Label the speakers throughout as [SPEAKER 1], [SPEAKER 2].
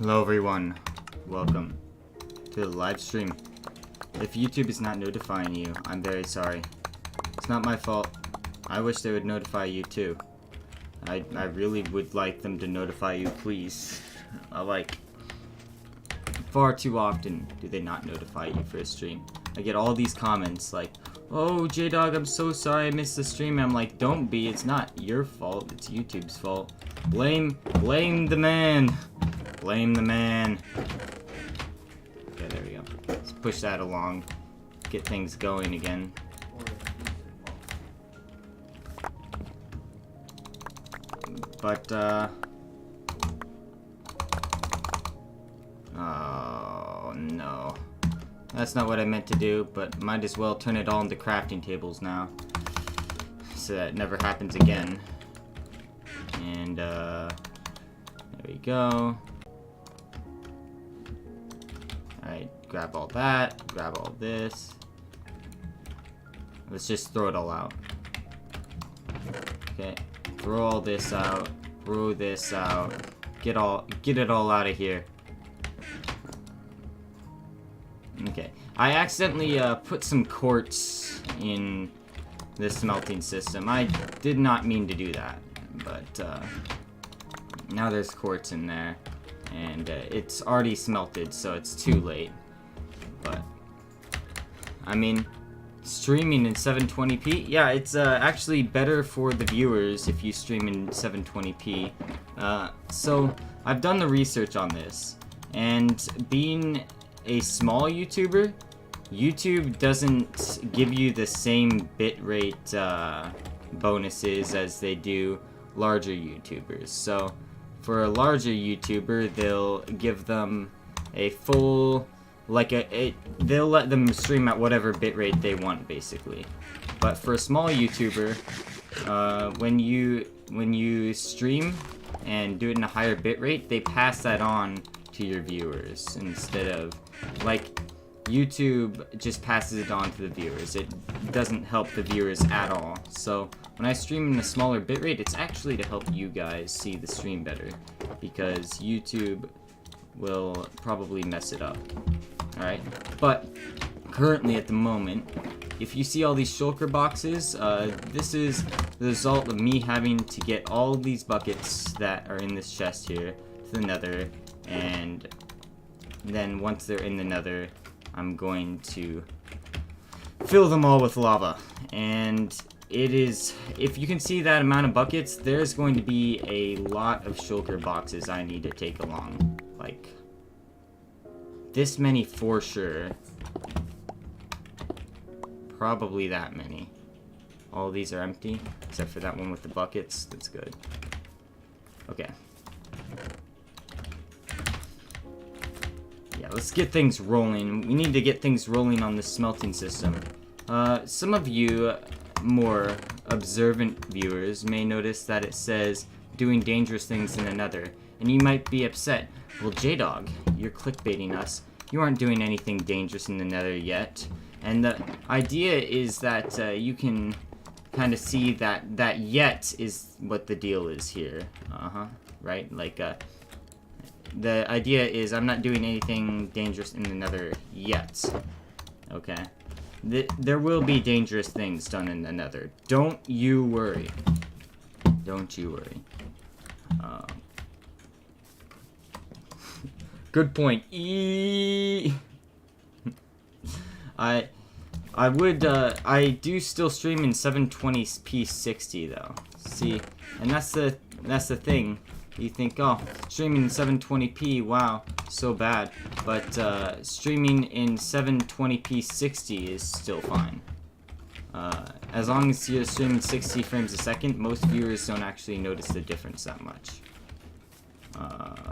[SPEAKER 1] Hello everyone, welcome to the live stream. If YouTube is not notifying you, I'm very sorry. It's not my fault. I wish they would notify you too. I really would like them to notify you, please. Far too often do they not notify you for a stream. I get all these comments like, oh J-Dog, I'm so sorry I missed the stream. I'm like, don't be, it's not your fault, it's YouTube's fault. Blame the man. Blame the man. Okay, there we go. Let's push that along. Get things going again. But, oh, no. That's not what I meant to do, but might as well turn it all into crafting tables now. So that it never happens again. And, there we go. Alright, grab all that, grab all this. Let's just throw it all out. Okay, throw all this out, throw this out, get it all out of here. Okay, I accidentally put some quartz in the smelting system. I did not mean to do that, but now there's quartz in there. And it's already smelted, so it's too late. But, I mean, streaming in 720p, yeah, it's actually better for the viewers if you stream in 720p. So, I've done the research on this, and being a small YouTuber, YouTube doesn't give you the same bitrate bonuses as they do larger YouTubers. So, for a larger YouTuber, they'll give them a full, they'll let them stream at whatever bitrate they want, basically. But for a small YouTuber, when you stream and do it in a higher bitrate, they pass that on to your viewers instead of, like, YouTube just passes it on to the viewers. It doesn't help the viewers at all. So when I stream in a smaller bitrate, it's actually to help you guys see the stream better, because YouTube will probably mess it up. Alright, but currently at the moment, if you see all these shulker boxes, this is the result of me having to get all these buckets that are in this chest here to the nether, and then once they're in the nether, I'm going to fill them all with lava. And it is, if you can see that amount of buckets, there's going to be a lot of shulker boxes I need to take along. Like, this many for sure. Probably that many. All these are empty, except for that one with the buckets. That's good. Okay. Yeah, let's get things rolling. We need to get things rolling on this smelting system. Some of you more observant viewers may notice that it says doing dangerous things in the nether, and you might be upset. Well, J-Dog, you're clickbaiting us. You aren't doing anything dangerous in the nether yet. And the idea is that you can kind of see that yet is what the deal is here. Right? Like, the idea is I'm not doing anything dangerous in the nether yet. Okay? There will be dangerous things done in the nether. Don't you worry. Don't you worry. Good point. I do still stream in 720p 60 though. See, and that's the thing. You think, oh, streaming in 720p, wow, so bad. But streaming in 720p 60 is still fine. As long as you're streaming 60 frames a second, most viewers don't actually notice the difference that much.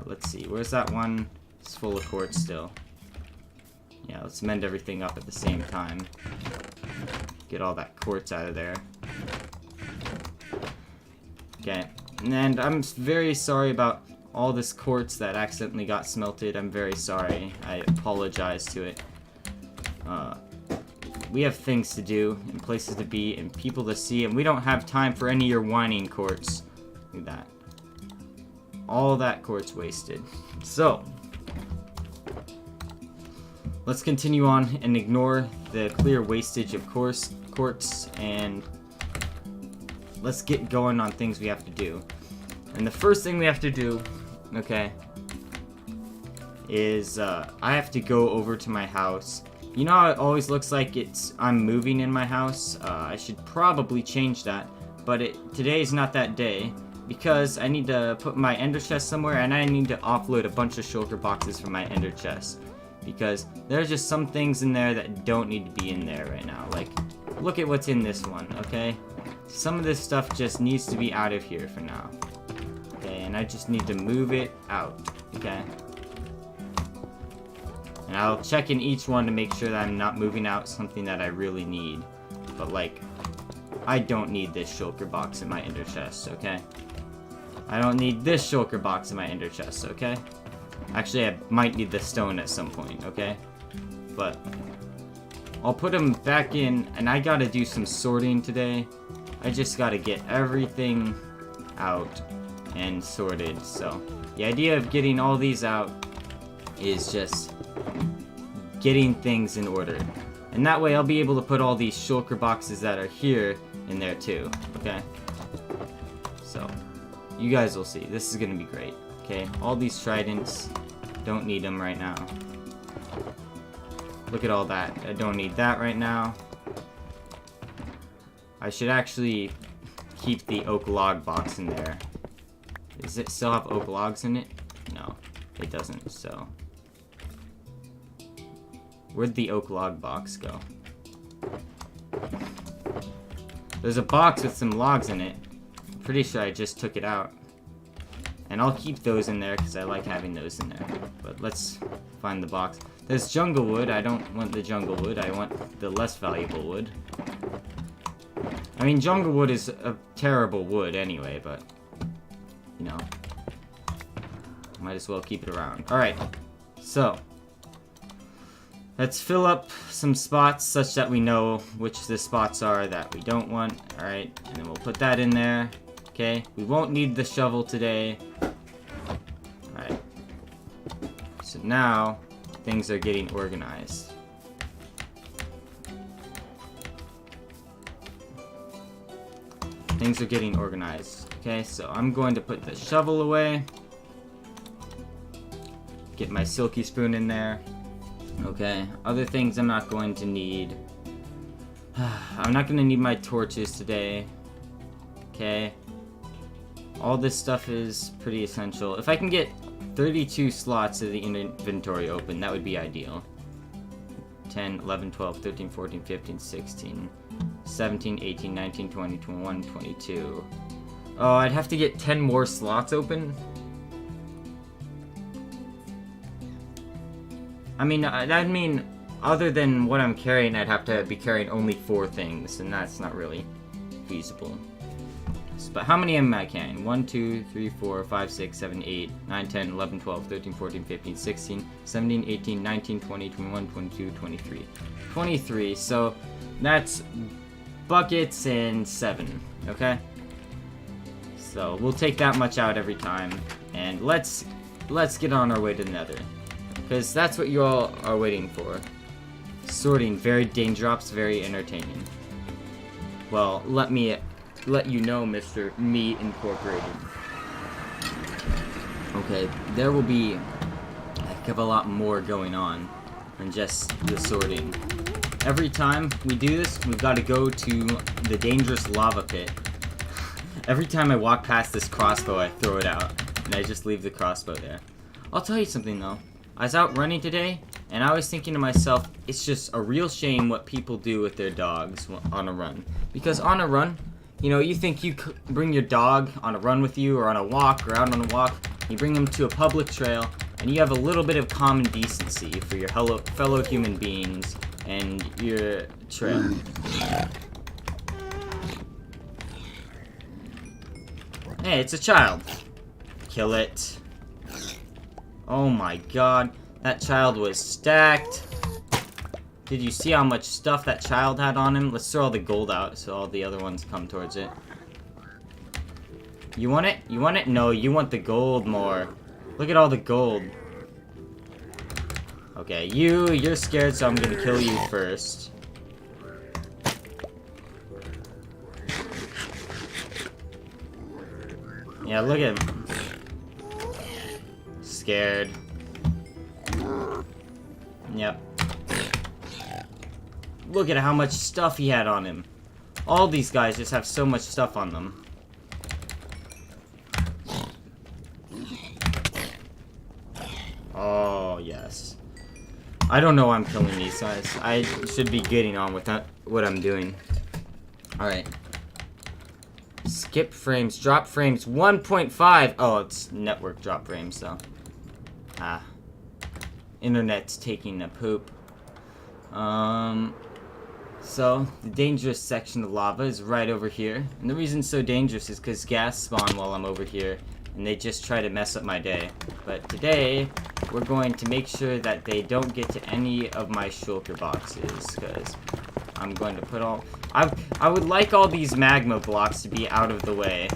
[SPEAKER 1] Let's see, where's that one? It's full of quartz still. Yeah, let's mend everything up at the same time. Get all that quartz out of there. Okay. And I'm very sorry about all this quartz that accidentally got smelted. I'm very sorry. I apologize to it. We have things to do, and places to be, and people to see, and we don't have time for any of your whining quartz. Look at that. all that quartz wasted. So, let's continue on and ignore the clear wastage of quartz, and let's get going on things we have to do. And the first thing we have to do, okay, is I have to go over to my house. You know how it always looks like I'm moving in my house? I should probably change that, but today is not that day, because I need to put my ender chest somewhere, and I need to offload a bunch of shulker boxes from my ender chest, because there's just some things in there that don't need to be in there right now. Like, look at what's in this one, okay? Some of this stuff just needs to be out of here for now. Okay, and I just need to move it out, okay? And I'll check in each one to make sure that I'm not moving out something that I really need. But, like, I don't need this shulker box in my ender chest, okay? I don't need this shulker box in my ender chest, okay? Actually, I might need the stone at some point, okay? But I'll put them back in, and I gotta do some sorting today. I just gotta get everything out and sorted. So the idea of getting all these out is just getting things in order. And that way I'll be able to put all these shulker boxes that are here in there too, okay? So, you guys will see. This is gonna be great, okay? All these tridents, don't need them right now. Look at all that. I don't need that right now. I should actually keep the oak log box in there. Does it still have oak logs in it? No, it doesn't, so. Where'd the oak log box go? There's a box with some logs in it. I'm pretty sure I just took it out. And I'll keep those in there because I like having those in there. But let's find the box. There's jungle wood. I don't want the jungle wood. I want the less valuable wood. I mean, jungle wood is a terrible wood anyway, but, you know, might as well keep it around. Alright, so let's fill up some spots such that we know which the spots are that we don't want. Alright, and then we'll put that in there. Okay, we won't need the shovel today. Alright, so now things are getting organized. Things are getting organized. Okay, so I'm going to put the shovel away. Get my silky spoon in there. Okay, other things I'm not going to need. I'm not going to need my torches today. Okay. All this stuff is pretty essential. If I can get 32 slots of the inventory open, that would be ideal. 10, 11, 12, 13, 14, 15, 16, 17, 18, 19, 20, 21, 22. Oh, I'd have to get 10 more slots open? I mean, other than what I'm carrying, I'd have to be carrying only 4 things, and that's not really feasible. But how many am I carrying? 1, 2, 3, 4, 5, 6, 7, 8, 9, 10, 11, 12, 13, 14, 15, 16, 17, 18, 19, 20, 21, 22, 23. 23, so that's buckets and 7, okay? So we'll take that much out every time, and let's get on our way to the nether. Because that's what you all are waiting for. Sorting varied dang drops, very entertaining. Well, let you know, Mr. Me Incorporated. Okay, there will be a heck of a lot more going on than just the sorting. Every time we do this, we've got to go to the dangerous lava pit. Every time I walk past this crossbow, I throw it out, and I just leave the crossbow there. I'll tell you something though. I was out running today, and I was thinking to myself, it's just a real shame what people do with their dogs on a run. Because on a run, you know, you think you bring your dog on a run with you, or on a walk, or out on a walk, you bring them to a public trail, and you have a little bit of common decency for your fellow human beings and your trail. Hey, it's a child. Kill it. Oh my god, that child was stacked. Did you see how much stuff that child had on him? Let's throw all the gold out so all the other ones come towards it. You want it? You want it? No, you want the gold more. Look at all the gold. Okay, you're scared, so I'm gonna kill you first. Yeah, look at him. Scared. Yep. Look at how much stuff he had on him. All these guys just have so much stuff on them. Oh, yes. I don't know why I'm killing these guys. I should be getting on with that, what I'm doing. Alright. Skip frames, drop frames, 1.5. Oh, it's network drop frames, though. Ah. Internet's taking a poop. So, the dangerous section of lava is right over here. And the reason it's so dangerous is because gas spawn while I'm over here. And they just try to mess up my day. But today, we're going to make sure that they don't get to any of my shulker boxes. Because I'm going to put all... I would like all these magma blocks to be out of the way.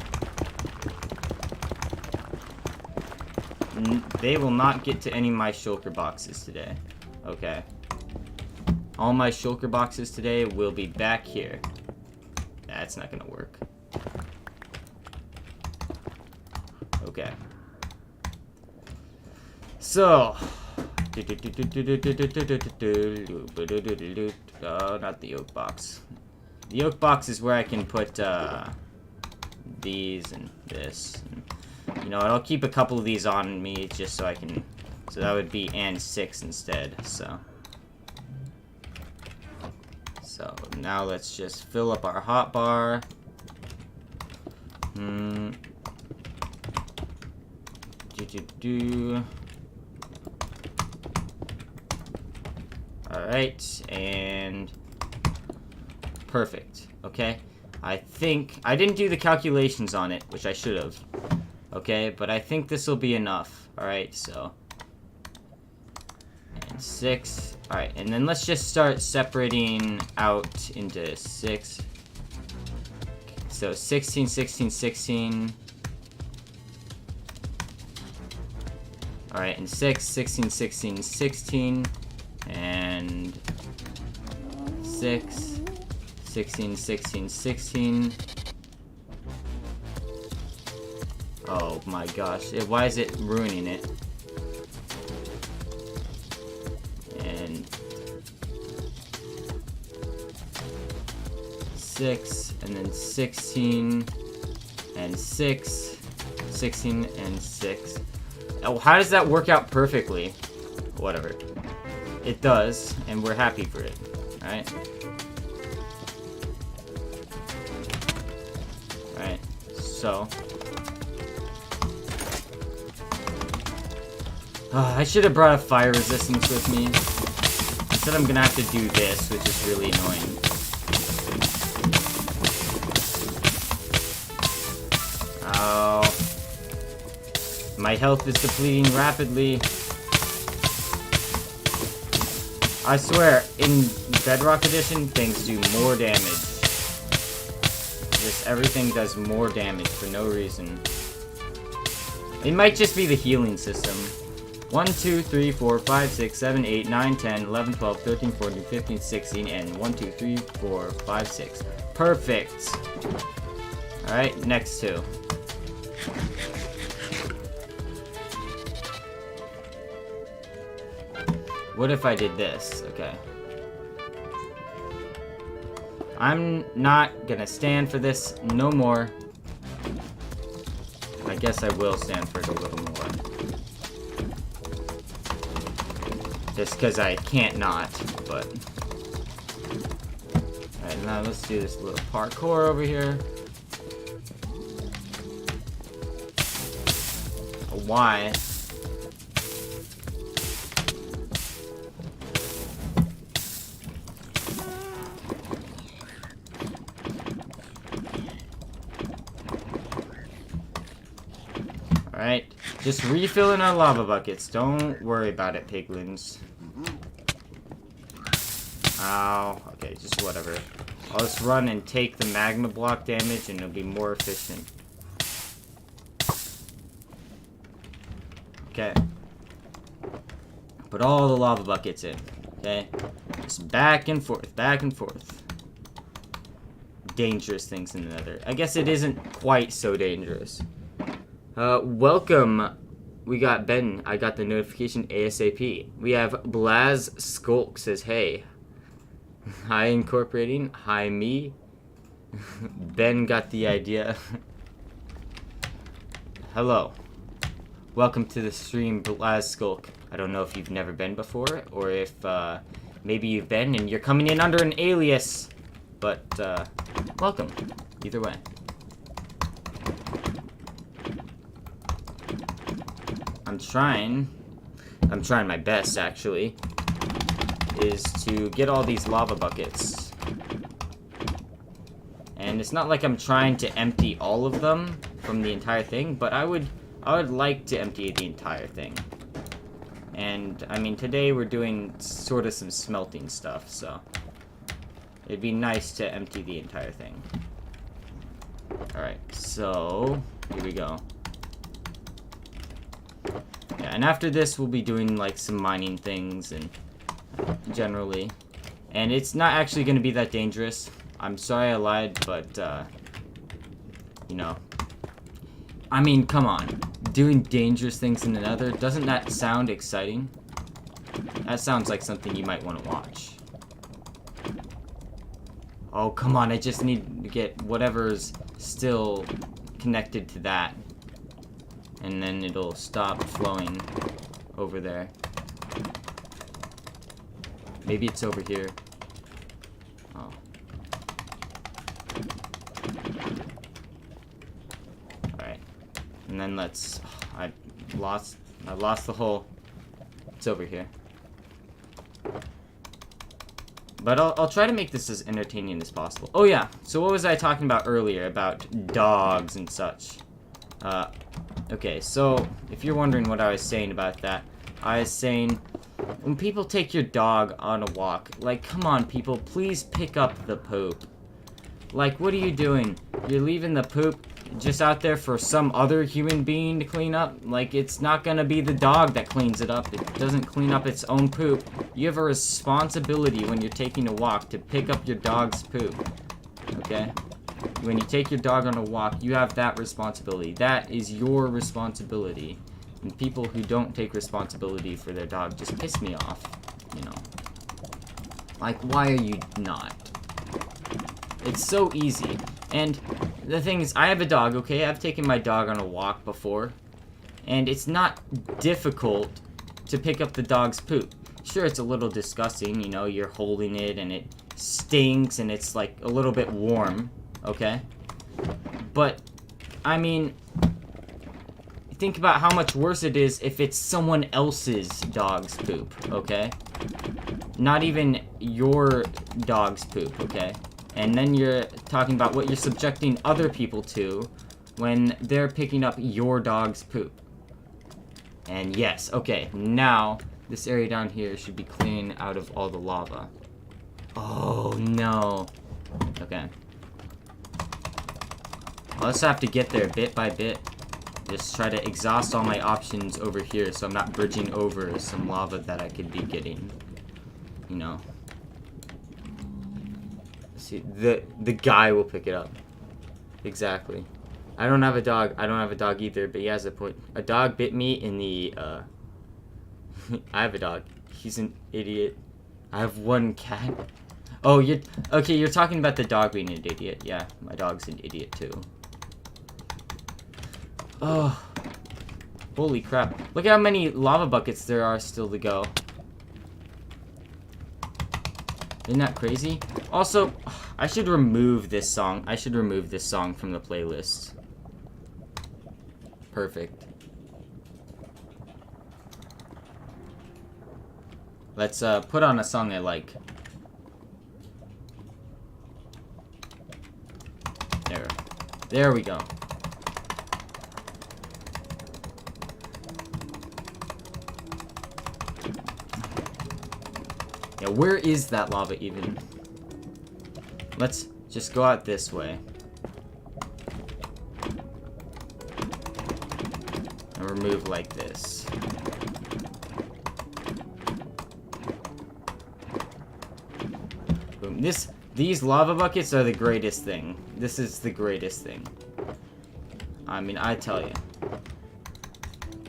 [SPEAKER 1] They will not get to any of my shulker boxes today. Okay. All my shulker boxes today will be back here. That's not gonna work. Okay. So. Oh, not the oak box. The oak box is where I can put these and this. And, you know, I'll keep a couple of these on me just so I can. So that would be and 6 instead. So now let's just fill up our hotbar. Alright, and perfect. Okay, I think I didn't do the calculations on it, which I should have. Okay, but I think this will be enough. Alright, so and 6. Alright, and then let's just start separating out into 6. So 16, 16, 16. Alright, and 6, 16, 16, 16. And 6, 16, 16, 16. Oh my gosh, why is it ruining it? And 6, and then 16, and 6, 16, and 6. Oh, how does that work out perfectly? Whatever. It does, and we're happy for it. Alright? Alright, so. I should have brought a fire resistance with me. Instead, I'm gonna have to do this, which is really annoying. Ow. My health is depleting rapidly. I swear, in Bedrock Edition, things do more damage. Just everything does more damage for no reason. It might just be the healing system. 1, 2, 3, 4, 5, 6, 7, 8, 9, 10, 11, 12, 13, 14, 15, 16, and 1, 2, 3, 4, 5, 6. Perfect! Alright, next 2. What if I did this? Okay. I'm not gonna stand for this no more. I guess I will stand for it a little more. Just because I can't not, but... Alright, now let's do this little parkour over here. Why? Alright, just refilling our lava buckets. Don't worry about it, piglins. Ow. Okay, just whatever. I'll just run and take the magma block damage and it'll be more efficient. Okay. Put all the lava buckets in. Okay. Just back and forth, back and forth. Dangerous things in the nether. I guess it isn't quite so dangerous. Welcome. We got Ben. I got the notification ASAP. We have Blaz Skulk says, hey. Hi, incorporating. Hi, me. Ben got the idea. Hello. Welcome to the stream, Blaz Skulk. I don't know if you've never been before, or if, maybe you've been and you're coming in under an alias. But, welcome. Either way. I'm trying my best, actually, is to get all these lava buckets. And it's not like I'm trying to empty all of them from the entire thing, but I would like to empty the entire thing. And, I mean, today we're doing sort of some smelting stuff, so it'd be nice to empty the entire thing. Alright, so here we go. Yeah, and after this we'll be doing like some mining things and generally. And it's not actually going to be that dangerous. I'm sorry I lied, but you know. I mean, come on. Doing dangerous things in the nether, doesn't that sound exciting? That sounds like something you might want to watch. Oh, come on, I just need to get whatever's still connected to that. And then it'll stop flowing over there. Maybe it's over here. Oh. Alright. And then let's... Oh, I lost the hole. It's over here. But I'll try to make this as entertaining as possible. Oh yeah, so what was I talking about earlier about dogs and such? Okay, so if you're wondering what I was saying about that, I was saying when people take your dog on a walk, like, come on people, please pick up the poop. Like, what are you doing? You're leaving the poop just out there for some other human being to clean up? Like, it's not gonna be the dog that cleans it up. It doesn't clean up its own poop. You have a responsibility when you're taking a walk to pick up your dog's poop. Okay? When you take your dog on a walk, you have that responsibility. That is your responsibility. And people who don't take responsibility for their dog just piss me off, you know. Like, why are you not? It's so easy. And the thing is, I have a dog, okay? I've taken my dog on a walk before. And it's not difficult to pick up the dog's poop. Sure, it's a little disgusting, you know, you're holding it and it stinks and it's like a little bit warm, okay? But, I mean, think about how much worse it is if it's someone else's dog's poop, okay? Not even your dog's poop, okay? And then you're talking about what you're subjecting other people to when they're picking up your dog's poop. And yes, okay, now this area down here should be clean out of all the lava. Oh, no. Okay. I'll just have to get there bit by bit. Just try to exhaust all my options over here so I'm not bridging over some lava that I could be getting. You know. See, the guy will pick it up. Exactly. I don't have a dog. I don't have a dog either, but he has a point. A dog bit me in the, I have a dog. He's an idiot. I have one cat. Oh, you're talking about the dog being an idiot. Yeah, my dog's an idiot too. Oh. Holy crap. Look at how many lava buckets there are still to go. Isn't that crazy? Also, I should remove this song. I should remove this song from the playlist. Perfect. Let's put on a song I like. There we go. Yeah, where is that lava even? Let's just go out this way. and remove like this. Boom. These lava buckets are the greatest thing. This is the greatest thing. I mean, I tell you.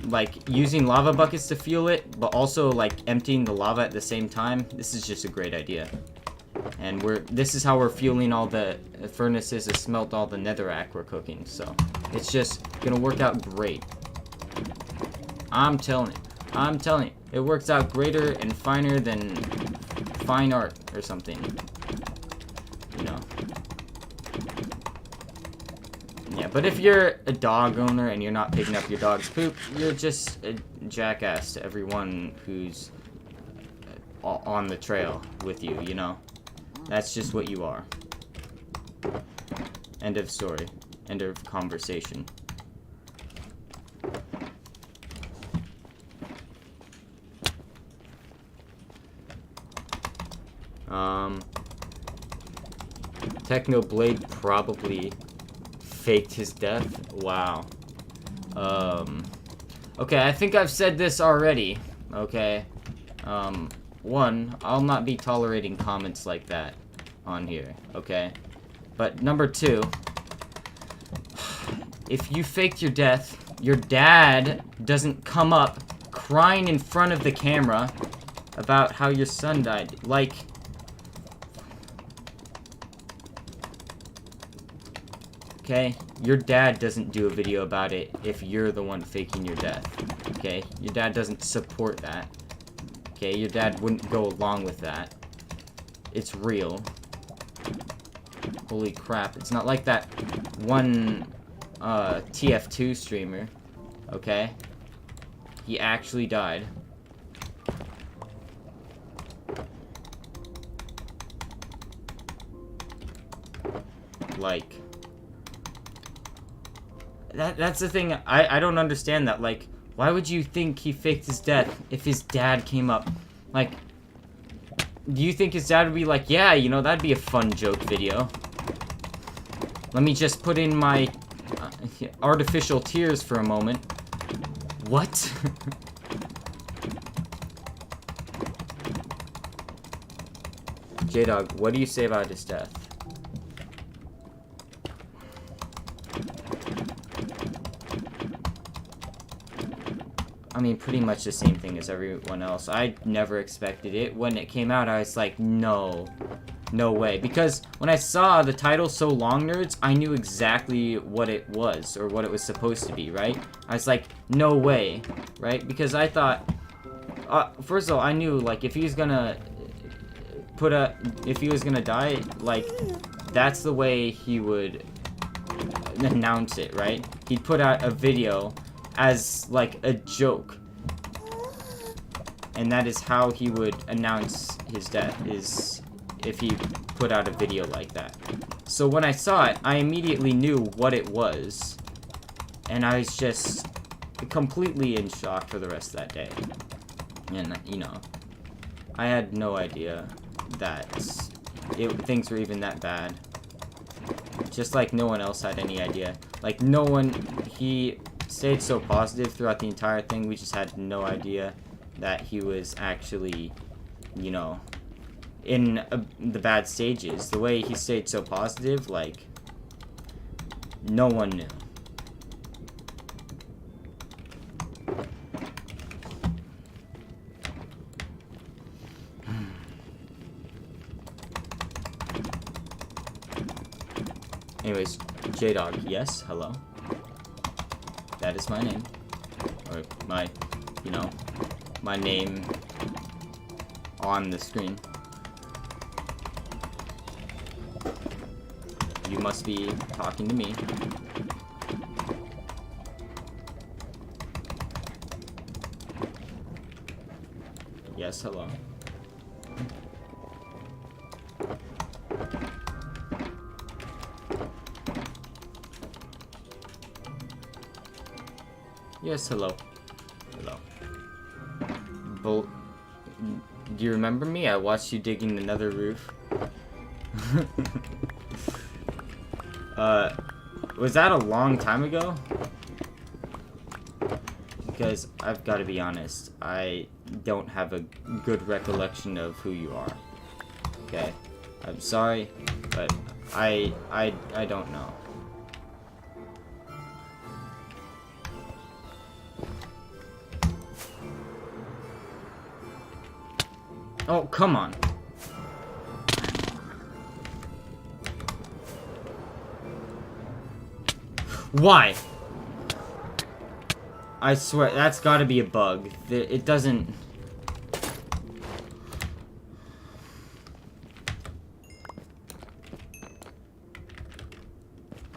[SPEAKER 1] Like, using lava buckets to fuel it, but also, like, emptying the lava at the same time, this is just a great idea. And this is how we're fueling all the furnaces to smelt all the netherrack we're cooking, so it's just gonna work out great. I'm telling you, it works out greater and finer than fine art or something. You know. Yeah, but if you're a dog owner and you're not picking up your dog's poop, you're just a jackass to everyone who's on the trail with you, you know? That's just what you are. End of story. End of conversation. Technoblade probably faked his death. Wow. Okay, I think I've said this already. Okay. One, I'll not be tolerating comments like that on here, okay? But number two, if you faked your death, your dad doesn't come up crying in front of the camera about how your son died. Like, okay? Your dad doesn't do a video about it if you're the one faking your death, okay? Your dad doesn't support that. Okay, your dad wouldn't go along with that. It's real. Holy crap, it's not like that one TF2 streamer, okay? He actually died. Like, that's the thing, I don't understand that. Like, why would you think he faked his death if his dad came up? Like, do you think his dad would be like, yeah, you know, that'd be a fun joke video. Let me just put in my artificial tears for a moment. What? J-Dog, what do you say about his death? I mean, pretty much the same thing as everyone else. I never expected it. When it came out, I was like, no. No way. Because when I saw the title So Long Nerds, I knew exactly what it was, or what it was supposed to be, right? I was like, no way, right? Because I thought, first of all, I knew, like, if he was gonna die, like, that's the way he would announce it, right? He'd put out a video as, like, a joke. And that is how he would announce his death, is if he put out a video like that. So when I saw it, I immediately knew what it was. And I was just completely in shock for the rest of that day. And, you know, I had no idea that things were even that bad. Just like no one else had any idea. Like, no one, he stayed so positive throughout the entire thing, we just had no idea that he was actually, you know, in the bad stages. The way he stayed so positive, like, no one knew. Anyways, J-Dog, yes, hello. That is my name. Or my, you know, my name on the screen. You must be talking to me. Yes, hello. Yes, hello. Hello. Do you remember me? I watched you digging the nether roof. Was that a long time ago? because I've got to be honest, I don't have a good recollection of who you are. Okay, I'm sorry, but I don't know. Oh, come on. Why? I swear, that's gotta be a bug. It doesn't...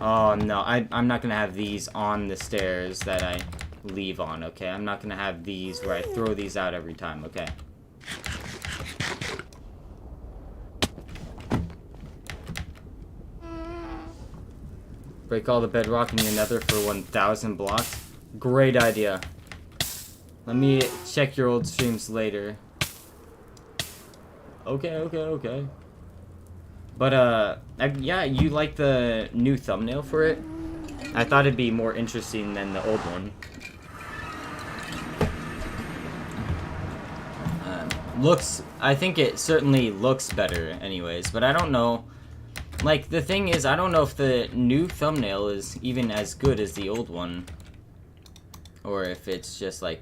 [SPEAKER 1] Oh, no. I'm not gonna have these on the stairs that I leave on, okay? I'm not gonna have these where I throw these out every time, okay? Break all the bedrock in your nether for 1,000 blocks. Great idea. Let me check your old streams later. Okay. But, yeah, you like the new thumbnail for it? I thought it'd be more interesting than the old one. I think it certainly looks better anyways, but I don't know. Like, the thing is, I don't know if the new thumbnail is even as good as the old one. Or if it's just, like,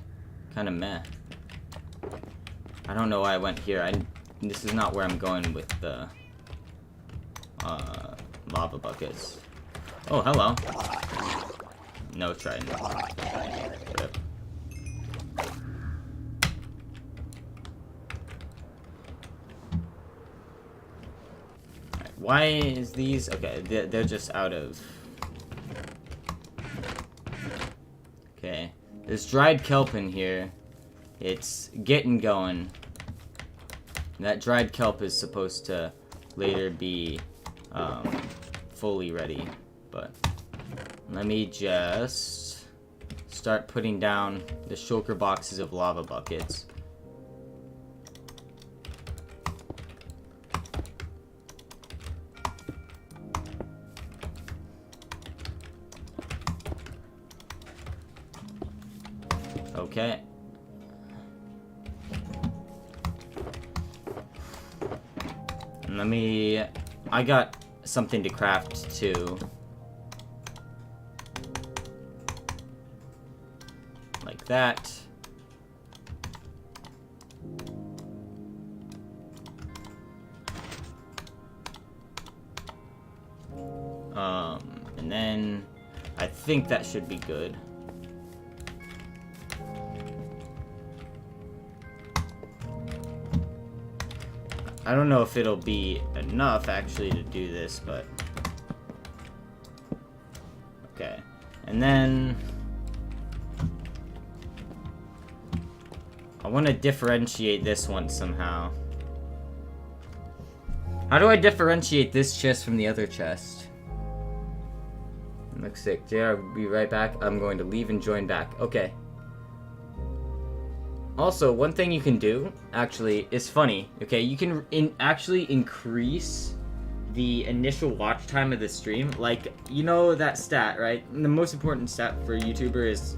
[SPEAKER 1] kind of meh. I don't know why I went here. This is not where I'm going with the lava buckets. Oh, hello. No trident. Yep. Why is these... Okay, they're just out of... Okay. There's dried kelp in here. It's getting going. That dried kelp is supposed to later be fully ready. But let me just start putting down the shulker boxes of lava buckets. Okay. And I got something to craft too. Like that. And then I think that should be good. I don't know if it'll be enough actually to do this, but okay. And then I want to differentiate this one somehow. How do I differentiate this chest from the other chest? It looks sick. JR, I'll be right back. I'm going to leave and join back. Okay. Also, one thing you can do, actually, is funny, okay? You can actually increase the initial watch time of the stream. Like, you know that stat, right? And the most important stat for a YouTuber is,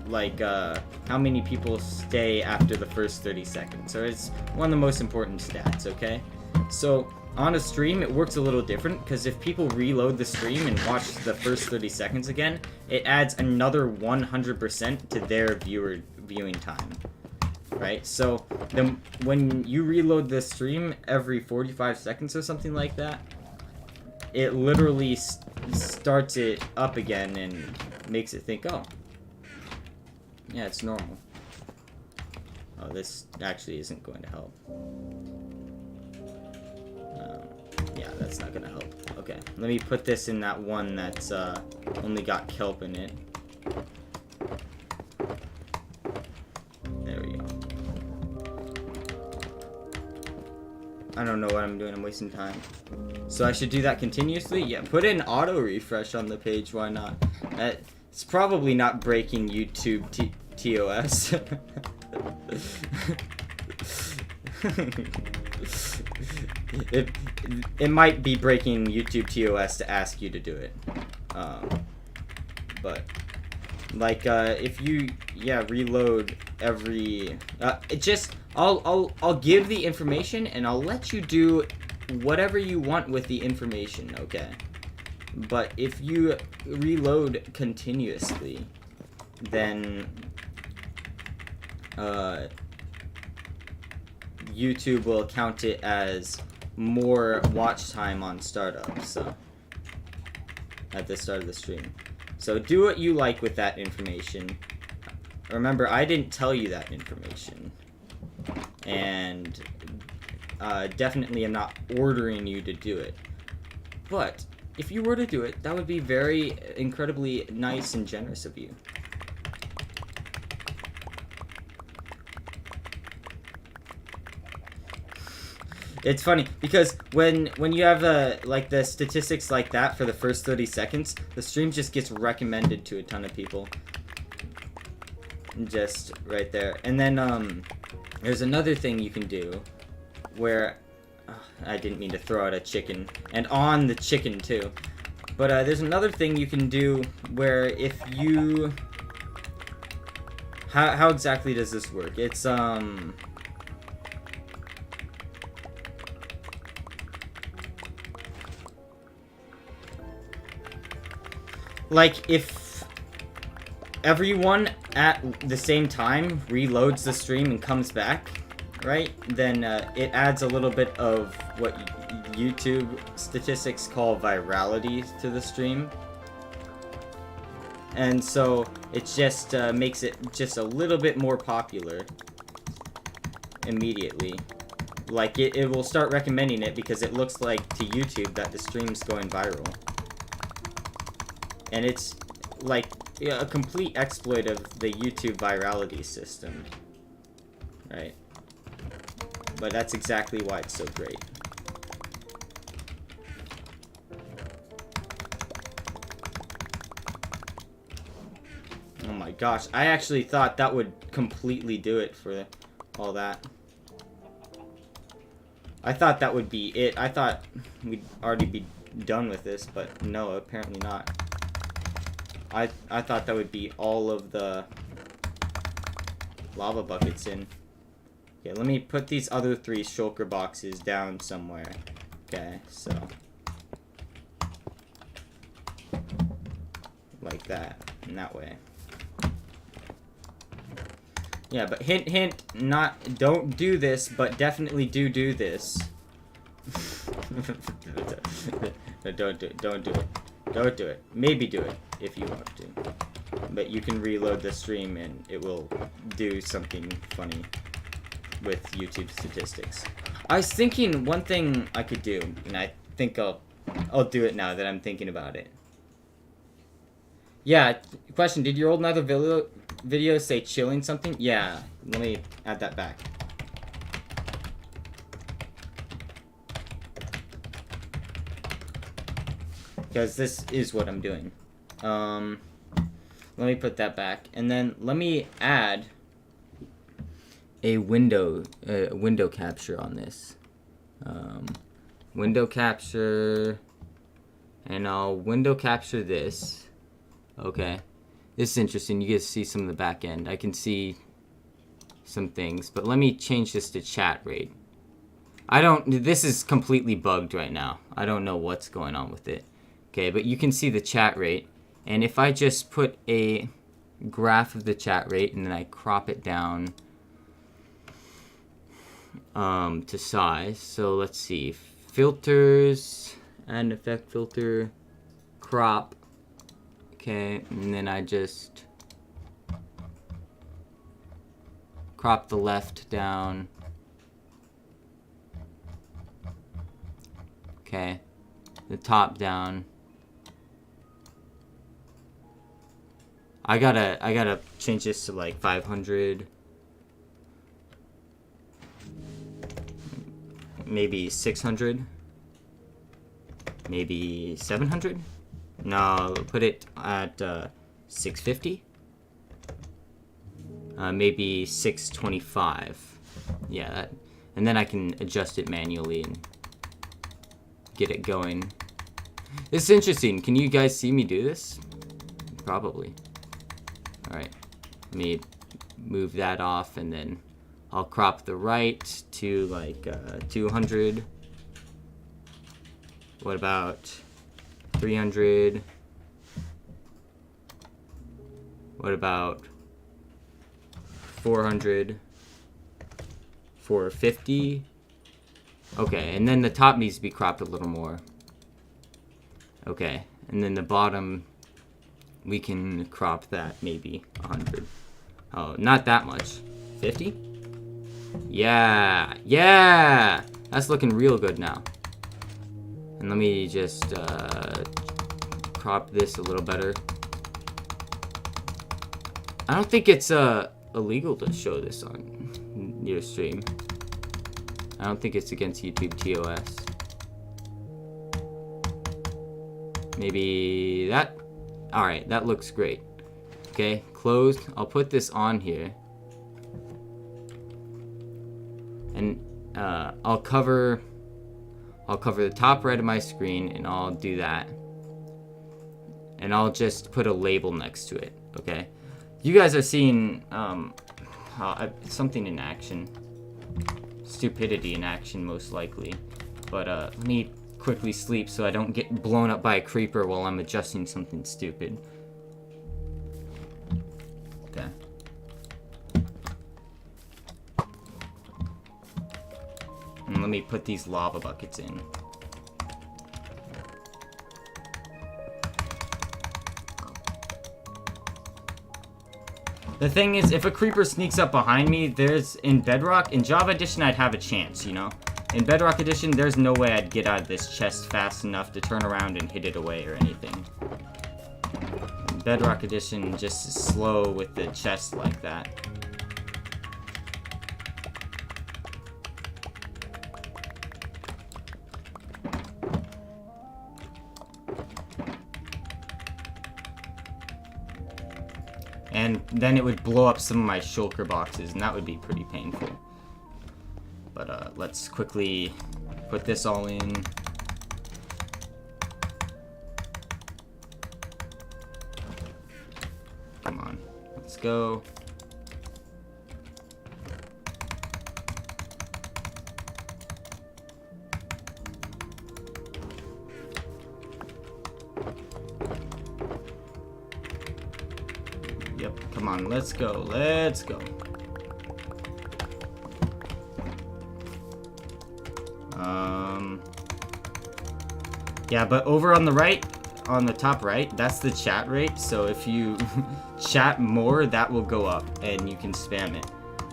[SPEAKER 1] like, how many people stay after the first 30 seconds. So it's one of the most important stats, okay? So, on a stream, it works a little different, because if people reload the stream and watch the first 30 seconds again, it adds another 100% to their viewing time. Right, so when you reload the stream every 45 seconds or something like that, it literally starts it up again and makes it think, oh, yeah, it's normal. Oh, this actually isn't going to help. Yeah, that's not going to help. Okay, let me put this in that one that's only got kelp in it. There we go. I don't know what I'm doing. I'm wasting time. So I should do that continuously? Yeah, put in auto refresh on the page. Why not? It's probably not breaking YouTube TOS. It might be breaking YouTube TOS to ask you to do it. But Like, if you, reload every, I'll give the information, and I'll let you do whatever you want with the information, okay? But if you reload continuously, then, YouTube will count it as more watch time on startup, so, at the start of the stream. So do what you like with that information. Remember, I didn't tell you that information. And definitely am not ordering you to do it. But if you were to do it, that would be very incredibly nice and generous of you. It's funny because when you have like the statistics like that for the first 30 seconds, the stream just gets recommended to a ton of people. Just right there. And then there's another thing you can do where I didn't mean to throw out a chicken, and on the chicken too. But there's another thing you can do where if you how exactly does this work? It's like, if everyone at the same time reloads the stream and comes back, right, then it adds a little bit of what YouTube statistics call virality to the stream. And so it just makes it just a little bit more popular immediately. Like, it will start recommending it because it looks like to YouTube that the stream's going viral. And it's like a complete exploit of the YouTube virality system, right? But that's exactly why it's so great. Oh my gosh, I actually thought that would completely do it for all that. I thought that would be it. I thought we'd already be done with this, but no, apparently not. I thought that would be all of the lava buckets in. Okay, let me put these other 3 shulker boxes down somewhere. Okay, so like that, in that way. Yeah, but hint, hint, don't do this, but definitely do this. Don't do it. Don't do it. Maybe do it if you want to. But you can reload the stream and it will do something funny with YouTube statistics. I was thinking one thing I could do, and I think I'll do it now that I'm thinking about it. Yeah, question, did your old nether video say chilling something? Yeah, let me add that back. Because this is what I'm doing. Let me put that back, and then let me add a window capture on this. Window capture, and I'll window capture this. Okay, this is interesting. You get to see some of the back end. I can see some things, but let me change this to chat rate. This is completely bugged right now. I don't know what's going on with it. Okay, but you can see the chat rate. And if I just put a graph of the chat rate and then I crop it down to size. So let's see. Filters, add an effect filter, crop. Okay, and then I just crop the left down. Okay, the top down. I gotta change this to like 500, maybe 600, maybe 700. No, put it at 650. Maybe 625. Yeah, that, and then I can adjust it manually and get it going. This is interesting. Can you guys see me do this? Probably. Alright, let me move that off, and then I'll crop the right to like 200. What about 300? What about 400? 450? Okay, and then the top needs to be cropped a little more. Okay, and then the bottom, we can crop that maybe 100. Oh, not that much. 50? Yeah, yeah! That's looking real good now. And let me just crop this a little better. I don't think it's illegal to show this on your stream. I don't think it's against YouTube TOS. Maybe that. Alright, that looks great. Okay, closed. I'll put this on here. And I'll cover the top right of my screen, and I'll do that. And I'll just put a label next to it, okay? You guys are seeing something in action. Stupidity in action, most likely. But let me quickly sleep so I don't get blown up by a creeper while I'm adjusting something stupid. Okay. And let me put these lava buckets in. The thing is, if a creeper sneaks up behind me, in Bedrock, in Java Edition, I'd have a chance, you know? In Bedrock Edition, there's no way I'd get out of this chest fast enough to turn around and hit it away or anything. Bedrock Edition just is slow with the chest like that. And then it would blow up some of my shulker boxes, and that would be pretty painful. But let's quickly put this all in. Come on, let's go. Yep, come on, let's go, let's go. Yeah, but over on the right, on the top right, that's the chat rate. So if you chat more, that will go up and you can spam it.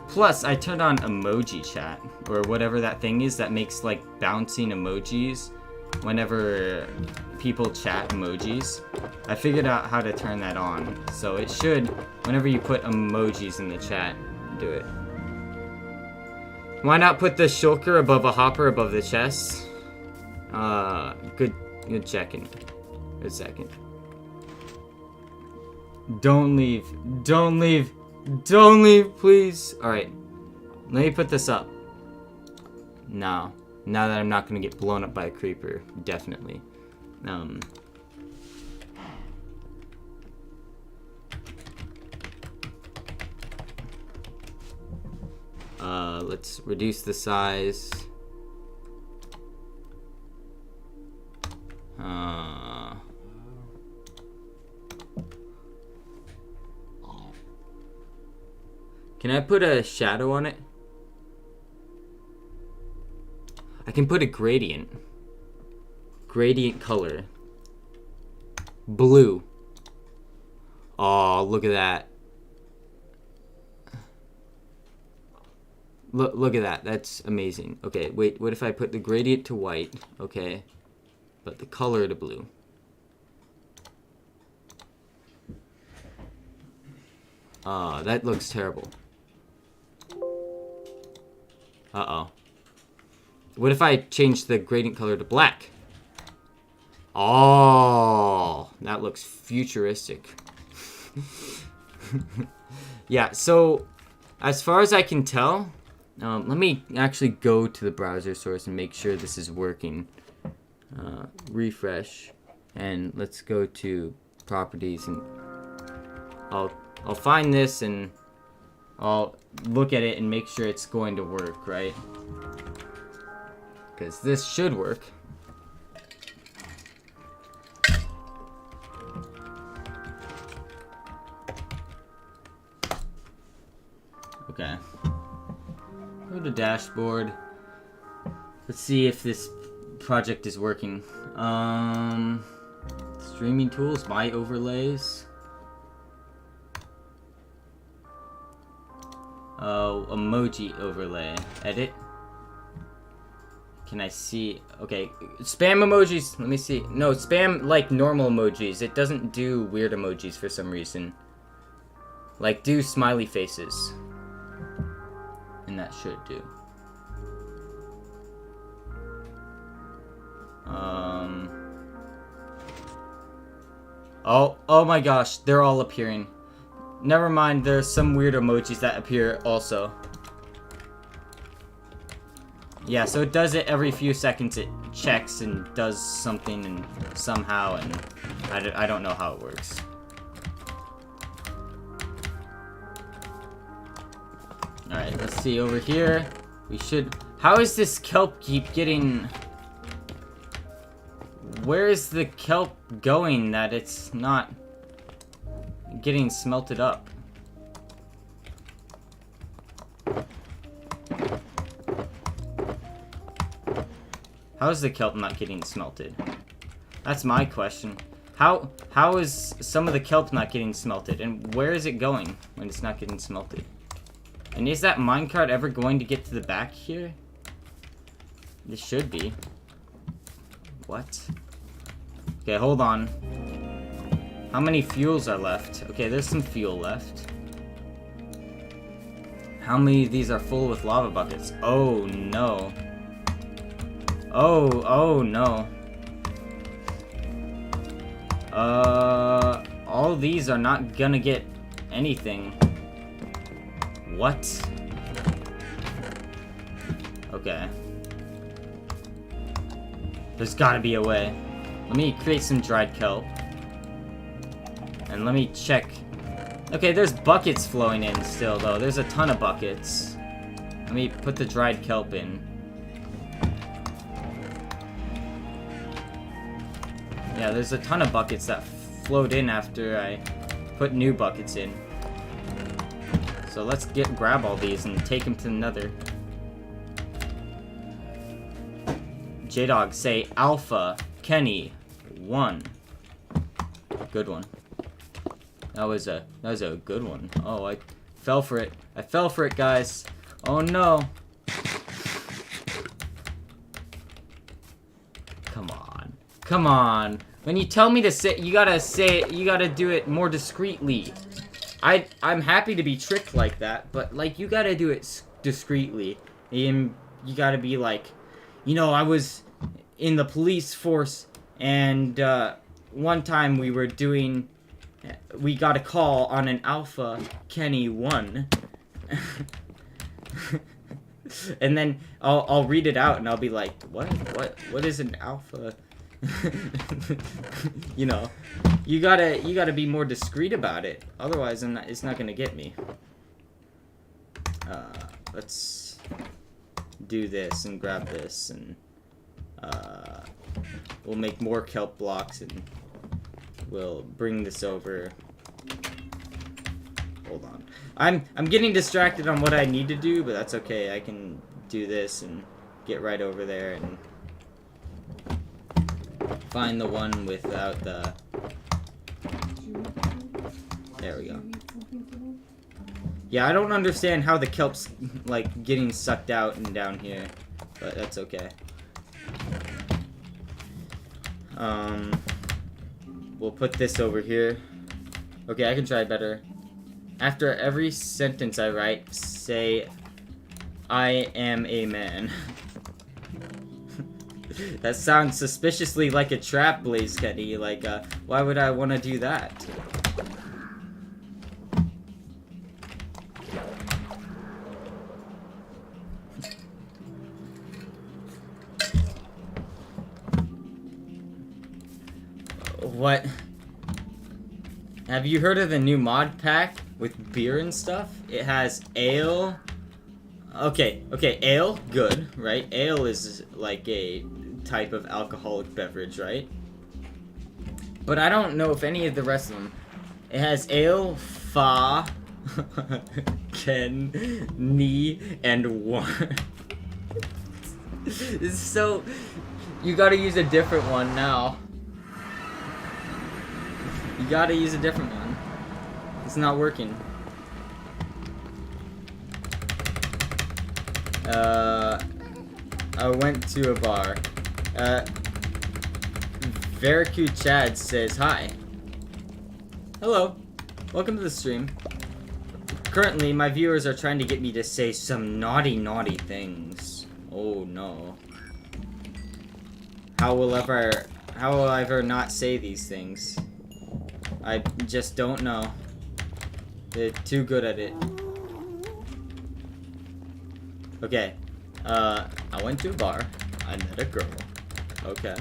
[SPEAKER 1] Plus, I turned on emoji chat, or whatever that thing is that makes like bouncing emojis whenever people chat emojis. I figured out how to turn that on. So it should, whenever you put emojis in the chat, do it. Why not put the shulker above a hopper above the chest? Good checking. A second. Don't leave. Don't leave. Don't leave, please. Alright. Let me put this up. Now that I'm not gonna get blown up by a creeper. Definitely. Let's reduce the size. Can I put a shadow on it? I can put a gradient. Gradient color. Blue. Oh, look at that. Look at that. That's amazing. Okay, wait. What if I put the gradient to white? Okay. But the color to blue. That looks terrible. Uh-oh. What if I change the gradient color to black? Oh, that looks futuristic. Yeah, so as far as I can tell, let me actually go to the browser source and make sure this is working. Refresh, and let's go to properties, and I'll I'll find this and I'll look at it and make sure it's going to work, right? Because this should work. Okay. Go to dashboard. Let's see if this project is working. Streaming tools, my overlays. Oh, emoji overlay. Edit. Can I see? Okay, spam emojis. Let me see. No, spam like normal emojis. It doesn't do weird emojis for some reason. Like, do smiley faces. And that should do. Oh my gosh, they're all appearing. Never mind, there's some weird emojis that appear also. Yeah, so it does it every few seconds. It checks and does something and somehow, and I don't know how it works. Alright, let's see over here. We should... How is this kelp keep getting... Where is the kelp going that it's not getting smelted up? How is the kelp not getting smelted? That's my question. How is some of the kelp not getting smelted? And where is it going when it's not getting smelted? And is that minecart ever going to get to the back here? This should be. What? Okay, hold on. How many fuels are left? Okay, there's some fuel left. How many of these are full with lava buckets? Oh, no. Oh, no. All these are not gonna get anything. What? Okay. There's gotta be a way. Let me create some dried kelp. And let me check. Okay, there's buckets flowing in still, though. There's a ton of buckets. Let me put the dried kelp in. Yeah, there's a ton of buckets that flowed in after I put new buckets in. So let's grab all these and take them to the nether. J-Dog, say Alpha Kenny 1. Good one. That was a good one. Oh, I fell for it. I fell for it, guys. Oh no. Come on. Come on. When you tell me to say, you gotta do it more discreetly. I'm happy to be tricked like that, but like you gotta do it discreetly. And you gotta be like, you know, I was in the police force, and one time we got a call on an Alpha Kenny 1. And then I'll read it out and I'll be like, what is an alpha? You know, you gotta be more discreet about it. Otherwise, it's not gonna get me. Let's do this and grab this, and we'll make more kelp blocks, and we'll bring this over. Hold on. I'm getting distracted on what I need to do, but that's okay. I can do this and get right over there and find the one without the... There we go. Yeah, I don't understand how the kelp's, like, getting sucked out and down here, but that's okay. We'll put this over here. Okay, I can try better. After every sentence I write, say, I am a man. That sounds suspiciously like a trap, Blaze Kenny. Like, why would I want to do that? What? Have you heard of the new mod pack? with beer and stuff. It has ale. Okay, ale, good, right? Ale is like a type of alcoholic beverage, right? But I don't know if any of the rest of them. It has ale, fa, ken, ni, and one. It's so... You gotta use a different one now. You gotta use a different one. It's not working. I went to a bar. Vericu Chad says hi. Hello. Welcome to the stream. Currently, my viewers are trying to get me to say some naughty things. Oh no. How will I ever not say these things? I just don't know. They're too good at it. Okay. I went to a bar. I met a girl. Okay.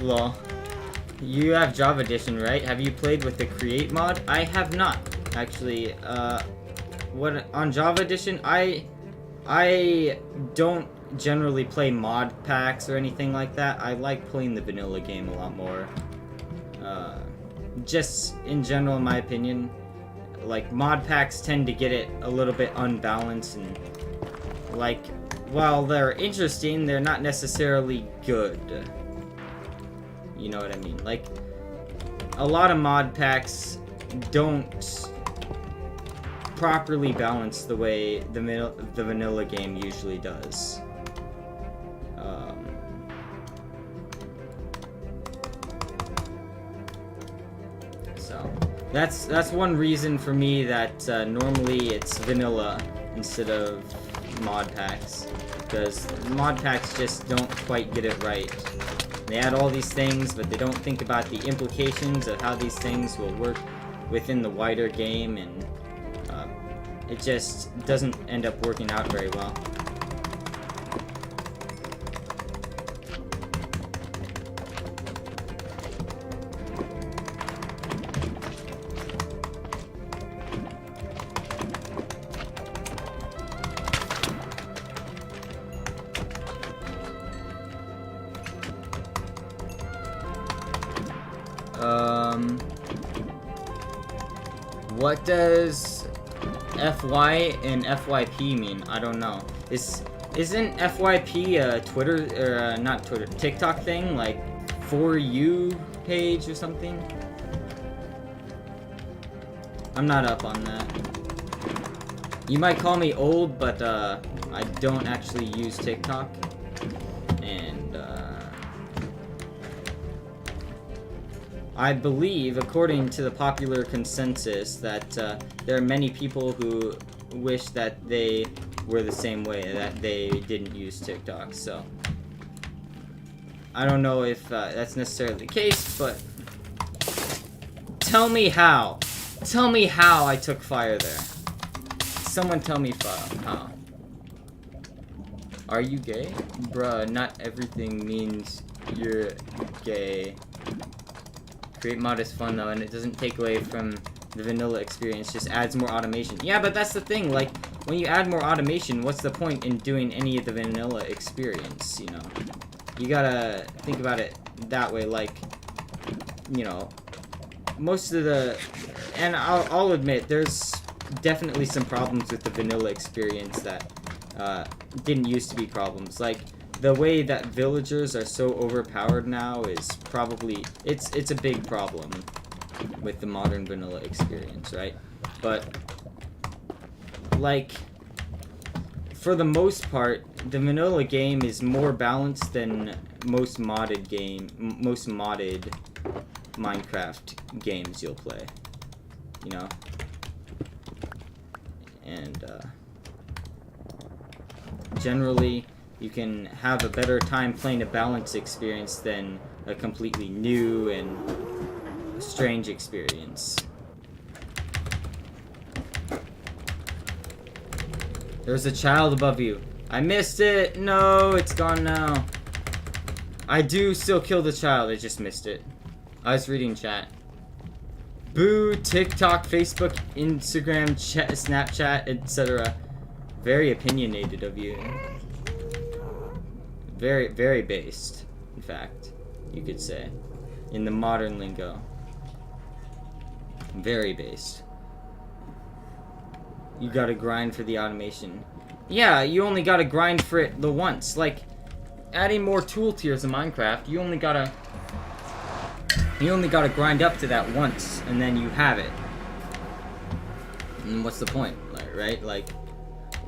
[SPEAKER 1] Lol. You have Java Edition, right? Have you played with the Create mod? I have not, actually. What on Java Edition? I don't generally play mod packs or anything like that. I like playing the vanilla game a lot more. Just in general, in my opinion, like mod packs tend to get it a little bit unbalanced, and like while they're interesting, they're not necessarily good. You know what I mean? Like, a lot of mod packs don't properly balance the way the vanilla game usually does. So, that's one reason for me that normally it's vanilla instead of mod packs. Because mod packs just don't quite get it right. They add all these things, but they don't think about the implications of how these things will work within the wider game, and it just doesn't end up working out very well. What does FY and FYP mean? I don't know. Isn't FYP a Twitter, or not Twitter, TikTok thing? Like, For You page or something? I'm not up on that. You might call me old, but I don't actually use TikTok. And I believe, according to the popular consensus, that there are many people who wish that they were the same way, that they didn't use TikTok, so I don't know if that's necessarily the case, but tell me how. Tell me how I took fire there. Someone tell me how. Are you gay? Bruh, not everything means you're gay. Create mod is fun though, and it doesn't take away from the vanilla experience, just adds more automation. Yeah, but that's the thing, like, when you add more automation, what's the point in doing any of the vanilla experience, you know? You gotta think about it that way, like, you know, most of the... And I'll admit, there's definitely some problems with the vanilla experience that didn't used to be problems. Like, the way that villagers are so overpowered now is probably... It's a big problem with the modern vanilla experience, right? But, like, for the most part, the vanilla game is more balanced than most modded Minecraft games you'll play, you know? And, generally, you can have a better time playing a balanced experience than a completely new and strange experience. There's a child above you. I missed it. No, it's gone now. I do still kill the child. I just missed it. I was reading chat. Boo, TikTok, Facebook, Instagram, chat, Snapchat, etc. Very opinionated of you. Very, very based, in fact, you could say. In the modern lingo. Very based. You gotta grind for the automation. Yeah, you only gotta grind for it the once. Like, adding more tool tiers in Minecraft, you only gotta grind up to that once, and then you have it. And what's the point, right? Like,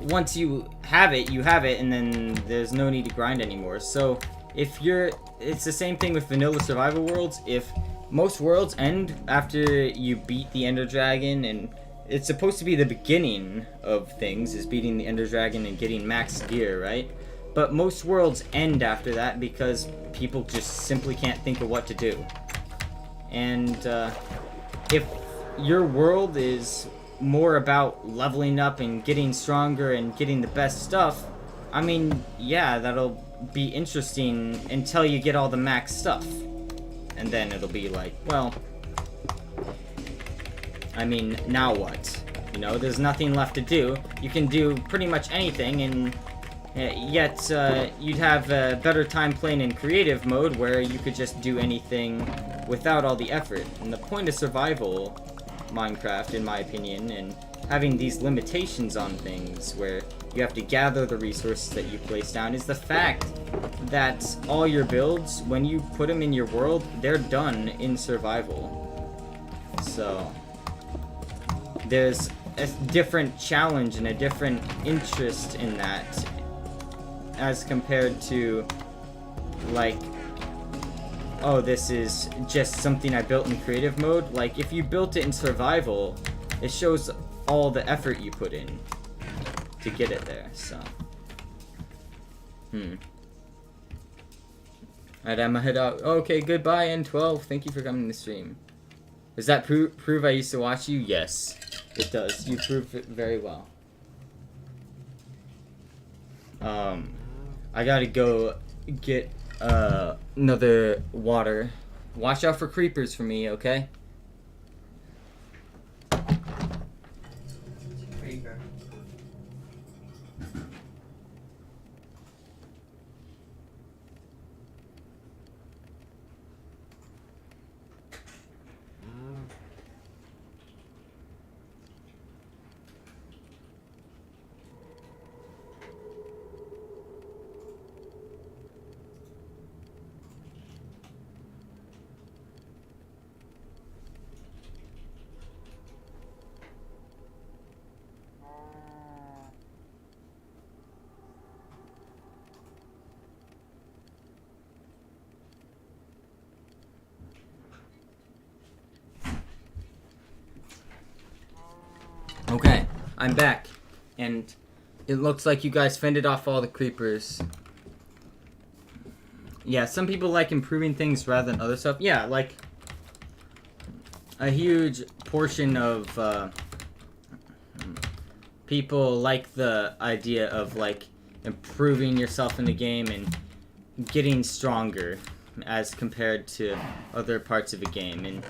[SPEAKER 1] once you have it, and then there's no need to grind anymore. So, it's the same thing with vanilla survival worlds. If most worlds end after you beat the Ender Dragon, and it's supposed to be the beginning of things, is beating the Ender Dragon and getting max gear, right? But most worlds end after that because people just simply can't think of what to do. And if your world is more about leveling up and getting stronger and getting the best stuff, I mean, yeah, that'll be interesting until you get all the max stuff. And then it'll be like, well, I mean, now what? You know, there's nothing left to do. You can do pretty much anything, and yet you'd have a better time playing in creative mode where you could just do anything without all the effort. And the point of survival Minecraft, in my opinion, and having these limitations on things where you have to gather the resources that you place down, is the fact that all your builds, when you put them in your world, they're done in survival. So there's a different challenge and a different interest in that as compared to, like, oh, this is just something I built in creative mode. Like, if you built it in survival, it shows all the effort you put in to get it there, so. Alright, I'm gonna head out. Okay, goodbye, N12. Thank you for coming to the stream. Does that prove I used to watch you? Yes, it does. You prove it very well. I gotta go get another water. Watch out for creepers for me, okay?
[SPEAKER 2] Creeper.
[SPEAKER 1] Okay, I'm back, and it looks like you guys fended off all the creepers. Yeah, some people like improving things rather than other stuff. Yeah, like, a huge portion of people like the idea of, like, improving yourself in the game and getting stronger as compared to other parts of a game. And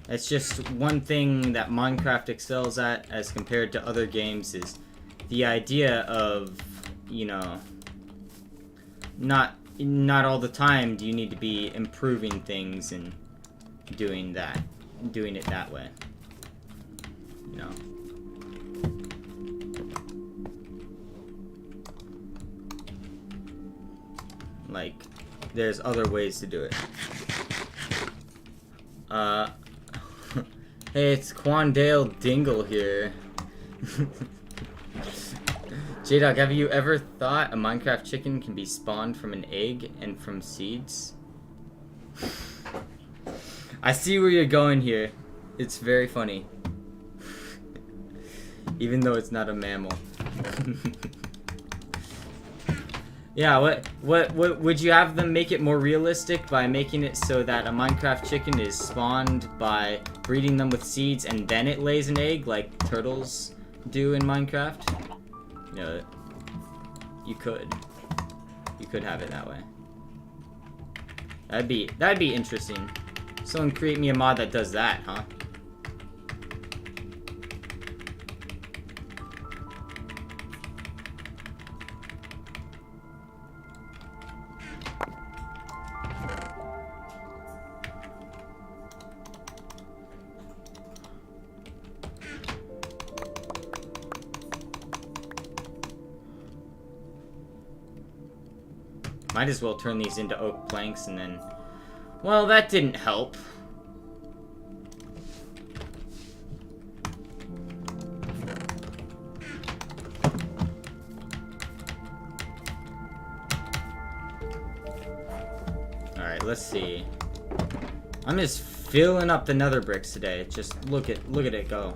[SPEAKER 1] it's just one thing that Minecraft excels at as compared to other games, is the idea of, you know, not all the time do you need to be improving things and doing it that way. You know. Like, there's other ways to do it. Hey, it's Quandale Dingle here. J-Dog, have you ever thought a Minecraft chicken can be spawned from an egg and from seeds? I see where you're going here. It's very funny. Even though it's not a mammal. Yeah, what would you have them make it more realistic by making it so that a Minecraft chicken is spawned by breeding them with seeds and then it lays an egg like turtles do in Minecraft? You know, you could have it that way. That'd be interesting. Someone create me a mod that does that, huh? Might as well turn these into oak planks and then... Well, that didn't help. Alright, let's see. I'm just filling up the nether bricks today. Just look at it go.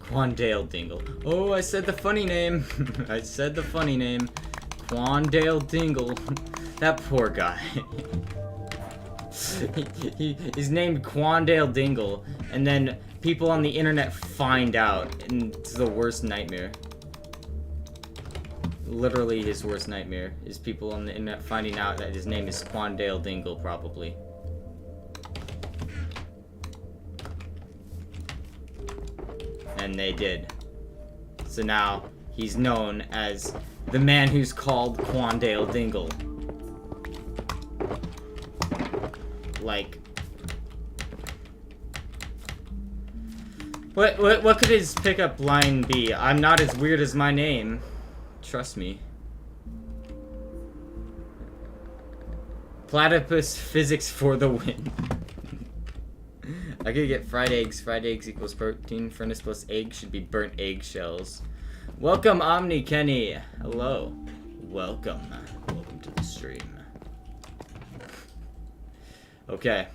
[SPEAKER 1] Quandale Dingle. Oh, I said the funny name. I said the funny name. Quandale Dingle. That poor guy. He's named Quandale Dingle, and then people on the internet find out, and it's the worst nightmare. Literally his worst nightmare is people on the internet finding out that his name is Quandale Dingle, probably. And they did. So now he's known as the man who's called Quandale Dingle. Like, what could his pickup line be? I'm not as weird as my name. Trust me. Platypus physics for the win. I could get fried eggs. Fried eggs equals protein. Furnace plus egg should be burnt eggshells. Welcome, Omni Kenny. Hello. Welcome. Welcome to the stream. Okay.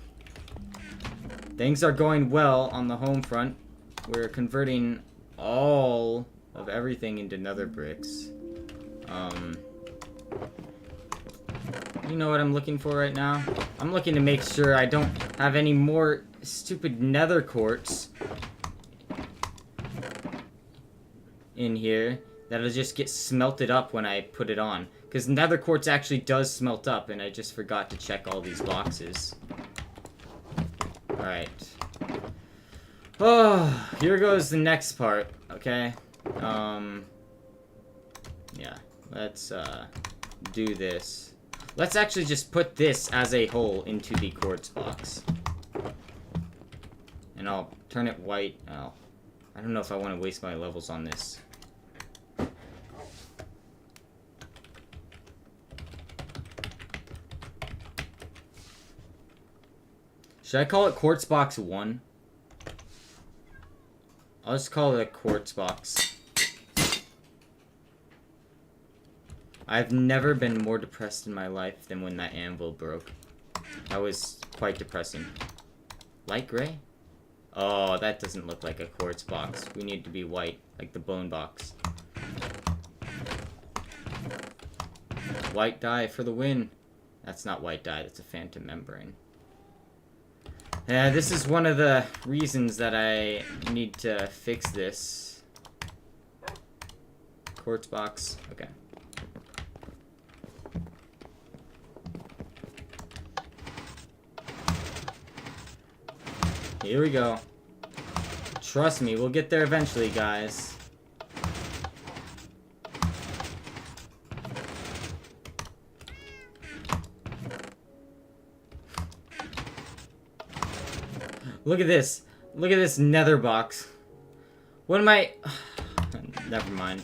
[SPEAKER 1] Things are going well on the home front. We're converting all of everything into nether bricks. You know what I'm looking for right now? I'm looking to make sure I don't have any more stupid nether quartz in here that'll just get smelted up when I put it on. Because nether quartz actually does smelt up, and I just forgot to check all these boxes. Alright. Oh, here goes the next part, okay? Yeah, let's, do this. Let's actually just put this as a hole into the quartz box. And I'll turn it white. Oh, I don't know if I want to waste my levels on this. Should I call it quartz box 1? I'll just call it a quartz box. I've never been more depressed in my life than when that anvil broke. That was quite depressing. Light gray? Oh, that doesn't look like a quartz box. We need to be white, like the bone box. White dye for the win. That's not white dye, that's a phantom membrane. Yeah, this is one of the reasons that I need to fix this. Quartz box, okay. Here we go. Trust me, we'll get there eventually, guys. Look at this. Look at this nether box. What am I... Never mind.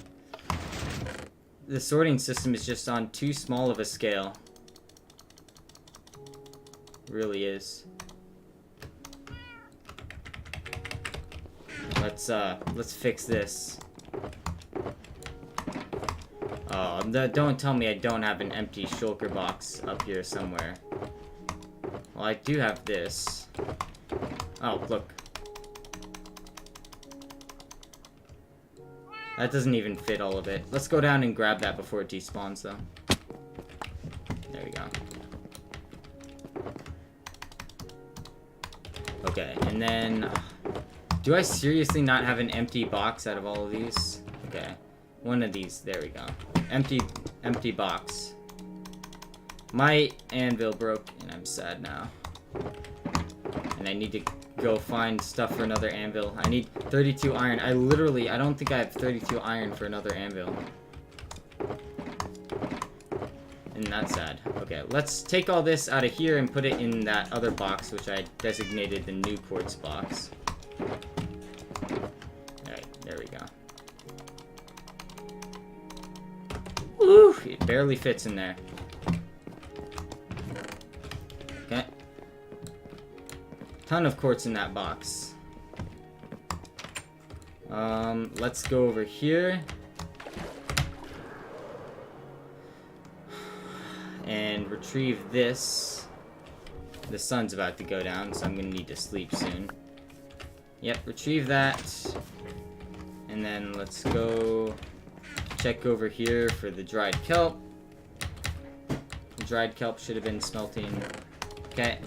[SPEAKER 1] The sorting system is just on too small of a scale. It really is. Let's fix this. Oh, don't tell me I don't have an empty shulker box up here somewhere. Well, I do have this. Oh, look. That doesn't even fit all of it. Let's go down and grab that before it despawns, though. There we go. Okay, and then... Do I seriously not have an empty box out of all of these? Okay. One of these. There we go. Empty box. My anvil broke, and I'm sad now. And I need to go find stuff for another anvil. I need 32 iron. I don't think I have 32 iron for another anvil. And that's sad. Okay, let's take all this out of here and put it in that other box, which I designated the new quartz box. Alright, there we go. Woo! It barely fits in there. Okay. Ton of quartz in that box. Let's go over here. And retrieve this. The sun's about to go down, so I'm gonna need to sleep soon. Yep, retrieve that. And then let's go check over here for the dried kelp. The dried kelp should have been smelting. Okay.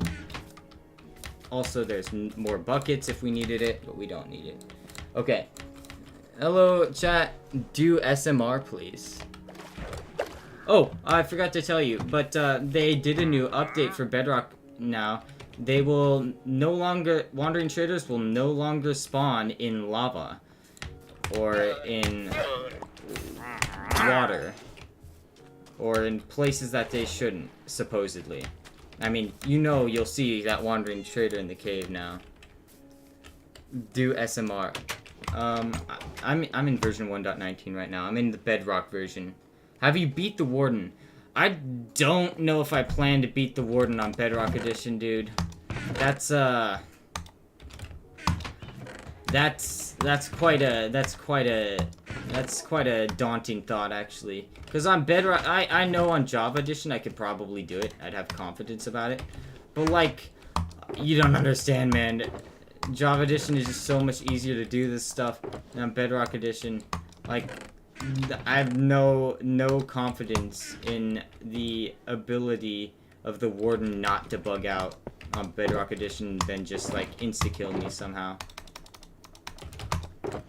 [SPEAKER 1] Also, there's more buckets if we needed it, but we don't need it. Okay. Hello, chat. Do SMR, please. Oh, I forgot to tell you, but they did a new update for Bedrock now. They will no longer... Wandering traders will no longer spawn in lava. Or in water. Or in places that they shouldn't, supposedly. I mean, you know you'll see that wandering trader in the cave now. Do SMR. I'm in version 1.19 right now. I'm in the Bedrock version. Have you beat the Warden? I don't know if I plan to beat the Warden on Bedrock Edition, dude. That's quite a daunting thought, actually. Because on Bedrock, I know on Java Edition I could probably do it. I'd have confidence about it. But, like, you don't understand, man. Java Edition is just so much easier to do this stuff than on Bedrock Edition. Like, I have no confidence in the ability of the Warden not to bug out on Bedrock Edition than just, like, insta-kill me somehow.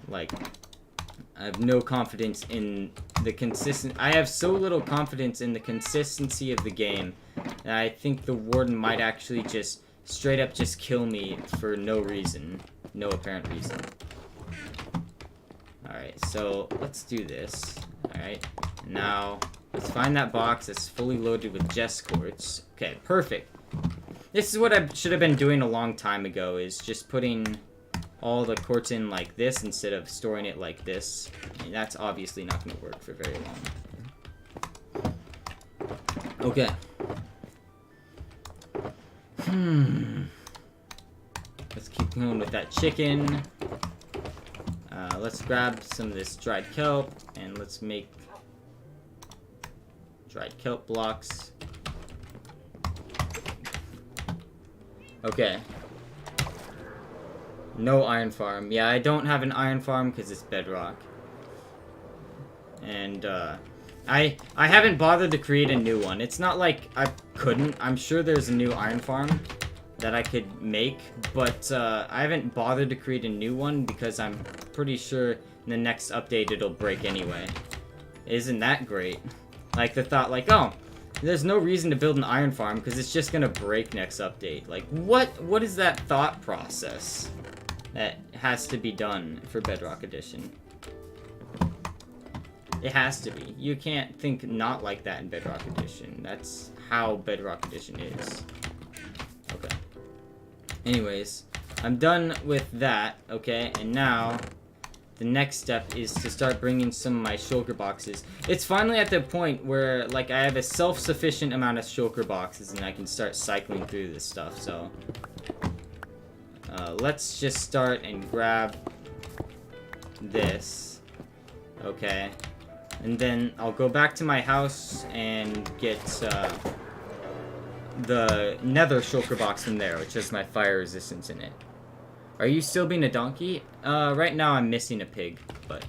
[SPEAKER 1] Like, I have no confidence in the I have so little confidence in the consistency of the game that I think the Warden might actually just straight up just kill me for no reason. No apparent reason. Alright, so let's do this. Alright, now let's find that box that's fully loaded with Jess quartz. Okay, perfect. This is what I should have been doing a long time ago, is just putting all the quartz in like this instead of storing it like this. And that's obviously not going to work for very long. Okay. Let's keep going with that chicken. Let's grab some of this dried kelp, and let's make dried kelp blocks. Okay. No iron farm. Yeah, I don't have an iron farm because it's bedrock. And, I haven't bothered to create a new one. It's not like I couldn't. I'm sure there's a new iron farm that I could make, but I haven't bothered to create a new one because I'm pretty sure in the next update it'll break anyway. Isn't that great? Like the thought, like, oh, there's no reason to build an iron farm because it's just gonna break next update. Like, what is that thought process that has to be done for Bedrock Edition? It has to be. You can't think not like that in Bedrock Edition. That's how Bedrock Edition is. Okay. Anyways, I'm done with that, okay? And now, the next step is to start bringing some of my shulker boxes. It's finally at the point where, like, I have a self-sufficient amount of shulker boxes and I can start cycling through this stuff, so... let's just start and grab this. Okay. And then I'll go back to my house and get the nether shulker box in there, which has my fire resistance in it. Are you still being a donkey? Right now I'm missing a pig, but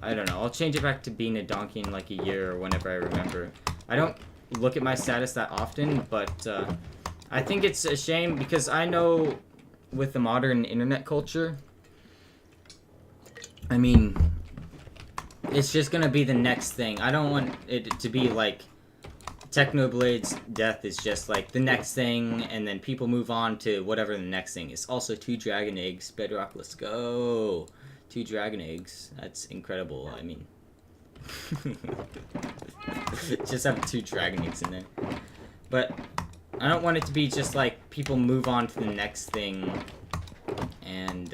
[SPEAKER 1] I don't know. I'll change it back to being a donkey in like a year or whenever I remember. I don't look at my status that often, but I think it's a shame because I know with the modern internet culture, I mean, it's just gonna be the next thing. I don't want it to be like Technoblade's death is just like the next thing, and then people move on to whatever the next thing is. Also, 2 dragon eggs. Bedrock, let's go. 2 dragon eggs. That's incredible. I mean, just have 2 dragon eggs in there. But I don't want it to be just like people move on to the next thing and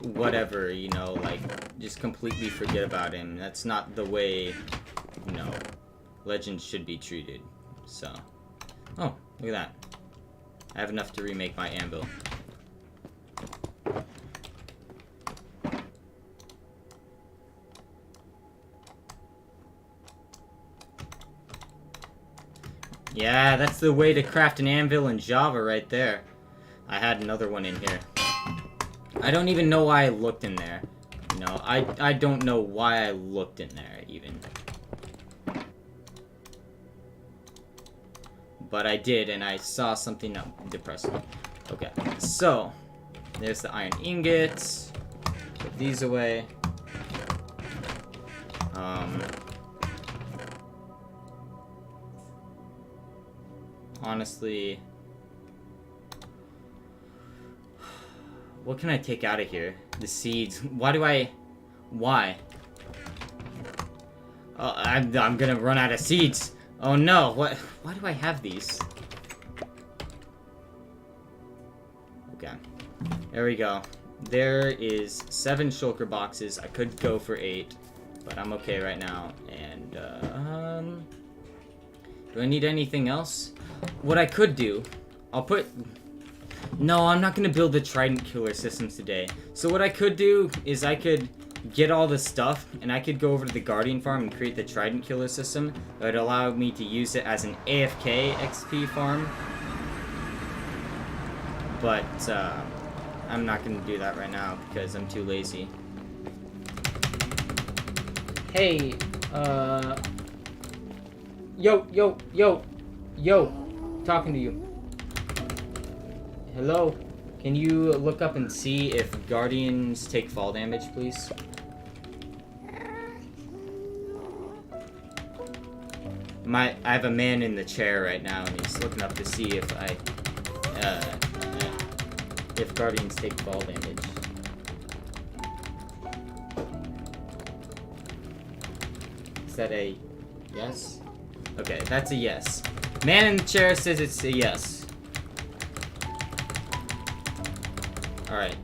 [SPEAKER 1] whatever, you know, like just completely forget about him. That's not the way, you know, legends should be treated. So, oh, look at that. I have enough to remake my anvil. Yeah, that's the way to craft an anvil in Java right there. I had another one in here. I don't even know why I looked in there. You know, I don't know why I looked in there, even. But I did, and I saw something depressing. Okay, so, there's the iron ingots. Put these away. Honestly, what can I take out of here? The seeds. Why? Oh, I'm gonna run out of seeds. Oh no, what? Why do I have these? Okay, there we go. There is 7 shulker boxes. I could go for 8, but I'm okay right now. And, do I need anything else? What I could do, I'll put... No, I'm not going to build the Trident Killer systems today. So what I could do is I could get all the stuff, and I could go over to the Guardian farm and create the Trident Killer system. That would allow me to use it as an AFK XP farm. But, I'm not going to do that right now because I'm too lazy. Hey, Yo, talking to you. Hello? Can you look up and see if Guardians take fall damage, please? I have a man in the chair right now, and he's looking up to see if if Guardians take fall damage. Is that a yes? Okay, that's a yes. Man in the chair says it's a yes. Alright.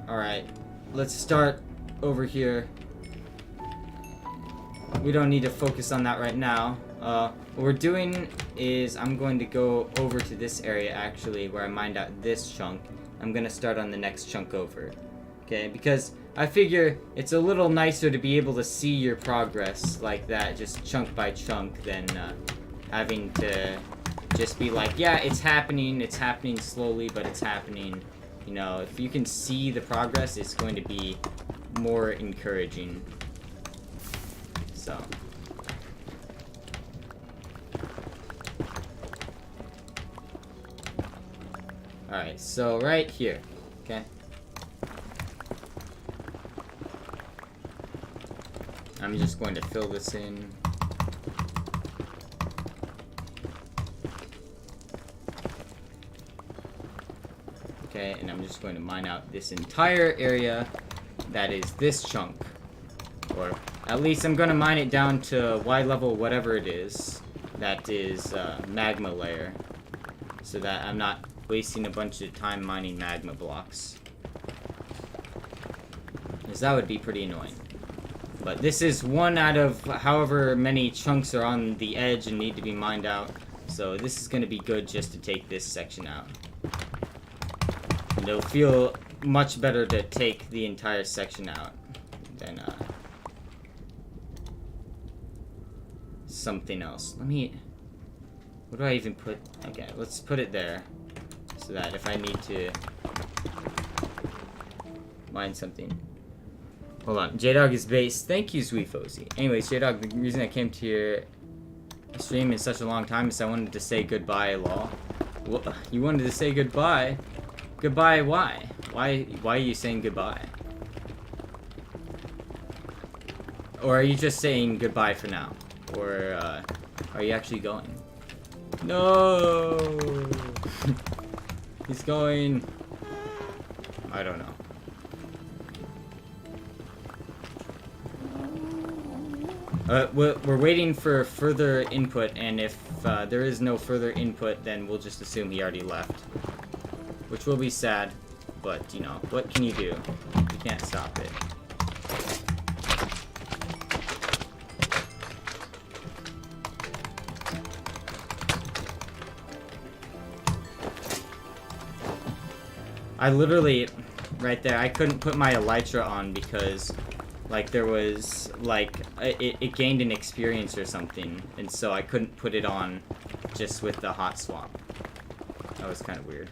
[SPEAKER 1] Alright. Let's start over here. We don't need to focus on that right now. What we're doing is I'm going to go over to this area, actually, where I mined out this chunk. I'm going to start on the next chunk over. Okay, because I figure it's a little nicer to be able to see your progress like that, just chunk by chunk, than having to just be like, yeah, it's happening slowly, but it's happening. You know, if you can see the progress, it's going to be more encouraging. So. Alright, so right here, okay? I'm just going to fill this in. Okay, and I'm just going to mine out this entire area that is this chunk. Or at least I'm going to mine it down to Y level, whatever it is. That is magma layer. So that I'm not wasting a bunch of time mining magma blocks. Because that would be pretty annoying. But this is one out of however many chunks are on the edge and need to be mined out. So this is going to be good just to take this section out. And it'll feel much better to take the entire section out than something else. Let me... What do I even put? Okay, let's put it there. So that if I need to mine something. Hold on. J-Dog is base. Thank you, Sweet Fozy. Anyways, J-Dog, the reason I came to your stream in such a long time is I wanted to say goodbye, lol. What? You wanted to say goodbye? Goodbye, why? Why are you saying goodbye? Or are you just saying goodbye for now? Or, are you actually going? No! He's going... I don't know. We're waiting for further input, and if there is no further input, then we'll just assume he already left. Which will be sad, but, you know, what can you do? You can't stop it. I literally, right there, I couldn't put my elytra on because, like, there was, like, it gained an experience or something, and so I couldn't put it on just with the hot swap. That was kind of weird.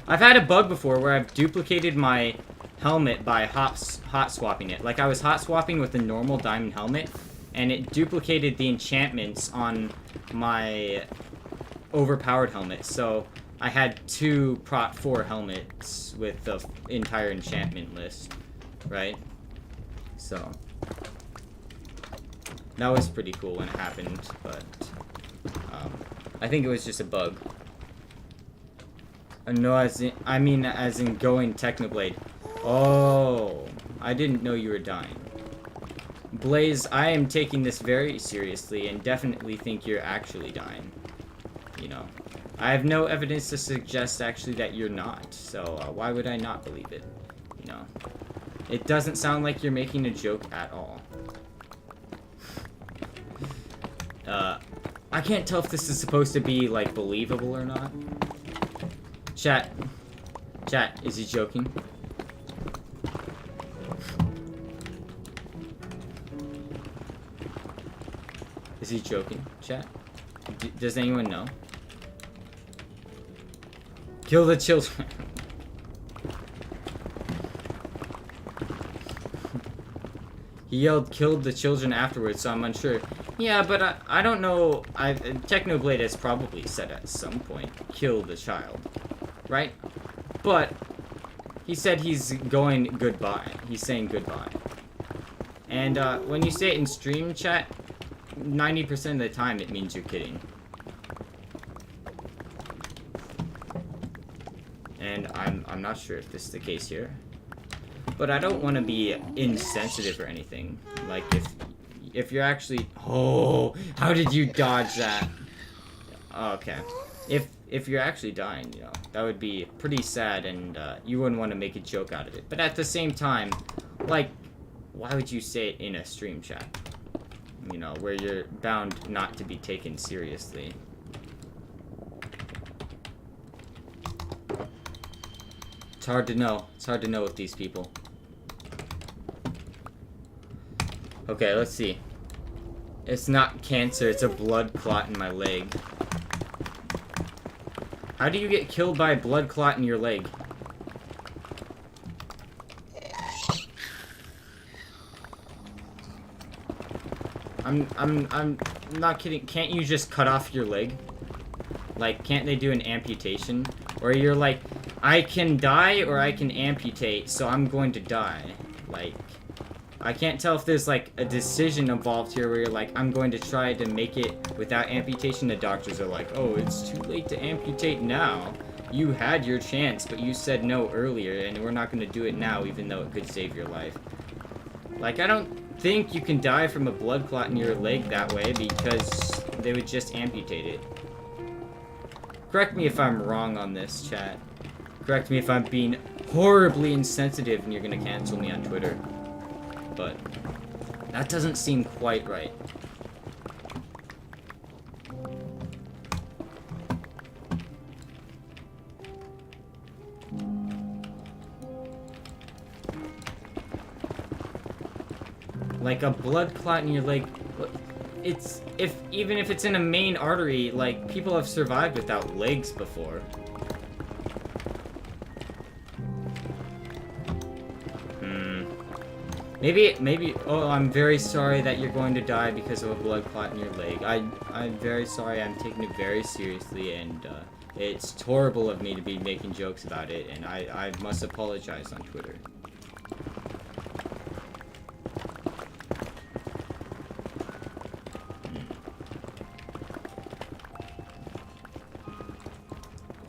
[SPEAKER 1] I've had a bug before where I've duplicated my helmet by hot swapping it. Like, I was hot swapping with a normal diamond helmet, and it duplicated the enchantments on my overpowered helmet, so I had 2 Prot 4 helmets with the entire enchantment list, right? So, that was pretty cool when it happened, but, I think it was just a bug. No, as in going Technoblade. Oh, I didn't know you were dying. Blaze, I am taking this very seriously and definitely think you're actually dying. You know. I have no evidence to suggest actually that you're not, so why would I not believe it? You know, it doesn't sound like you're making a joke at all. I can't tell if this is supposed to be, like, believable or not. Chat, is he joking? Is he joking, chat? Does anyone know? Kill the children. He yelled, killed the children afterwards, so I'm unsure. Yeah, but I don't know. Technoblade has probably said at some point, kill the child. Right? But he said he's going goodbye. He's saying goodbye. And when you say it in stream chat, 90% of the time it means you're kidding. And I'm not sure if this is the case here. But I don't want to be insensitive or anything. Like, if you're actually... Oh, how did you dodge that? Okay. If you're actually dying, you know, that would be pretty sad, and you wouldn't want to make a joke out of it. But at the same time, like, why would you say it in a stream chat? You know, where you're bound not to be taken seriously. It's hard to know. It's hard to know with these people. Okay, let's see. It's not cancer, it's a blood clot in my leg. How do you get killed by a blood clot in your leg? I'm not kidding. Can't you just cut off your leg? Like, can't they do an amputation? Or you're like, I can die or I can amputate, so I'm going to die. Like, I can't tell if there's, like, a decision involved here where you're like, I'm going to try to make it without amputation. The doctors are like, oh, it's too late to amputate now. You had your chance, but you said no earlier, and we're not going to do it now, even though it could save your life. Like, I don't think you can die from a blood clot in your leg that way, because they would just amputate it. Correct me if I'm wrong on this, chat. Correct me if I'm being horribly insensitive and you're going to cancel me on Twitter. But that doesn't seem quite right. Like a blood clot in your leg, it's even if it's in a main artery, like people have survived without legs before. Maybe, oh, I'm very sorry that you're going to die because of a blood clot in your leg. I'm very sorry, I'm taking it very seriously, and, it's horrible of me to be making jokes about it, and I must apologize on Twitter.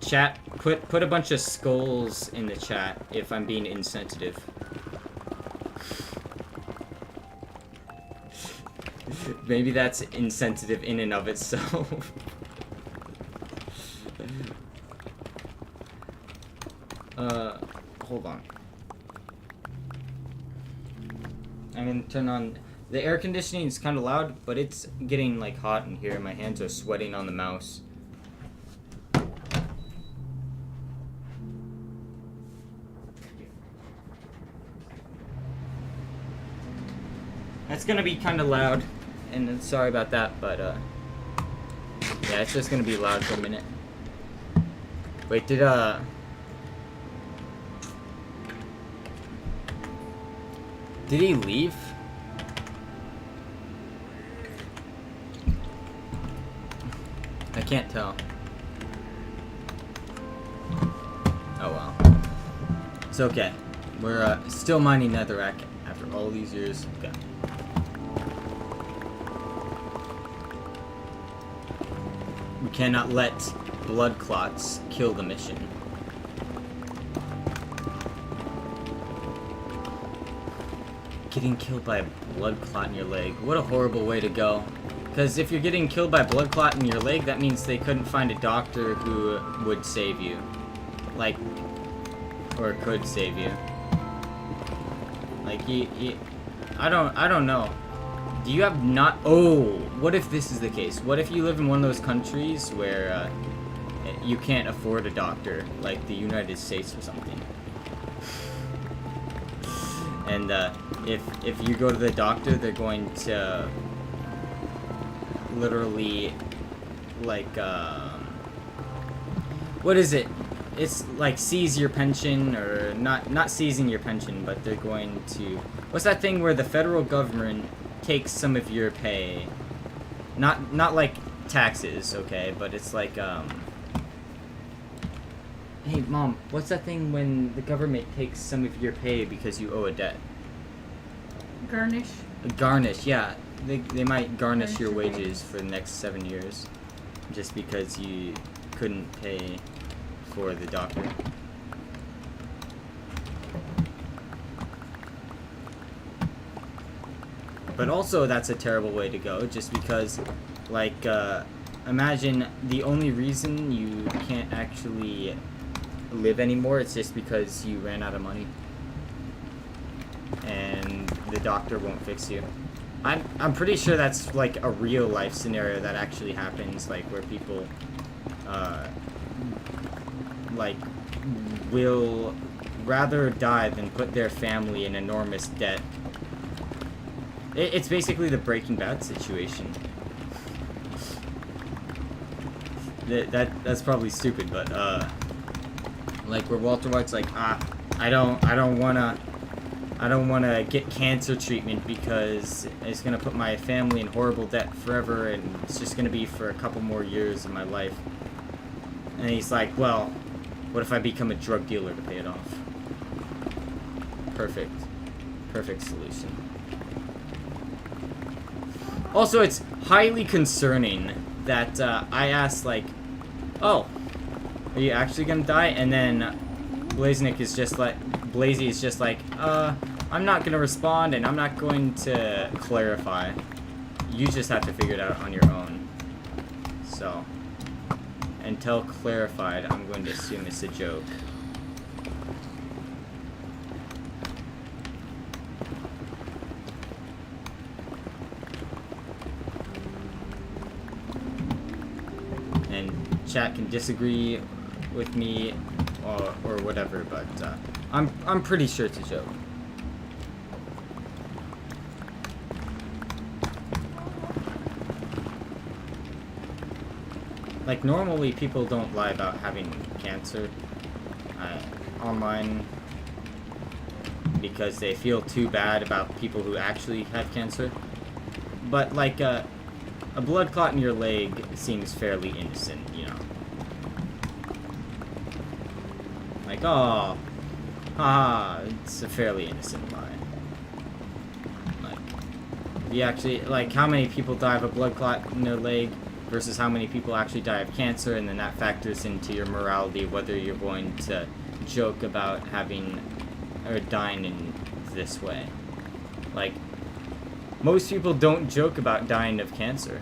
[SPEAKER 1] Chat, put a bunch of skulls in the chat if I'm being insensitive. Maybe that's insensitive in and of itself. Hold on. I'm gonna turn on... The air conditioning is kind of loud, but it's getting, like, hot in here. My hands are sweating on the mouse. That's gonna be kind of loud, and sorry about that, but, yeah, it's just gonna be loud for a minute. Wait, did he leave? I can't tell. Oh well. It's okay. We're still mining netherrack after all these years. Okay. We cannot let blood clots kill the mission. Getting killed by a blood clot in your leg. What a horrible way to go. Because if you're getting killed by a blood clot in your leg, that means they couldn't find a doctor who would save you. Like, or could save you. Like, I don't know. Do you have not... Oh, what if this is the case? What if you live in one of those countries where you can't afford a doctor, like the United States or something? And if you go to the doctor, they're going to literally, like, what is it? It's like seize your pension, or not seizing your pension, but they're going to... What's that thing where the federal government takes some of your pay? Not like taxes, okay, but it's like, Hey, Mom, what's that thing when the government takes some of your pay because you owe a debt?
[SPEAKER 2] Garnish.
[SPEAKER 1] Garnish, yeah. They might garnish your wages for the next 7 years just because you couldn't pay for the doctor. But also, that's a terrible way to go, just because, like, imagine the only reason you can't actually live anymore, it's just because you ran out of money. And the doctor won't fix you. I'm pretty sure that's, like, a real life scenario that actually happens, like, where people, like, will rather die than put their family in enormous debt. It's basically the Breaking Bad situation. That's probably stupid, but like where Walter White's like, I don't wanna get cancer treatment because it's gonna put my family in horrible debt forever, and it's just gonna be for a couple more years of my life. And he's like, well, what if I become a drug dealer to pay it off? Perfect solution. Also, it's highly concerning that I asked, like, oh, are you actually gonna die? And then Blazy is just like, I'm not gonna respond, and I'm not going to clarify. You just have to figure it out on your own. So, until clarified, I'm going to assume it's a joke. Chat can disagree with me or whatever, but I'm pretty sure it's a joke. Like, normally people don't lie about having cancer online. because they feel too bad about people who actually have cancer. But, like, a blood clot in your leg seems fairly innocent, you know. Like, oh, haha, it's a fairly innocent lie. Like, you actually, like, how many people die of a blood clot in their leg versus how many people actually die of cancer, and then that factors into your morality, whether you're going to joke about having, or dying in this way. Like, most people don't joke about dying of cancer,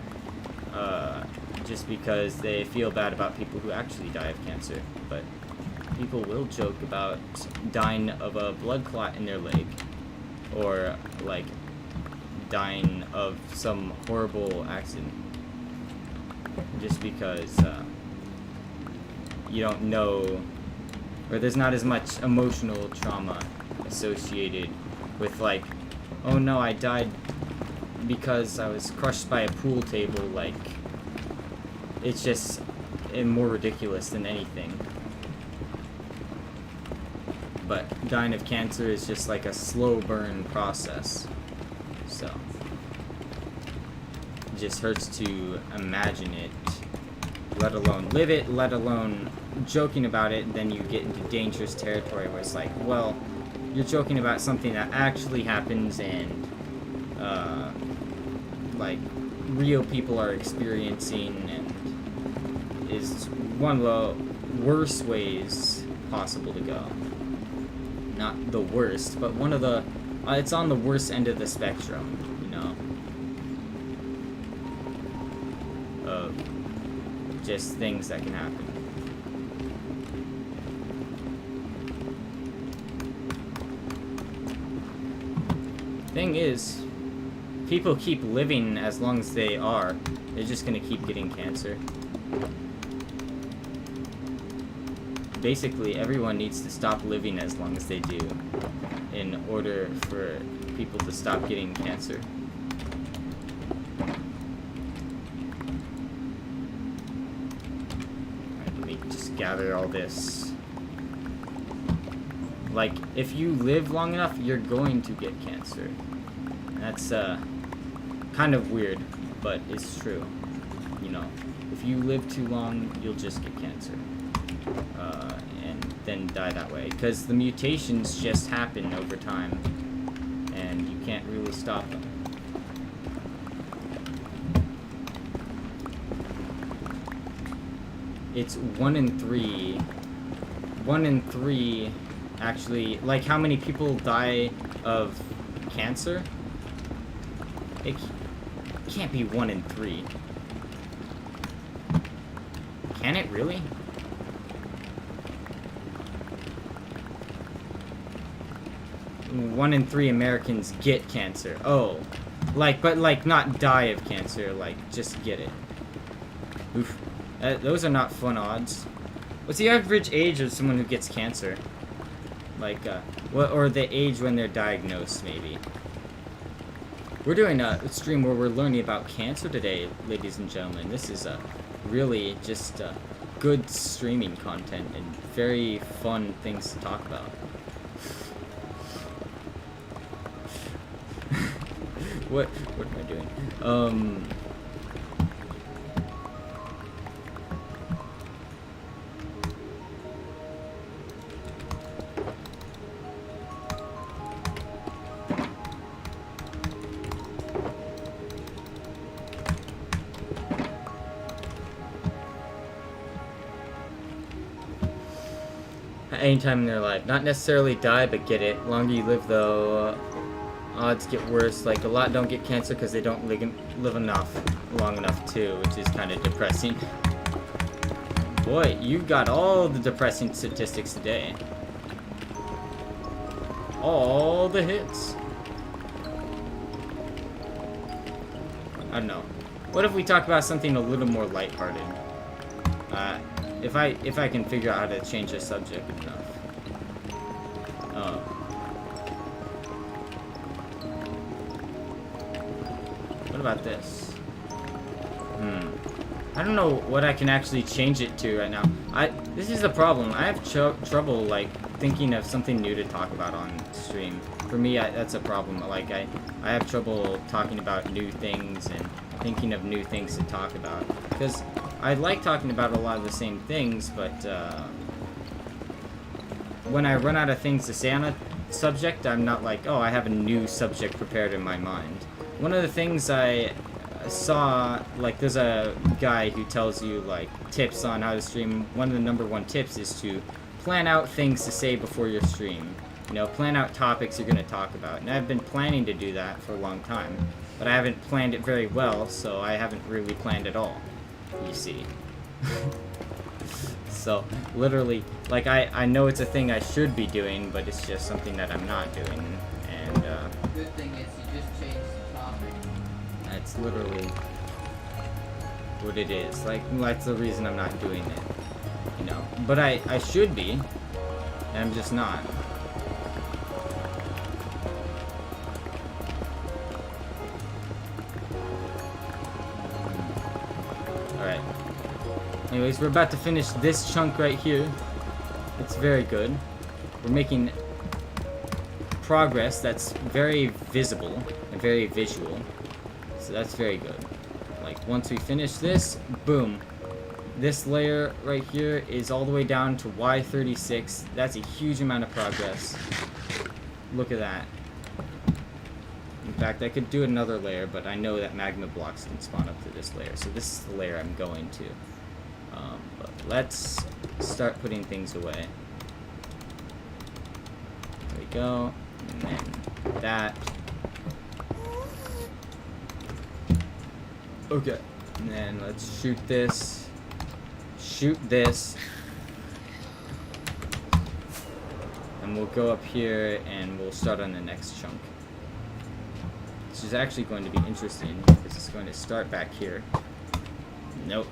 [SPEAKER 1] just because they feel bad about people who actually die of cancer, but people will joke about dying of a blood clot in their leg, or, like, dying of some horrible accident, just because, you don't know, or there's not as much emotional trauma associated with, like, oh no, I died because I was crushed by a pool table. Like, it's just more ridiculous than anything. But dying of cancer is just like a slow burn process, so it just hurts to imagine it, let alone live it, let alone joking about it. And then you get into dangerous territory where it's like, well, you're joking about something that actually happens, and like, real people are experiencing, and is one of the worst ways possible to go. Not the worst, but one of the, it's on the worst end of the spectrum, you know, of just things that can happen. Thing is, people keep living as long as they are, they're just gonna keep getting cancer. Basically, everyone needs to stop living as long as they do in order for people to stop getting cancer. Alright, let me just gather all this. Like, if you live long enough, you're going to get cancer. That's, kind of weird, but it's true. You know, if you live too long, you'll just get cancer. And then die that way. Because the mutations just happen over time, and you can't really stop them. It's 1 in 3. 1 in 3, actually. Like, how many people die of cancer? It can't be 1 in 3. Can it really? One in 3 Americans get cancer. Oh. Like, but, like, not die of cancer. Like, just get it. Oof. Those are not fun odds. What's the average age of someone who gets cancer? Like, what, or the age when they're diagnosed, maybe. We're doing a stream where we're learning about cancer today, ladies and gentlemen. This is really just good streaming content and very fun things to talk about. What am I doing? At any time in their life. Not necessarily die, but get it. The longer you live, though, odds get worse. Like, a lot don't get cancer because they don't live long enough too, which is kind of depressing. Boy, you got all the depressing statistics today. All the hits. I don't know. What if we talk about something a little more lighthearted? If I can figure out how to change the subject enough. What about this? I don't know what I can actually change it to right now. This is the problem. I have trouble, like, thinking of something new to talk about on stream. For me, that's a problem. Like, I have trouble talking about new things and thinking of new things to talk about. Because I like talking about a lot of the same things, but, when I run out of things to say on a subject, I'm not like, oh, I have a new subject prepared in my mind. One of the things I saw, like, there's a guy who tells you, like, tips on how to stream. One of the #1 tips is to plan out things to say before your stream. You know, plan out topics you're going to talk about. And I've been planning to do that for a long time, but I haven't planned it very well, so I haven't really planned at all, you see. So, literally, like, I know it's a thing I should be doing, but it's just something that I'm not doing, and,
[SPEAKER 3] Good thing is you just changed the topic.
[SPEAKER 1] that's literally what it is. Like, that's the reason I'm not doing it, you know. But I should be, and I'm just not. Alright. Anyways, we're about to finish this chunk right here. It's very good. We're making progress that's very visible and very visual. So that's very good. Like, once we finish this, boom. This layer right here is all the way down to Y36. That's a huge amount of progress. Look at that. In fact, I could do another layer, but I know that magma blocks can spawn up to this layer. So this is the layer I'm going to. But let's start putting things away. There we go. And then that. Okay. And then let's shoot this. Shoot this. And we'll go up here and we'll start on the next chunk. This is actually going to be interesting because it's going to start back here. Nope.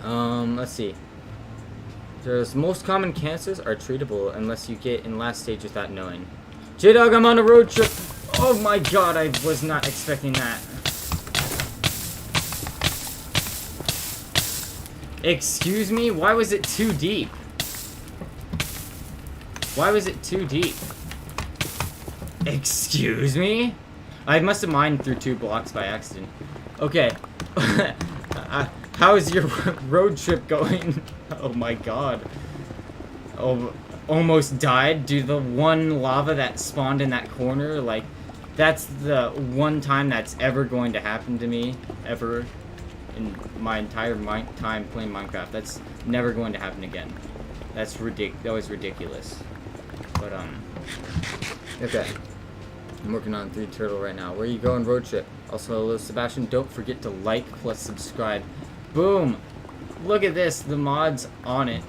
[SPEAKER 1] Let's see. There's most common cancers are treatable unless you get in last stage without knowing. J-Dog, I'm on a road trip! Oh my god, I was not expecting that. Excuse me? Why was it too deep? Why was it too deep? Excuse me? I must have mined through 2 blocks by accident. Okay. How's your road trip going? Oh my god. Oh, almost died due to the one lava that spawned in that corner. Like, that's the one time that's ever going to happen to me. Ever. In my entire time playing Minecraft. That's never going to happen again. That's that was ridiculous. But, okay. I'm working on 3 turtle right now. Where are you going, road trip? Also, hello, Sebastian. Don't forget to like plus subscribe. Boom! Look at this. The mod's on it.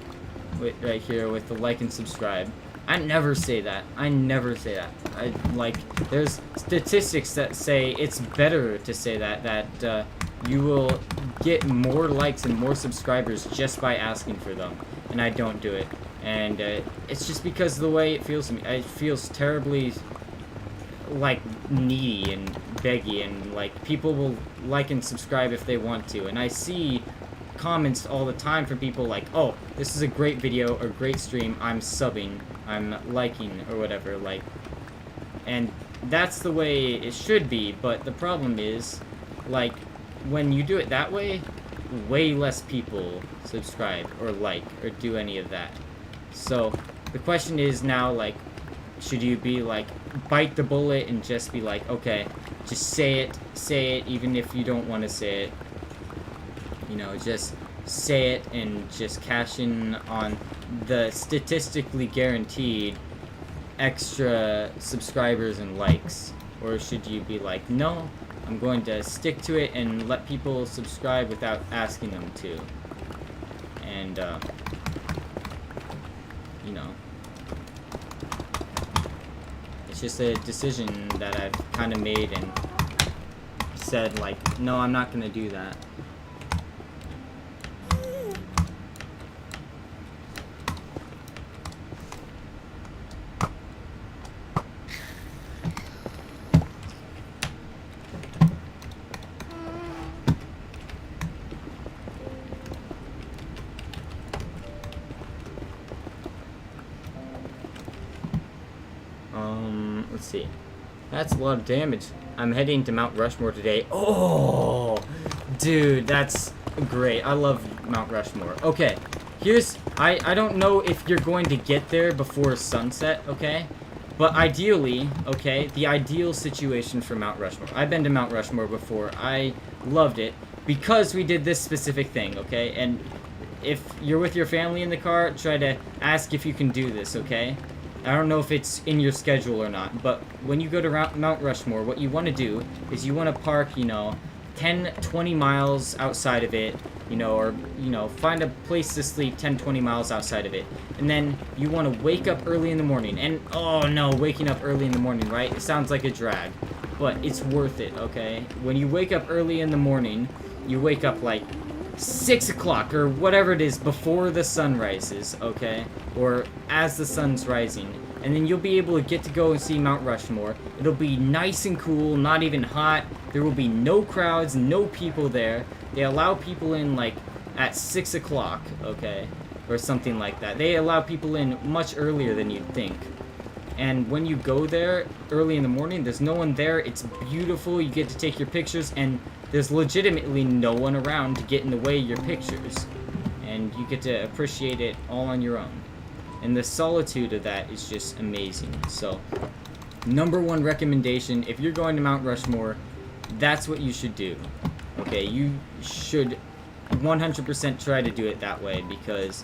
[SPEAKER 1] Right here with the like and subscribe. I never say that. I never say that. There's statistics that say it's better to say that you will get more likes and more subscribers just by asking for them. And I don't do it. And it's just because of the way it feels to me. It feels terribly, like, needy and beggy, and, like, people will like and subscribe if they want to. And I see comments all the time from people like, oh, this is a great video or great stream, I'm subbing, I'm liking, or whatever, like, and that's the way it should be. But the problem is, like, when you do it that way, way less people subscribe or like or do any of that. So the question is now, like, should you be like, bite the bullet and just be like, okay, just say it even if you don't want to say it, you know, just say it and just cash in on the statistically guaranteed extra subscribers and likes? Or should you be like, no, I'm going to stick to it and let people subscribe without asking them to? And, you know, it's just a decision that I've kind of made and said, like, no, I'm not going to do that. let's see. That's a lot of damage. I'm heading to Mount Rushmore today. Oh, dude, that's great. I love Mount Rushmore. Okay, here's... I don't know if you're going to get there before sunset, okay? But ideally, okay, the ideal situation for Mount Rushmore. I've been to Mount Rushmore before. I loved it because we did this specific thing, okay? And if you're with your family in the car, try to ask if you can do this, okay? I don't know if it's in your schedule or not, but when you go to Mount Rushmore, what you want to do is you want to park, you know, 10, 20 miles outside of it, you know, or, you know, find a place to sleep 10, 20 miles outside of it. And then you want to wake up early in the morning. And, oh no, waking up early in the morning, right? It sounds like a drag, but it's worth it, okay? When you wake up early in the morning, you wake up like 6 o'clock or whatever it is before the sun rises, okay? Or as the sun's rising. And then you'll be able to get to go and see Mount Rushmore. It'll be nice and cool, not even hot. There will be no crowds, no people there. They allow people in like at 6 o'clock, okay? Or something like that. They allow people in much earlier than you'd think. And when you go there early in the morning, there's no one there. It's beautiful. You get to take your pictures, and there's legitimately no one around to get in the way of your pictures. And you get to appreciate it all on your own. And the solitude of that is just amazing. So, #1 recommendation, if you're going to Mount Rushmore, that's what you should do. Okay, you should 100% try to do it that way, because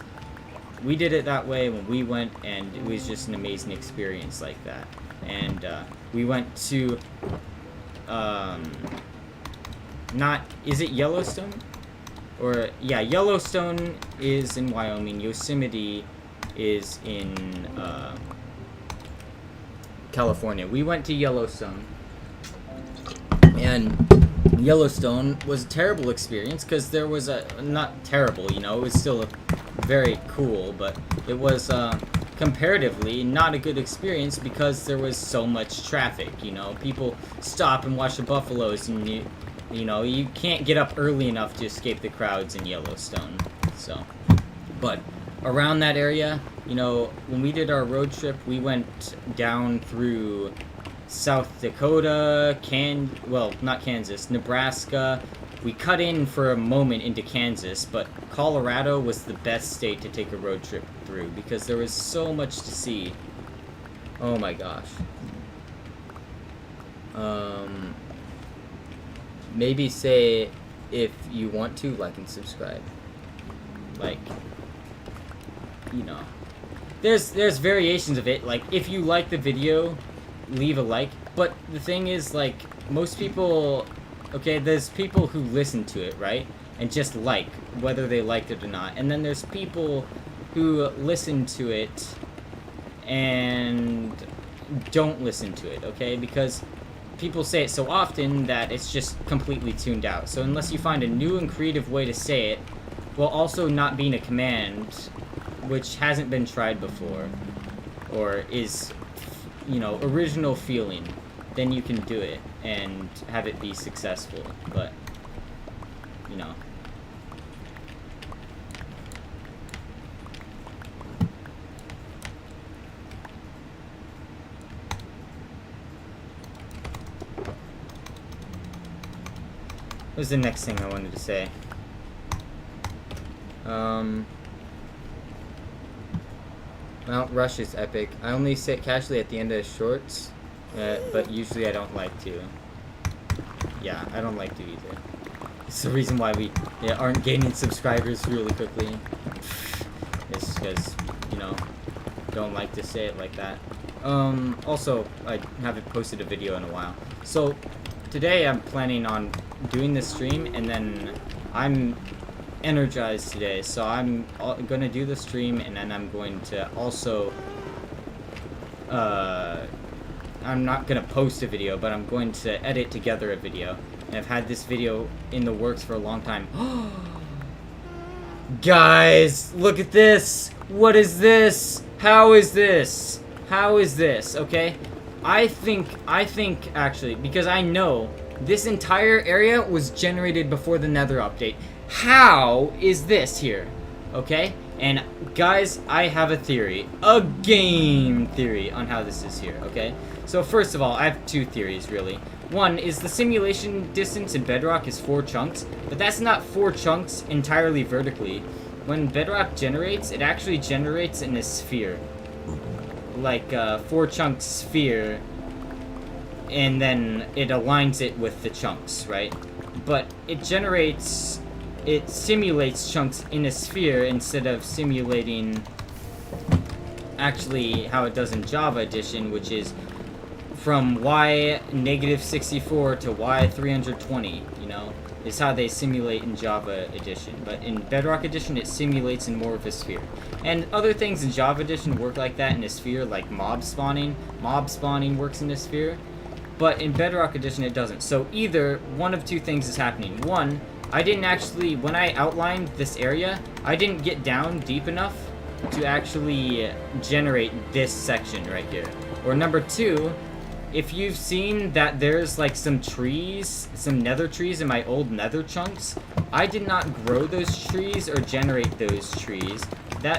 [SPEAKER 1] we did it that way when we went, and it was just an amazing experience like that. And we went to, is it Yellowstone? Or, yeah, Yellowstone is in Wyoming. Yosemite is in California. We went to Yellowstone, and Yellowstone was a terrible experience because there was not terrible, you know, it was still very cool, but it was comparatively not a good experience because there was so much traffic, you know. People stop and watch the buffaloes, and you know, you can't get up early enough to escape the crowds in Yellowstone. So, but around that area, you know, when we did our road trip, we went down through South Dakota, not Kansas, Nebraska. We cut in for a moment into Kansas, but Colorado was the best state to take a road trip through because there was so much to see. Oh my gosh. Maybe say, if you want to, like and subscribe. Like, you know, there's variations of it. Like, if you like the video, leave a like. But the thing is, like, most people, okay, there's people who listen to it, right, and just like, whether they liked it or not. And then there's people who listen to it and don't listen to it, okay, because people say it so often that it's just completely tuned out. So unless you find a new and creative way to say it, while also not being a command, which hasn't been tried before, or is, you know, original feeling, then you can do it and have it be successful. But, you know. What was the next thing I wanted to say? Mount Rush is epic. I only sit casually at the end of shorts, but usually I don't like to. Yeah, I don't like to either. It's the reason why we aren't gaining subscribers really quickly. It's because, you know, don't like to say it like that. Also, I haven't posted a video in a while. So, today I'm planning on doing this stream, and then I'm energized today, so I'm gonna do the stream, and then I'm going to also I'm not gonna post a video, but I'm going to edit together a video, and I've had this video in the works for a long time. Guys, look at this. What is this? How is this? How is this? Okay, I think actually, because I know this entire area was generated before the nether update. How is this here? Okay? And guys, I have a theory, a game theory on how this is here, okay? So first of all, I have two theories, really. One is the simulation distance in Bedrock is 4 chunks, but that's not 4 chunks entirely vertically. When Bedrock generates, it actually generates in a sphere. Like a 4-chunk sphere, and then it aligns it with the chunks, right? But it simulates chunks in a sphere instead of simulating actually how it does in Java Edition, which is from y-64 to y320, you know, is how they simulate in Java Edition. But in Bedrock Edition, it simulates in more of a sphere. And other things in Java Edition work like that in a sphere, like mob spawning. Mob spawning works in a sphere. But in Bedrock Edition, it doesn't. So either one of two things is happening. One, I didn't actually, when I outlined this area, I didn't get down deep enough to actually generate this section right here. Or number two, if you've seen that there's like some trees, some nether trees in my old nether chunks, I did not grow those trees or generate those trees.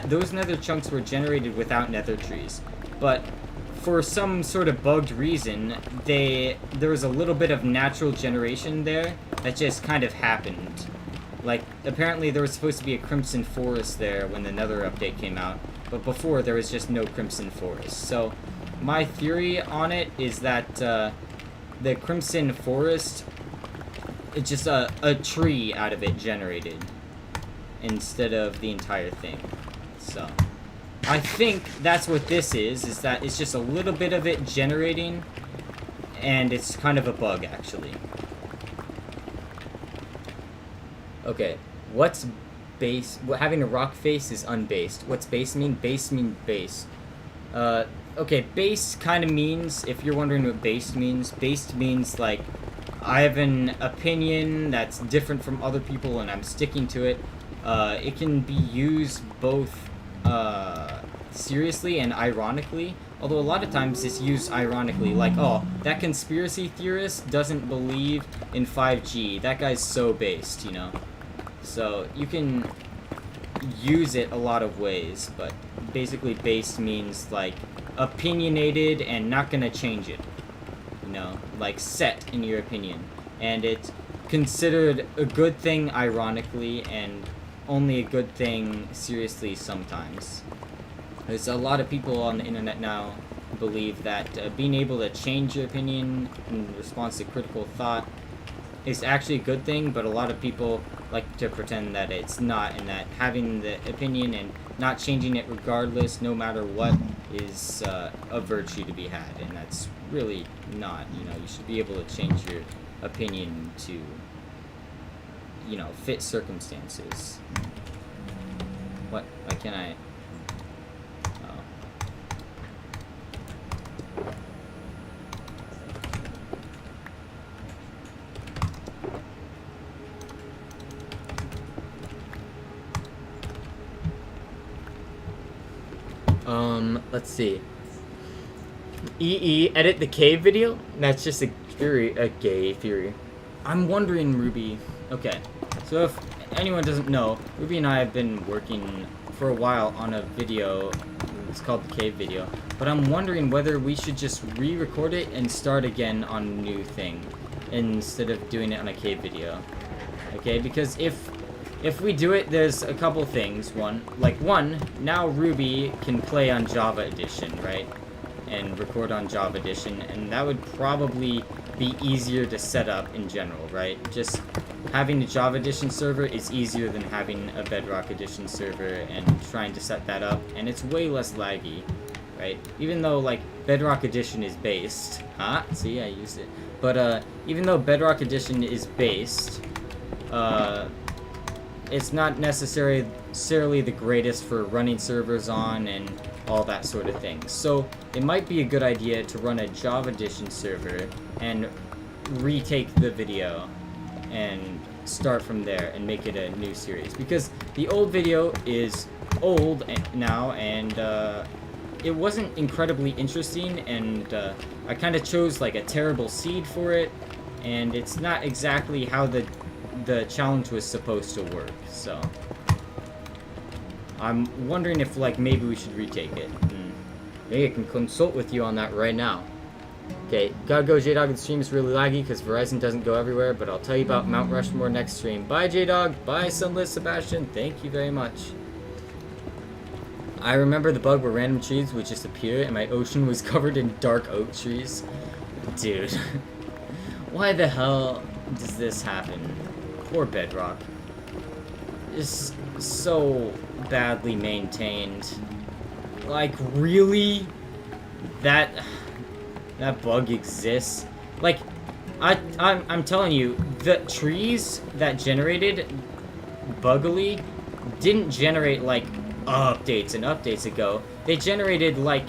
[SPEAKER 1] Those nether chunks were generated without nether trees. But for some sort of bugged reason, there was a little bit of natural generation there that just kind of happened. Like, apparently there was supposed to be a Crimson Forest there when the Nether update came out, but before there was just no Crimson Forest. So, my theory on it is that the Crimson Forest, it's just a tree out of it generated instead of the entire thing. So, I think that's what this is that it's just a little bit of it generating, and it's kind of a bug, actually. Okay, what's base? Having a rock face is unbased. What's base mean? Base mean base. Okay, base kind of means, if you're wondering what base means like, I have an opinion that's different from other people and I'm sticking to it. It can be used both seriously and ironically, although a lot of times it's used ironically, like, oh, that conspiracy theorist doesn't believe in 5G, that guy's so based, you know. So you can use it a lot of ways, but basically based means like opinionated and not gonna change it, you know, like set in your opinion, and it's considered a good thing ironically and only a good thing seriously sometimes. There's a lot of people on the internet now who believe that being able to change your opinion in response to critical thought is actually a good thing, but a lot of people like to pretend that it's not, and that having the opinion and not changing it regardless, no matter what, is a virtue to be had, and that's really not. You know, you should be able to change your opinion to, you know, fit circumstances. What? Why can't I? Let's see. Edit the cave video? That's just a theory, a gay theory. I'm wondering, Ruby. Okay, so if anyone doesn't know, Ruby and I have been working for a while on a video. It's called the cave video. But I'm wondering whether we should just re-record it and start again on a new thing instead of doing it on a cave video. Okay, because if we do it, there's a couple things. One, now Ruby can play on Java Edition, right? And record on Java Edition, and that would probably be easier to set up in general, right? Just having a Java Edition server is easier than having a Bedrock Edition server and trying to set that up, and it's way less laggy, right? Even though, like, Bedrock Edition is based. See, I used it. But, even though Bedrock Edition is based, it's not necessarily the greatest for running servers on and all that sort of thing. So it might be a good idea to run a Java Edition server and retake the video and start from there and make it a new series. Because the old video is old now, and it wasn't incredibly interesting, and I kind of chose like a terrible seed for it, and it's not exactly how the challenge was supposed to work. So I'm wondering if, like, maybe we should retake it. Maybe I can consult with you on that right now. Okay, gotta go, J-Dog. The stream is really laggy because Verizon doesn't go everywhere, but I'll tell you about Mount Rushmore next stream. Bye, J-Dog. Bye, Sunless Sebastian. Thank you very much. I remember the bug where random trees would just appear and my ocean was covered in dark oak trees. Dude. Why the hell does this happen? Poor Bedrock. It's so badly maintained. Like, really? That bug exists? Like, I'm telling you, the trees that generated buggily didn't generate, like, updates and updates ago. They generated, like,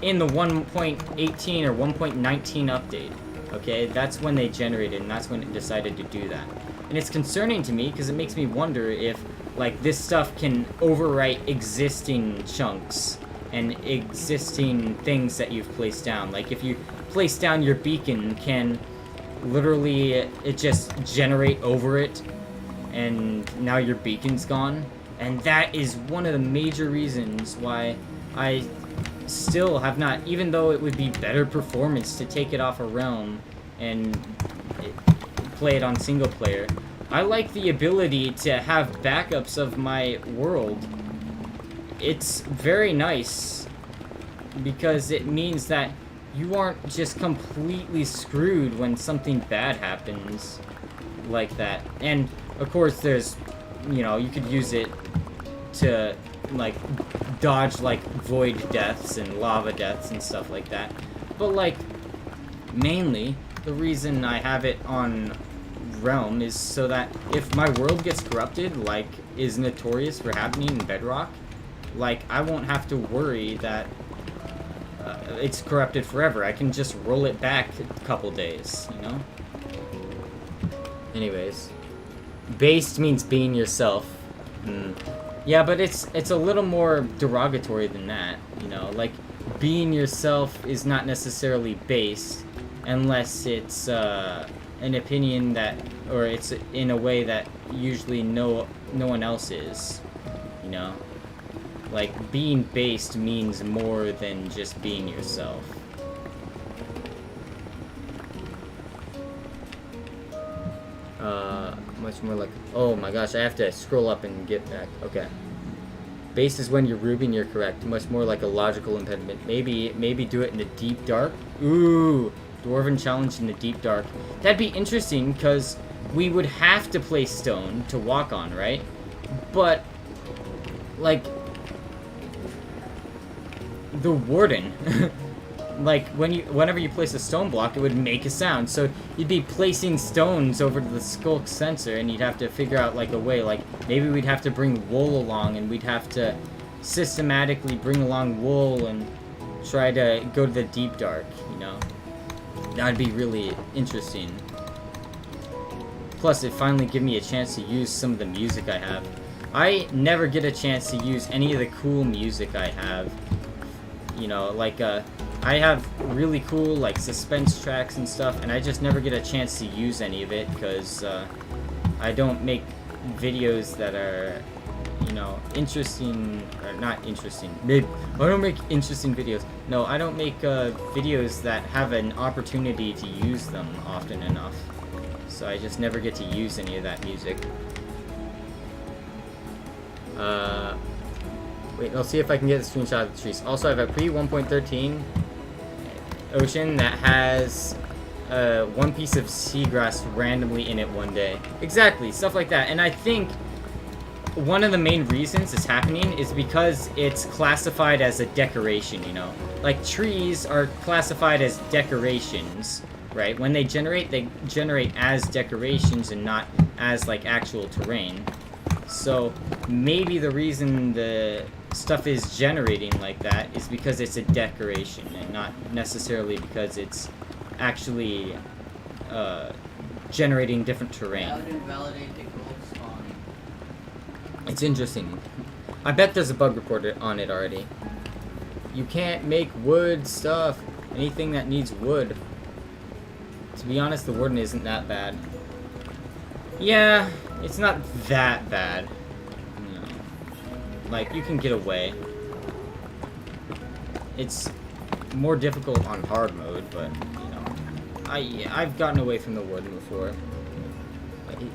[SPEAKER 1] in the 1.18 or 1.19 update. Okay? That's when they generated, and that's when it decided to do that. And it's concerning to me, because it makes me wonder if, like, this stuff can overwrite existing chunks and existing things that you've placed down. Like, if you place down your beacon, can literally it just generate over it, and now your beacon's gone? And that is one of the major reasons why I still have not, even though it would be better performance to take it off a realm and play it on single player, I like the ability to have backups of my world. It's very nice because it means that you aren't just completely screwed when something bad happens like that. And of course there's, you know, you could use it to, like, dodge, like, void deaths and lava deaths and stuff like that. But, like, mainly, the reason I have it on Realm is so that if my world gets corrupted, like is notorious for happening in Bedrock, like, I won't have to worry that it's corrupted forever. I can just roll it back a couple days, you know? Anyways. Based means being yourself. Yeah, but it's a little more derogatory than that, you know? Like, being yourself is not necessarily based unless it's an opinion that, or it's in a way that usually no one else is, you know? Like, being based means more than just being yourself. Much more like, oh my gosh, I have to scroll up and get back. Okay. Based is when you're Ruby and you're correct. Much more like a logical impediment. Maybe do it in the deep dark. Ooh, Dwarven challenge in the deep dark. That'd be interesting because we would have to place stone to walk on, right? But, like, the warden, like, whenever you place a stone block, it would make a sound. So you'd be placing stones over to the skulk sensor, and you'd have to figure out, like, a way. Like, maybe we'd have to bring wool along, and we'd have to systematically bring along wool and try to go to the deep dark, you know? That'd be really interesting. Plus, it finally gave me a chance to use some of the music I have. I never get a chance to use any of the cool music I have. You know, like, I have really cool, like, suspense tracks and stuff, and I just never get a chance to use any of it, because, I don't make videos that are, you know, interesting, or not interesting, maybe, I don't make interesting videos. No, I don't make, videos that have an opportunity to use them often enough. So I just never get to use any of that music. Wait, I'll see if I can get a screenshot of the trees. Also, I have a pre-1.13 ocean that has one piece of seagrass randomly in it one day. Exactly, stuff like that. And I think one of the main reasons it's happening is because it's classified as a decoration, you know? Like, trees are classified as decorations, right? When they generate as decorations and not as, like, actual terrain. So, maybe the reason the stuff is generating like that is because it's a decoration and not necessarily because it's actually generating different terrain.
[SPEAKER 3] That would invalidate the gold spawning.
[SPEAKER 1] It's interesting. I bet there's a bug report on it already. You can't make wood stuff. Anything that needs wood. To be honest, the warden isn't that bad. Yeah, it's not that bad. No. Like, you can get away. It's more difficult on hard mode, but, you know. I've gotten away from the warden before.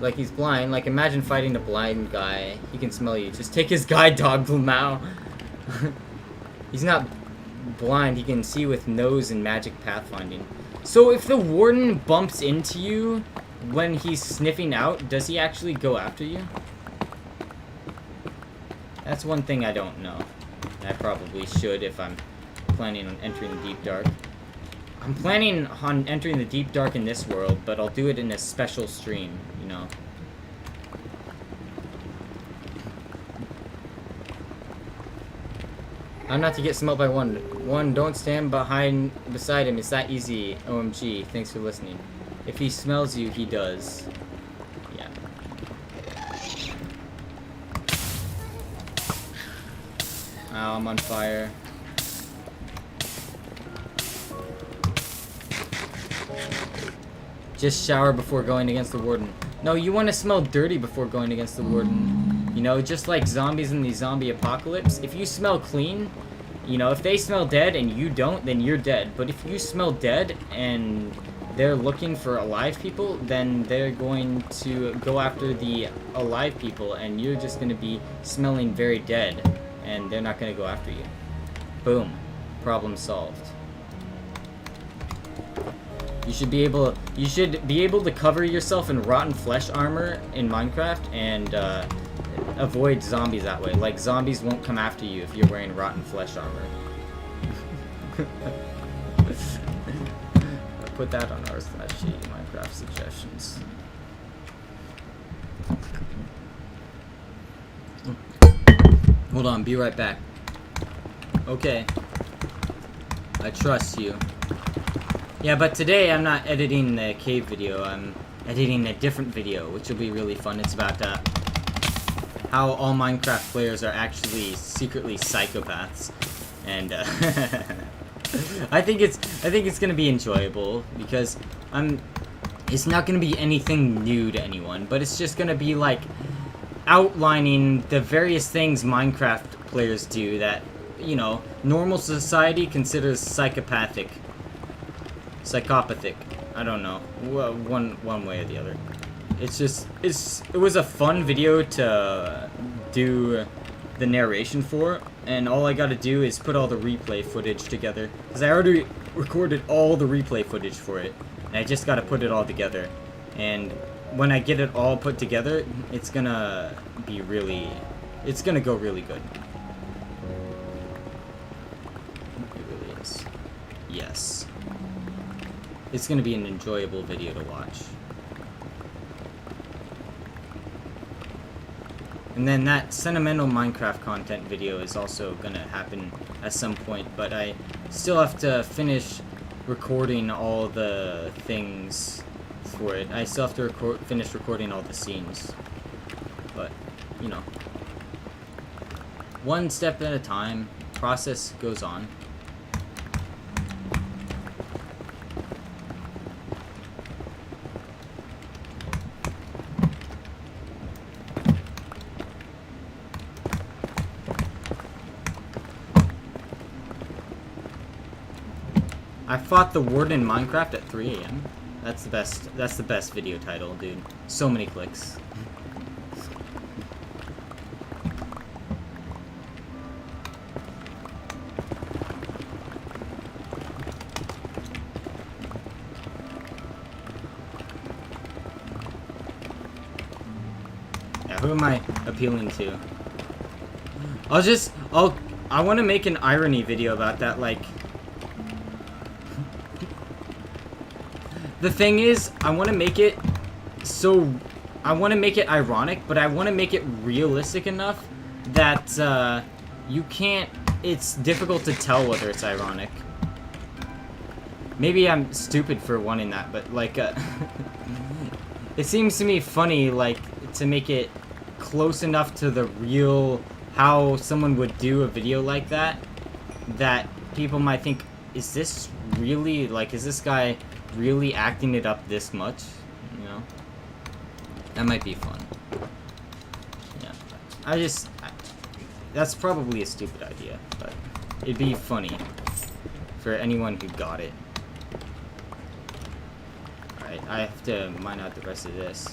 [SPEAKER 1] Like, he's blind. Like, imagine fighting a blind guy. He can smell you. Just take his guide dog, Mao. He's not blind. He can see with nose and magic pathfinding. So if the warden bumps into you when he's sniffing out, does he actually go after you? That's one thing I don't know. I probably should if I'm planning on entering the deep dark. I'm planning on entering the deep dark in this world, but I'll do it in a special stream, you know. I'm not to get smelt by one. One, don't stand beside him. It's that easy. OMG. Thanks for listening. If he smells you, he does. Yeah. Ow, I'm on fire. Just shower before going against the warden. No, you want to smell dirty before going against the warden. You know, just like zombies in the zombie apocalypse. If you smell clean, you know, if they smell dead and you don't, then you're dead. But if you smell dead and they're looking for alive people, then they're going to go after the alive people, and you're just going to be smelling very dead, and they're not going to go after you. Boom. Problem solved. You should be able to cover yourself in rotten flesh armor in Minecraft and avoid zombies that way. Like, zombies won't come after you if you're wearing rotten flesh armor. I'll put that on r/shady Minecraft suggestions. Hold on, be right back. Okay. I trust you. Yeah, but today I'm not editing the cave video. I'm editing a different video, which will be really fun. It's about how all Minecraft players are actually secretly psychopaths, and I think it's gonna be enjoyable because it's not gonna be anything new to anyone, but it's just gonna be like outlining the various things Minecraft players do that, you know, normal society considers psychopathic. Psychopathic. I don't know. One way or the other. It was a fun video to do the narration for, and all I gotta do is put all the replay footage together. Because I already recorded all the replay footage for it, and I just gotta put it all together. And when I get it all put together, it's gonna go really good. It really is. Yes. It's going to be an enjoyable video to watch. And then that sentimental Minecraft content video is also going to happen at some point, but I still have to finish recording all the things for it. I still have to finish recording all the scenes. But, you know, one step at a time, process goes on. I fought the warden in Minecraft at 3 AM. That's the best video title, dude. So many clicks. Yeah, who am I appealing to? I want to make an irony video about that, like, the thing is, I want to make it ironic, but I want to make it realistic enough that it's difficult to tell whether it's ironic. Maybe I'm stupid for wanting that, but like, it seems to me funny, like, to make it close enough to the real, how someone would do a video like that people might think, is this really, like, is this guy really acting it up this much, you know? That might be fun. Yeah. That's probably a stupid idea, but it'd be funny for anyone who got it. Alright, I have to mine out the rest of this.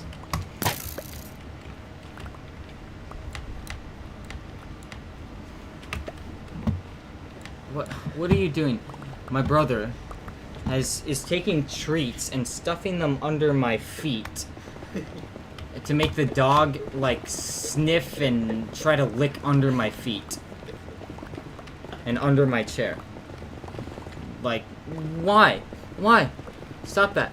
[SPEAKER 1] What are you doing? My brother is taking treats and stuffing them under my feet to make the dog like sniff and try to lick under my feet and under my chair. Like, why? Why? Stop that.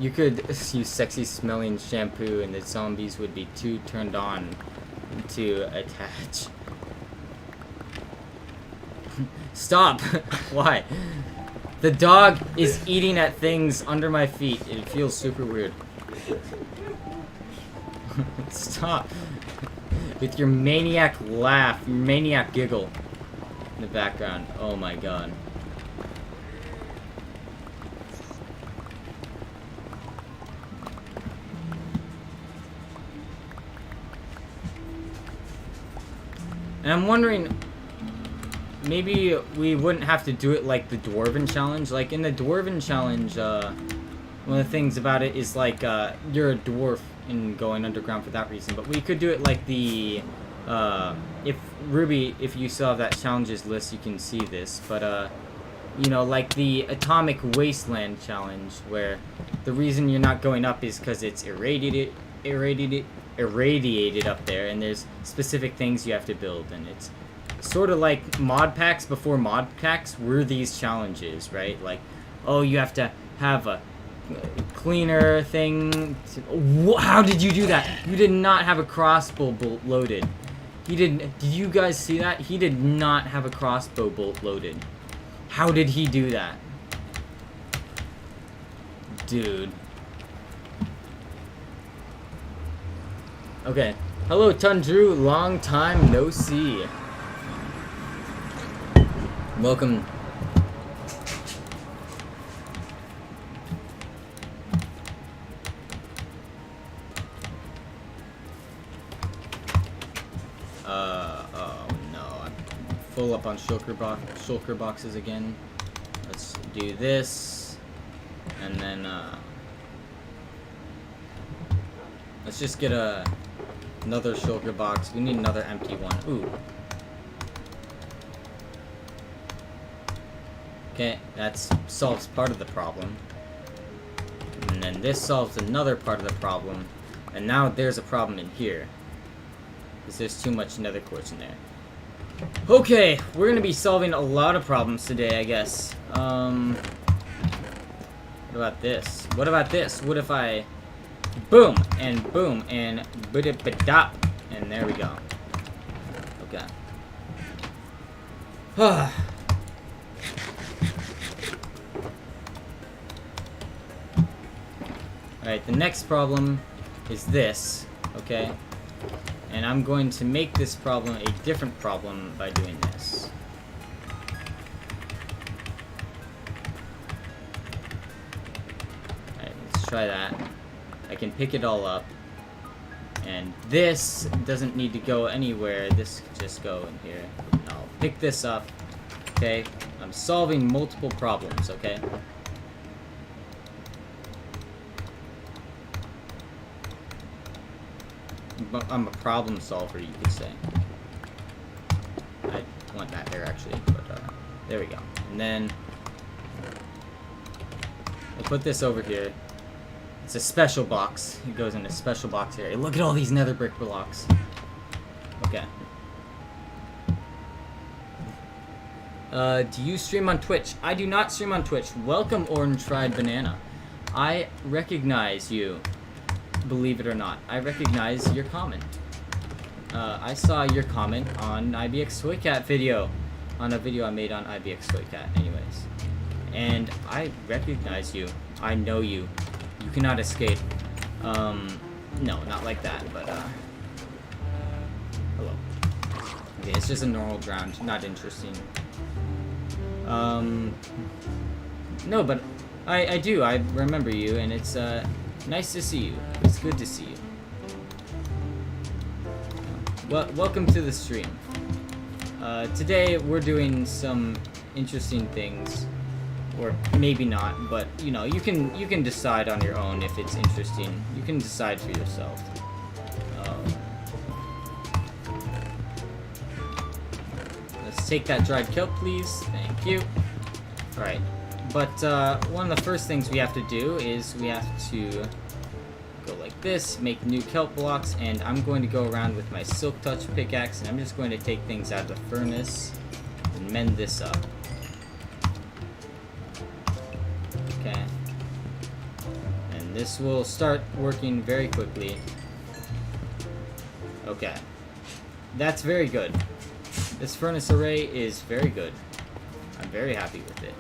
[SPEAKER 1] You could use sexy smelling shampoo and the zombies would be too turned on to attach. Stop! Why? The dog is eating at things under my feet. It feels super weird. Stop. With your maniac laugh, your maniac giggle in the background. Oh my god. And I'm wondering, maybe we wouldn't have to do it like the Dwarven Challenge. Like, in the Dwarven Challenge, one of the things about it is, like, you're a dwarf and going underground for that reason. But we could do it like the, if Ruby, if you still have that challenges list, you can see this. But, you know, like the Atomic Wasteland Challenge, where the reason you're not going up is because it's irradiated up there, and there's specific things you have to build, and it's sort of like mod packs before mod packs were these challenges, right? Like, oh, you have to have a cleaner thing. How did you do that? You did not have a crossbow bolt loaded. He didn't. Did you guys see that? He did not have a crossbow bolt loaded. How did he do that? Dude. Okay. Hello, Tundru. Long time no see. Welcome. Oh no. I'm full up on shulker boxes again. Let's do this. And then, let's just get another shulker box. We need another empty one. Ooh. Okay, that solves part of the problem. And then this solves another part of the problem. And now there's a problem in here. Because there's too much nether quartz in there. Okay, we're gonna be solving a lot of problems today, I guess. What about this? What about this? What if I... boom, and bidip-bidop. And there we go. Okay. Alright, the next problem is this, okay? And I'm going to make this problem a different problem by doing this. Alright, let's try that. I can pick it all up. And this doesn't need to go anywhere. This can just go in here. I'll pick this up, okay? I'm solving multiple problems, okay? I'm a problem solver, you could say. I want that there, actually, but, there we go. And then, I'll put this over here. It's a special box. It goes in a special box area. Look at all these nether brick blocks. Okay. Do you stream on Twitch? I do not stream on Twitch. Welcome, Orange Fried Banana. I recognize you. Believe it or not, I recognize your comment. I saw your comment on IBX Toycat video. On a video I made on IBX Toycat, anyways. And I recognize you. I know you. You cannot escape. No, not like that, but, hello. Okay, it's just a normal ground, not interesting. No, but I do, I remember you, and it's, nice to see you. It's good to see you. Well, welcome to the stream. Today we're doing some interesting things, or maybe not, but you know, you can decide on your own if it's interesting. You can decide for yourself. Let's take that dried kelp, please. Thank you. All right, but one of the first things we have to do is we have to go like this, make new kelp blocks, and I'm going to go around with my silk touch pickaxe, and I'm just going to take things out of the furnace and mend this up. Okay. And this will start working very quickly. Okay. That's very good. This furnace array is very good. I'm very happy with it.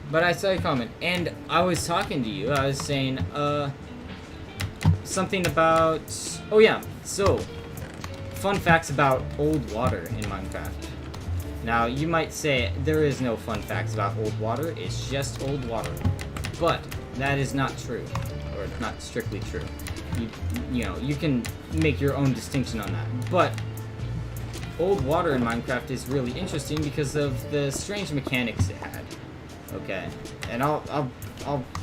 [SPEAKER 1] But I saw a comment, and I was talking to you, I was saying, something about, oh yeah, so, fun facts about old water in Minecraft. Now, you might say, there is no fun facts about old water, it's just old water. But, that is not true, or not strictly true. You know, you can make your own distinction on that. But, old water in Minecraft is really interesting because of the strange mechanics it had. Okay, and I'll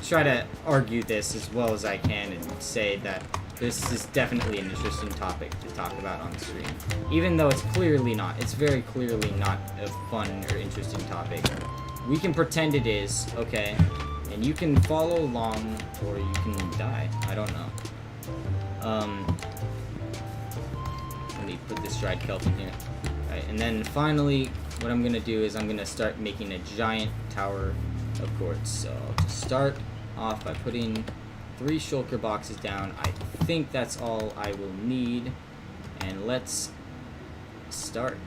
[SPEAKER 1] try to argue this as well as I can and say that this is definitely an interesting topic to talk about on the stream. Even though it's clearly not. It's very clearly not a fun or interesting topic. We can pretend it is, okay? And you can follow along or you can die. I don't know. Let me put this dried kelp in here. Alright, and then finally what I'm gonna do is I'm gonna start making a giant tower of quartz. So I'll just start off by putting 3 shulker boxes down. I think that's all I will need. And let's start.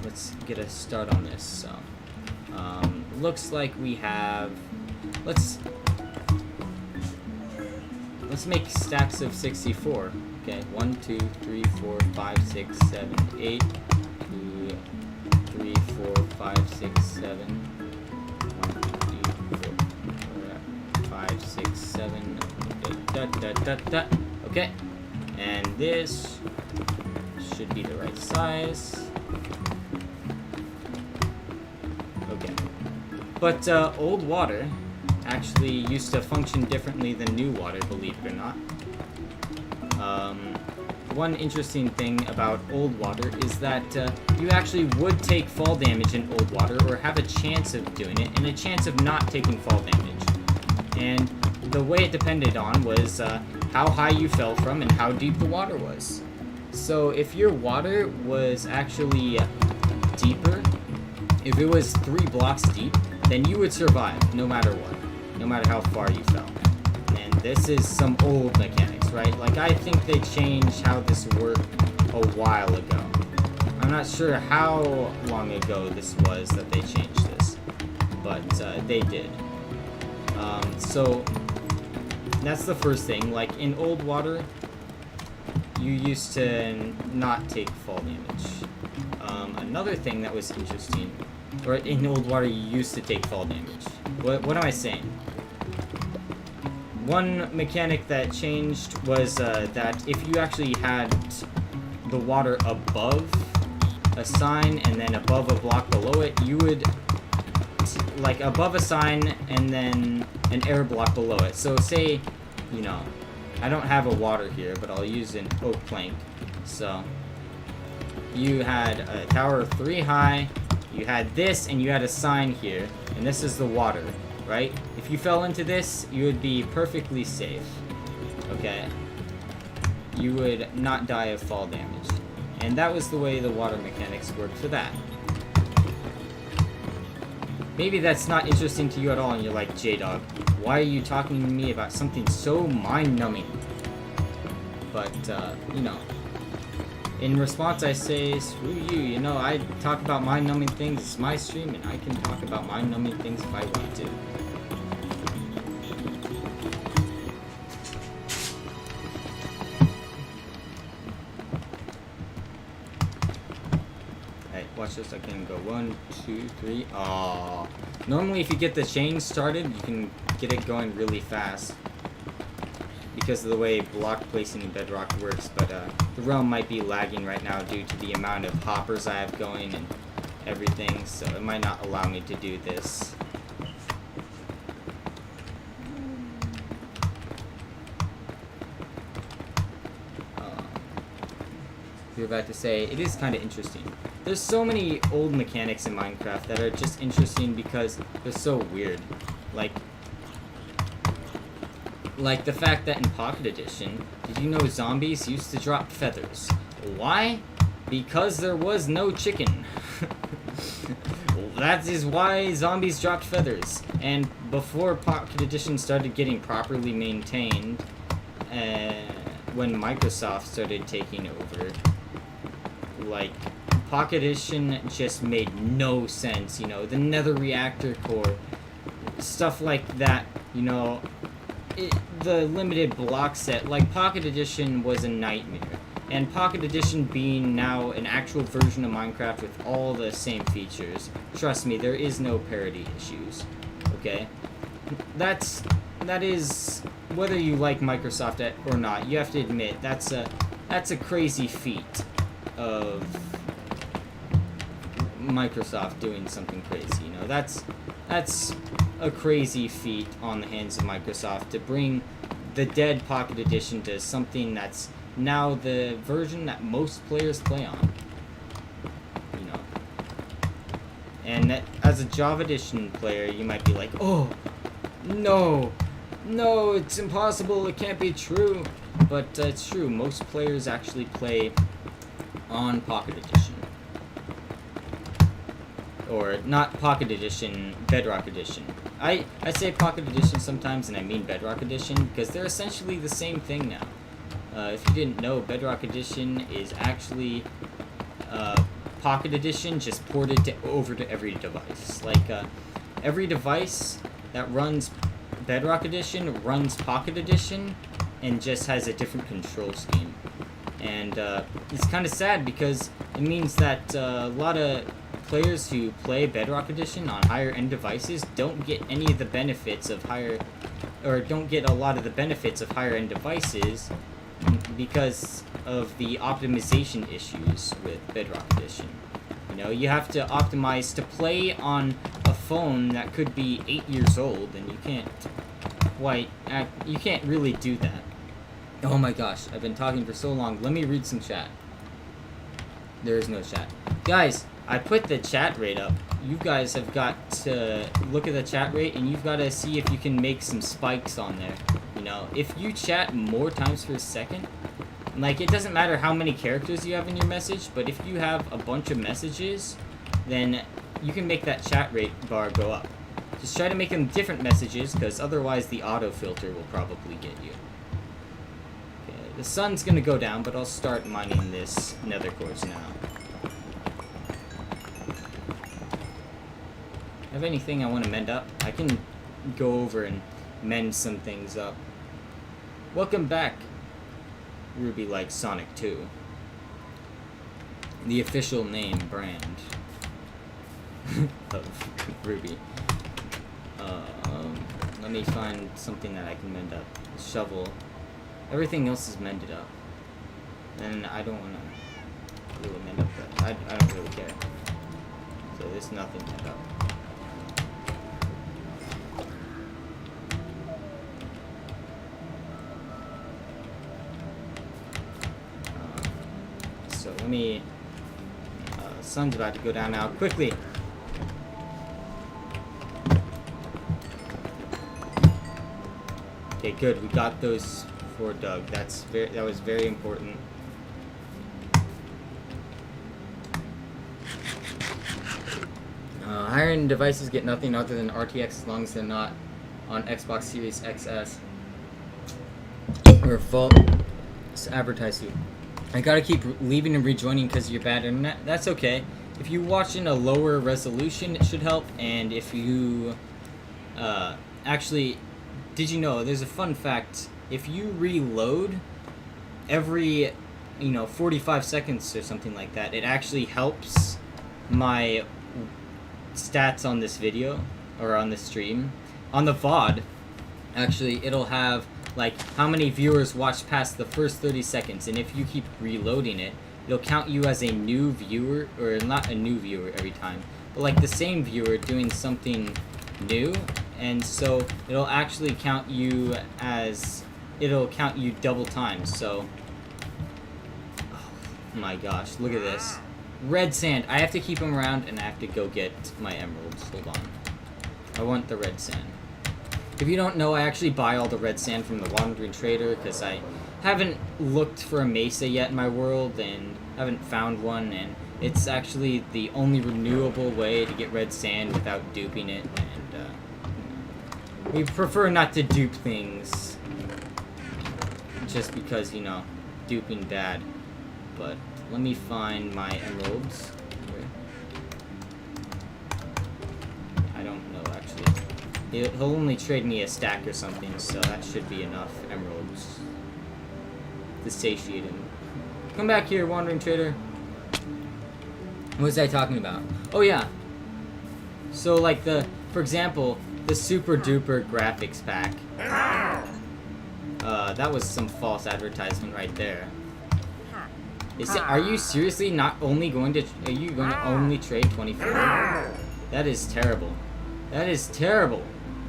[SPEAKER 1] Let's get a start on this. So looks like we have, let's make stacks of 64. Okay, 1, 2, 3, 4, 5, 6, 7, 8. 3, 4, 5, 6, 7. 1, 2, 4, 5, 6, 7. Okay. And this should be the right size. Okay. But old water actually used to function differently than new water, believe it or not. One interesting thing about old water is that you actually would take fall damage in old water, or have a chance of doing it, and a chance of not taking fall damage. And the way it depended on was how high you fell from and how deep the water was. So if your water was actually deeper, if it was 3 blocks deep, then you would survive no matter what, no matter how far you fell. And this is some old mechanics, right? Like, I think they changed how this worked a while ago. I'm not sure how long ago this was that they changed this, but they did. So that's the first thing. Like, in old water, you used to not take fall damage. Another thing that was interesting, or in old water you used to take fall damage. What am I saying? One mechanic that changed was that if you actually had the water above a sign and then above a block below it, you would, like, above a sign and then an air block below it. So say, you know, I don't have a water here, but I'll use an oak plank. So you had a tower of 3 high, you had this, and you had a sign here, and this is the water, right? If you fell into this, you would be perfectly safe, okay? You would not die of fall damage. And that was the way the water mechanics worked for that. Maybe that's not interesting to you at all, and you're like, J-Dog, why are you talking to me about something so mind-numbing? But, you know, in response I say, screw you, you know, I talk about mind-numbing things, it's my stream, and I can talk about mind-numbing things if I want to. Alright, watch this, I can go 1, 2, 3, aww. Normally if you get the chain started, you can get it going really fast. because of the way block placing in Bedrock works, but the realm might be lagging right now due to the amount of hoppers I have going and everything, so it might not allow me to do this. You're about to say, it is kind of interesting. There's so many old mechanics in Minecraft that are just interesting because they're so weird. Like the fact that in Pocket Edition, did you know zombies used to drop feathers? Why? Because there was no chicken. That is why zombies dropped feathers. And before Pocket Edition started getting properly maintained, when Microsoft started taking over, like, Pocket Edition just made no sense, you know, the nether reactor core, stuff like that, you know, the limited block set, like, Pocket Edition was a nightmare, and Pocket Edition being now an actual version of Minecraft with all the same features, trust me, there is no parity issues, okay? That is, whether you like Microsoft or not, you have to admit, that's a crazy feat of Microsoft doing something crazy, you know, that's a crazy feat on the hands of Microsoft to bring the dead Pocket Edition to something that's now the version that most players play on, you know, and that, as a Java Edition player, you might be like, oh, no, it's impossible, it can't be true, but it's true, most players actually play on Pocket Edition. Or, not Pocket Edition, Bedrock Edition. I say Pocket Edition sometimes, and I mean Bedrock Edition, because they're essentially the same thing now. If you didn't know, Bedrock Edition is actually Pocket Edition just ported over to every device. Like, every device that runs Bedrock Edition runs Pocket Edition, and just has a different control scheme. And it's kind of sad because it means that a lot of players who play Bedrock Edition on higher end devices don't get any of the benefits of don't get a lot of the benefits of higher end devices because of the optimization issues with Bedrock Edition. You know, you have to optimize to play on a phone that could be 8 years old, and you can't really do that. Oh my gosh, I've been talking for so long. Let me read some chat. There is no chat. Guys, I put the chat rate up. You guys have got to look at the chat rate, and you've got to see if you can make some spikes on there. You know, if you chat more times per second, like, it doesn't matter how many characters you have in your message, but if you have a bunch of messages, then you can make that chat rate bar go up. Just try to make them different messages, because otherwise the autofilter will probably get you. The sun's gonna go down, but I'll start mining this nether quartz now. Have anything I want to mend up? I can go over and mend some things up. Welcome back, Ruby like Sonic 2. The official name brand of Ruby. Let me find something that I can mend up. A shovel. Everything else is mended up. And I don't want to really mend up that. I don't really care. So there's nothing mended up. So let me... sun's about to go down now. Quickly! Okay, good. We got those for Doug. That was very important. Higher-end devices get nothing other than RTX as long as they're not on Xbox Series XS. Or full advertise you. I gotta keep leaving and rejoining because of your bad internet. That's okay. If you watch in a lower resolution, it should help. And if you actually, did you know? There's a fun fact. If you reload every 45 seconds or something like that, it actually helps my stats on this video or on this stream. On the VOD, actually, it'll have like how many viewers watched past the first 30 seconds, and if you keep reloading it, it'll count you as a new viewer, or not a new viewer every time, but like the same viewer doing something new, and so it'll actually count you as, it'll count you double times. So, oh my gosh, look at this. Red sand. I have to keep them around, and I have to go get my emeralds. Hold on. I want the red sand. If you don't know, I actually buy all the red sand from the Wandering Trader, because I haven't looked for a mesa yet in my world, and haven't found one, and it's actually the only renewable way to get red sand without duping it, and we prefer not to dupe things, just because, you know, duping bad. But let me find my emeralds. I don't know, actually. He'll only trade me a stack or something, so that should be enough emeralds to satiate him. Come back here, Wandering Trader. What was I talking about? Oh yeah. So like for example, the Super Duper graphics pack. That was some false advertisement right there. Are you seriously not only going to, are you going to only trade 24? That is terrible. That is terrible.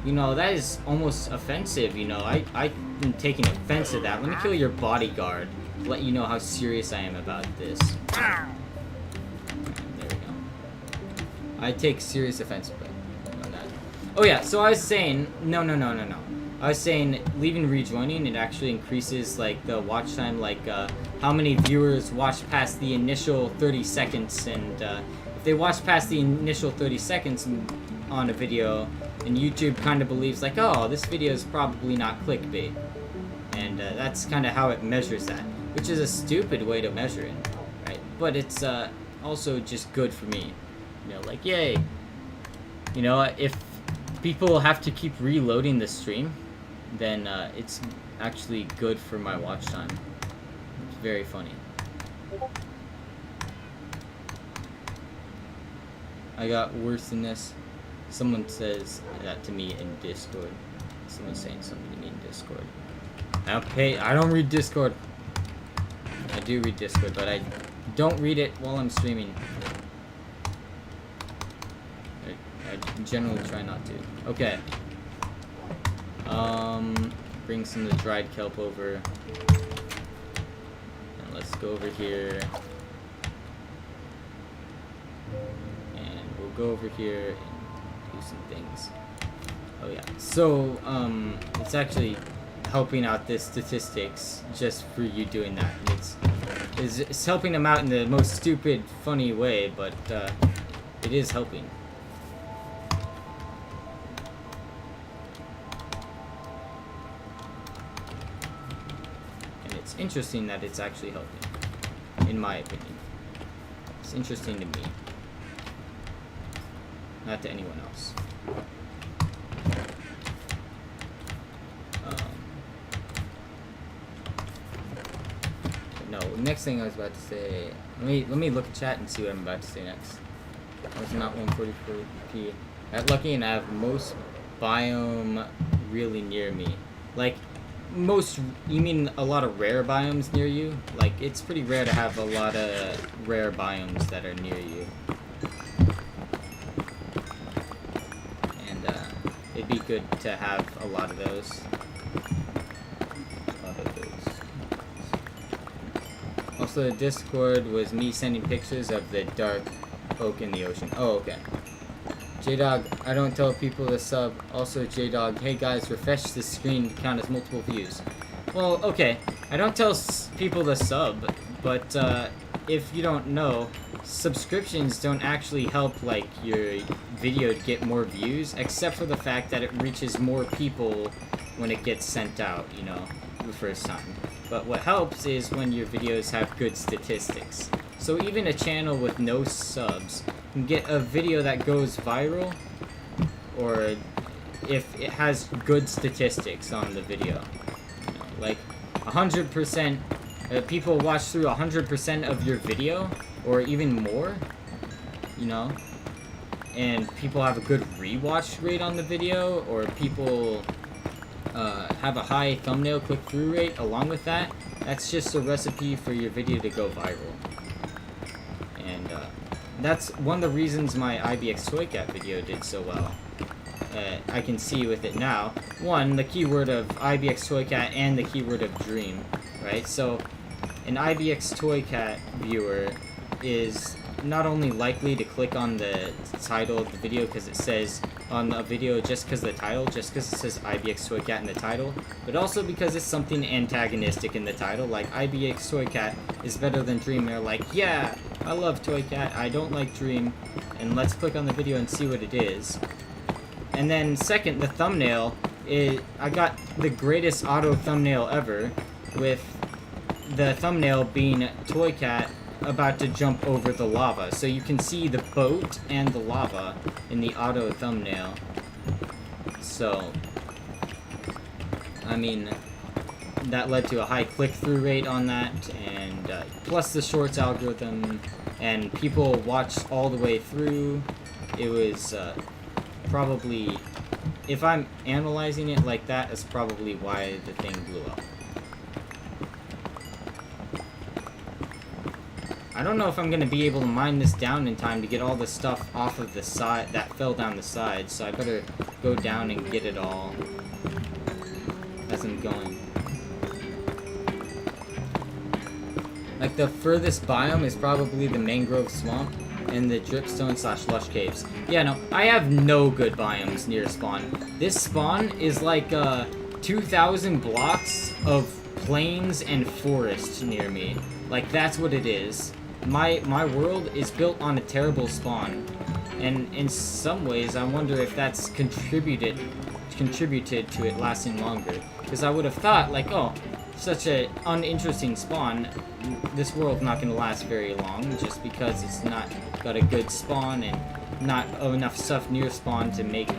[SPEAKER 1] You know, that is almost offensive, you know. I'm taking offense to that. Let me kill your bodyguard to let you know how serious I am about this. There we go. I take serious offense on that. Oh yeah, so I was saying, no. I was saying, leaving rejoining, it actually increases, like, the watch time, like, how many viewers watch past the initial 30 seconds, and, if they watch past the initial 30 seconds on a video, and YouTube kind of believes, like, oh, this video is probably not clickbait. And that's kind of how it measures that, which is a stupid way to measure it, right? But it's also just good for me. You know, like, yay. You know, if people have to keep reloading the stream, then it's actually good for my watch time. It's very funny. I got worse than this. Someone says that to me in Discord. Someone's saying something to me in Discord. I don't read Discord. I do read Discord, but I don't read it while I'm streaming. I generally try not to. Okay. Bring some of the dried kelp over. And let's go over here. And we'll go over here and do some things. Oh yeah. So, it's actually helping out the statistics just for you doing that. It's helping them out in the most stupid, funny way, but it is helping. And it's interesting that it's actually helping, in my opinion. It's interesting to me, not to anyone else. No, next thing I was about to say. Let me look at chat and see what I'm about to say next. Oh, it's not 144p. I got lucky and I have most biome really near me. Like, most, you mean a lot of rare biomes near you? Like, it's pretty rare to have a lot of rare biomes that are near you. And, it'd be good to have a lot of those. Also, the Discord was me sending pictures of the dark oak in the ocean. Oh, okay. J-Dog, I don't tell people to sub. Also, J-Dog, hey guys, refresh the screen to count as multiple views. Well, okay. I don't tell people to sub, but if you don't know, subscriptions don't actually help, like, your video get more views, except for the fact that it reaches more people when it gets sent out, you know, the first time. But what helps is when your videos have good statistics. So even a channel with no subs can get a video that goes viral, or if it has good statistics on the video. You know, like 100%, people watch through 100% of your video, or even more, you know, and people have a good rewatch rate on the video, or people have a high thumbnail click-through rate along with that, that's just a recipe for your video to go viral. And that's one of the reasons my IBX Toy Cat video did so well. I can see with it now. One, the keyword of IBX Toy Cat and the keyword of dream, right? So an IBX Toy Cat viewer is not only likely to click on the title of the video because it says on a video just because the title, just because it says IBX Toy Cat in the title, but also because it's something antagonistic in the title, like IBX Toy Cat is better than Dream. They're like, yeah, I love Toy Cat, I don't like Dream, and let's click on the video and see what it is. And then second, the thumbnail, I got the greatest auto thumbnail ever, with the thumbnail being Toy Cat about to jump over the lava. So you can see the boat and the lava in the auto thumbnail. So, I mean, that led to a high click-through rate on that, and plus the shorts algorithm, and people watched all the way through. It was probably, if I'm analyzing it like that, that's probably why the thing blew up. I don't know if I'm going to be able to mine this down in time to get all the stuff off of the side that fell down the side, so I better go down and get it all as I'm going. Like, the furthest biome is probably the mangrove swamp and the dripstone / lush caves. Yeah, no, I have no good biomes near spawn. This spawn is like 2,000 blocks of plains and forest near me. Like, that's what it is. My world is built on a terrible spawn, and in some ways I wonder if that's contributed to it lasting longer. Because I would have thought, like, oh, such a uninteresting spawn, this world's not going to last very long just because it's not got a good spawn and not enough stuff near spawn to make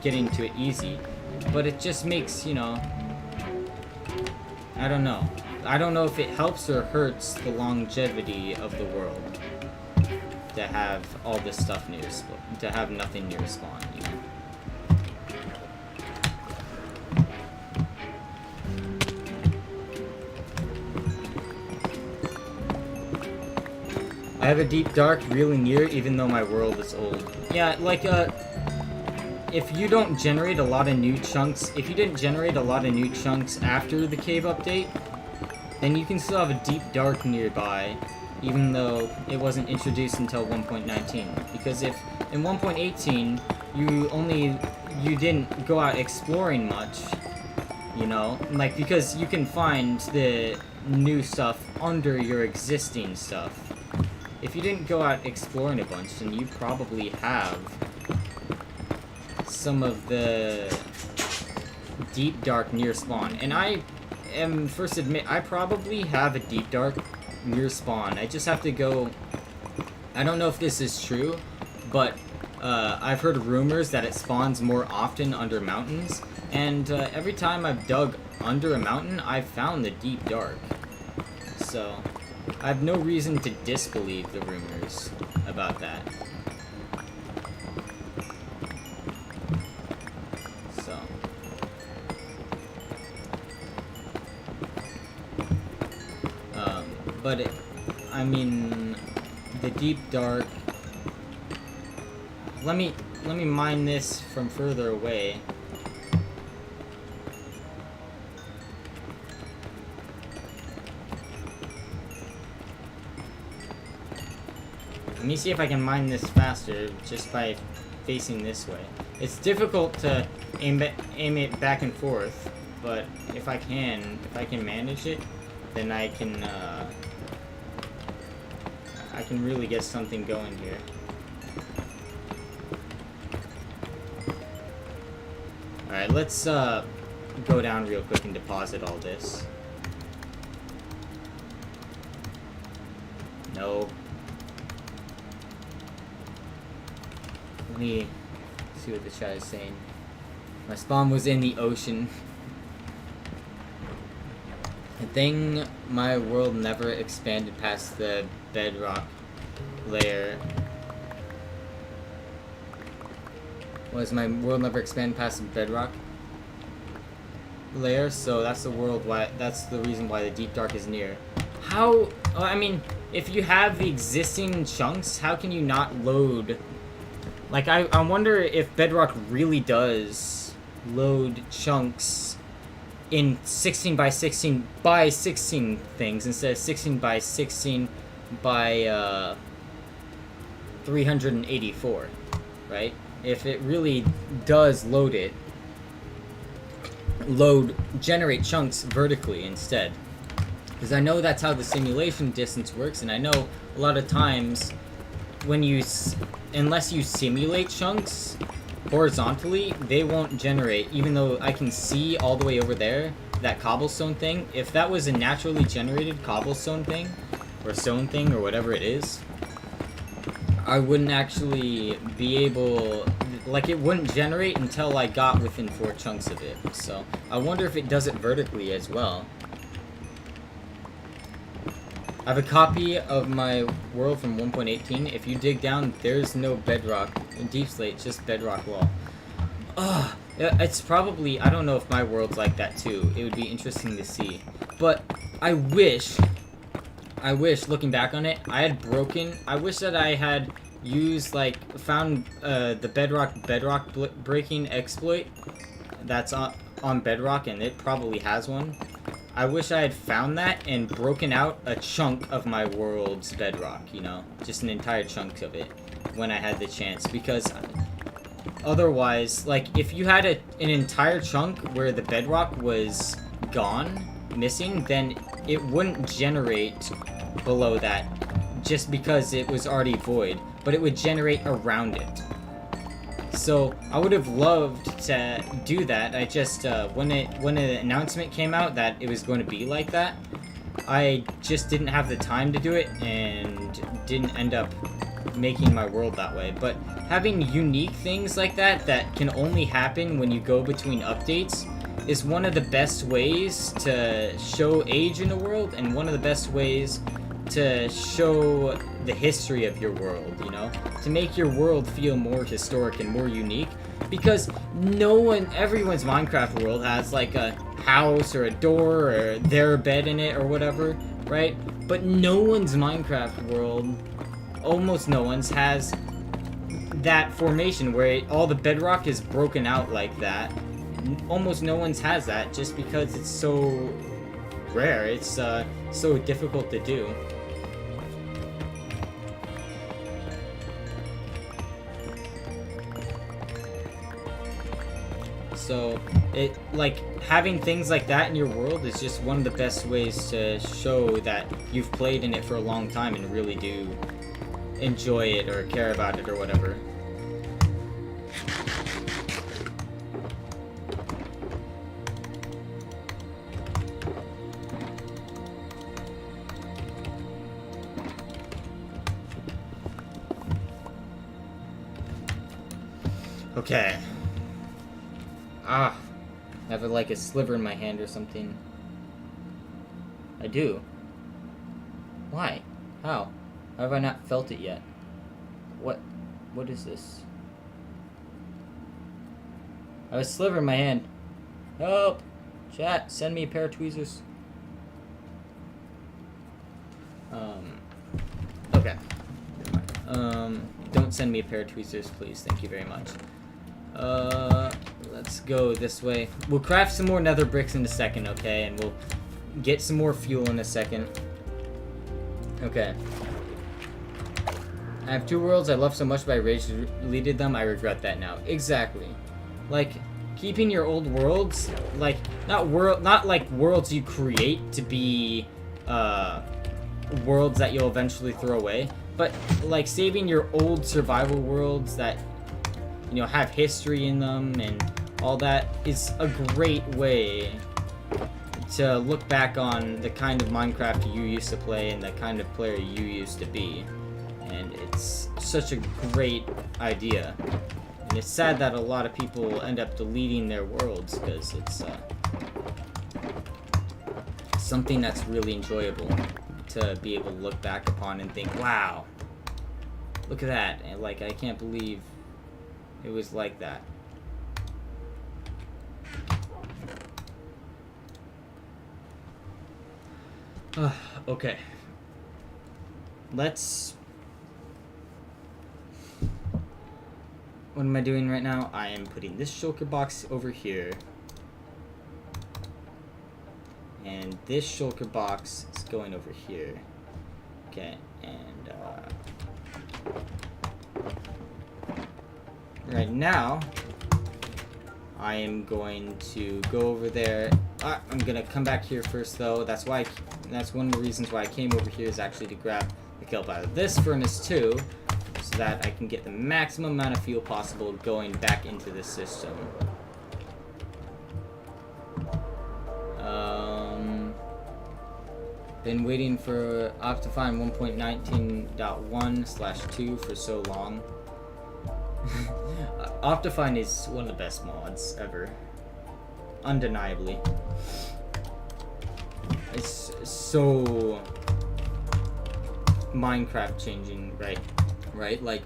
[SPEAKER 1] getting to it easy. But it just makes, you know, I don't know. I don't know if it helps or hurts the longevity of the world to have all this stuff near spawn, to have nothing near spawn, you know? I have a deep dark really near, even though my world is old. Yeah, like, if you don't generate a lot of new chunks, if you didn't generate a lot of new chunks after the cave update, then you can still have a deep dark nearby, even though it wasn't introduced until 1.19. Because if in 1.18 you didn't go out exploring much, you know, like, because you can find the new stuff under your existing stuff. If you didn't go out exploring a bunch, then you probably have some of the deep dark near spawn. And I first admit, I probably have a deep dark near spawn. I just have to go, I don't know if this is true, but I've heard rumors that it spawns more often under mountains, and every time I've dug under a mountain, I've found the deep dark. So I have no reason to disbelieve the rumors about that. But I mean, the deep dark. Let me mine this from further away. Let me see if I can mine this faster just by facing this way. It's difficult to aim it back and forth, but if I can manage it, then I can really get something going here. Alright, let's go down real quick and deposit all this. No. Let me see what the chat is saying. My spawn was in the ocean. I think my world never expanded past the bedrock layer. Was my world never expanded past the bedrock? layer, so that's the reason why the deep dark is near. How? I mean, if you have the existing chunks, how can you not load? Like, I wonder if Bedrock really does load chunks in 16 by 16 by 16 things instead of 16 by 16 by 384, right? If it really does generate chunks vertically instead. Because I know that's how the simulation distance works, and I know a lot of times when unless you simulate chunks horizontally, they won't generate, even though I can see all the way over there, that cobblestone thing. If that was a naturally generated cobblestone thing, or stone thing, or whatever it is, I wouldn't actually be able, like, it wouldn't generate until I got within 4 chunks of it. So I wonder if it does it vertically as well. I have a copy of my world from 1.18. If you dig down, there's no bedrock, deep slate, just bedrock wall. Ugh, it's probably, I don't know if my world's like that too. It would be interesting to see. But I wish, looking back on it, I wish that I had used, like, found the bedrock breaking exploit that's on Bedrock, and it probably has one. I wish I had found that and broken out a chunk of my world's bedrock, you know? Just an entire chunk of it when I had the chance, because otherwise, like, if you had an entire chunk where the bedrock was gone, missing, then it wouldn't generate below that just because it was already void, but it would generate around it. So I would have loved to do that. I just when an announcement came out that it was going to be like that, I just didn't have the time to do it and didn't end up making my world that way. But having unique things like that can only happen when you go between updates is one of the best ways to show age in a world, and one of the best ways to show the history of your world, you know? To make your world feel more historic and more unique. Because everyone's Minecraft world has, like, a house or a door or their bed in it or whatever, right? But no one's Minecraft world, almost no one's, has that formation where all the bedrock is broken out like that. Almost no one's has that, just because it's so rare. It's so difficult to do. So, having things like that in your world is just one of the best ways to show that you've played in it for a long time and really do enjoy it or care about it or whatever. Okay. I have like a sliver in my hand or something. I do. Why? How? How have I not felt it yet? What is this? I have a sliver in my hand. Help! Chat, send me a pair of tweezers. Okay. Don't send me a pair of tweezers, please. Thank you very much. Let's go this way. We'll craft some more nether bricks in a second, okay? And we'll get some more fuel in a second. Okay. I have 2 worlds I love so much, but I rage deleted them. I regret that now. Exactly. Like, keeping your old worlds, like, not like worlds you create to be, worlds that you'll eventually throw away, but, like, saving your old survival worlds that, you know, have history in them and all that is a great way to look back on the kind of Minecraft you used to play and the kind of player you used to be. And it's such a great idea. And it's sad that a lot of people end up deleting their worlds because it's something that's really enjoyable to be able to look back upon and think, wow, look at that. And, like, I can't believe it was like that. Okay. Let's... What am I doing right now? I am putting this shulker box over here. And this shulker box is going over here. Okay, and right now, I am going to go over there. I'm gonna come back here first, though. That's one of the reasons why I came over here, is actually to grab the kelp out of this furnace too, so that I can get the maximum amount of fuel possible going back into the system. Been waiting for Optifine 1.19.1/2 for so long. Optifine is one of the best mods ever. Undeniably. It's so Minecraft changing, right? Like,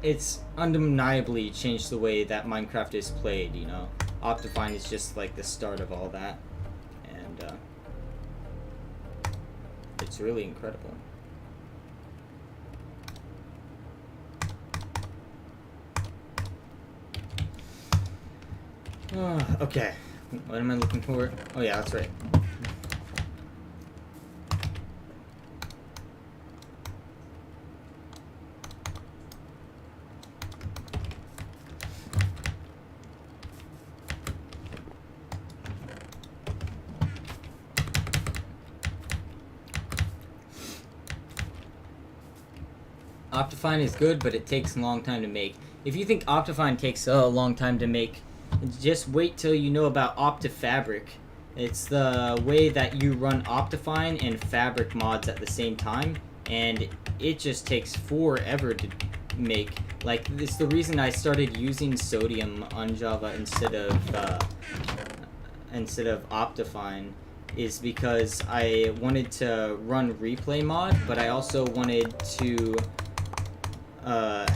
[SPEAKER 1] it's undeniably changed the way that Minecraft is played, you know? Optifine is just like the start of all that. And, it's really incredible. Okay. What am I looking for? Oh yeah, that's right. Optifine is good, but it takes a long time to make. If you think Optifine takes a long time to make, just wait till you know about OptiFabric. It's the way that you run Optifine and Fabric mods at the same time, and it just takes forever to make. Like, it's the reason I started using Sodium on Java instead of Optifine, is because I wanted to run Replay mod, but I also wanted to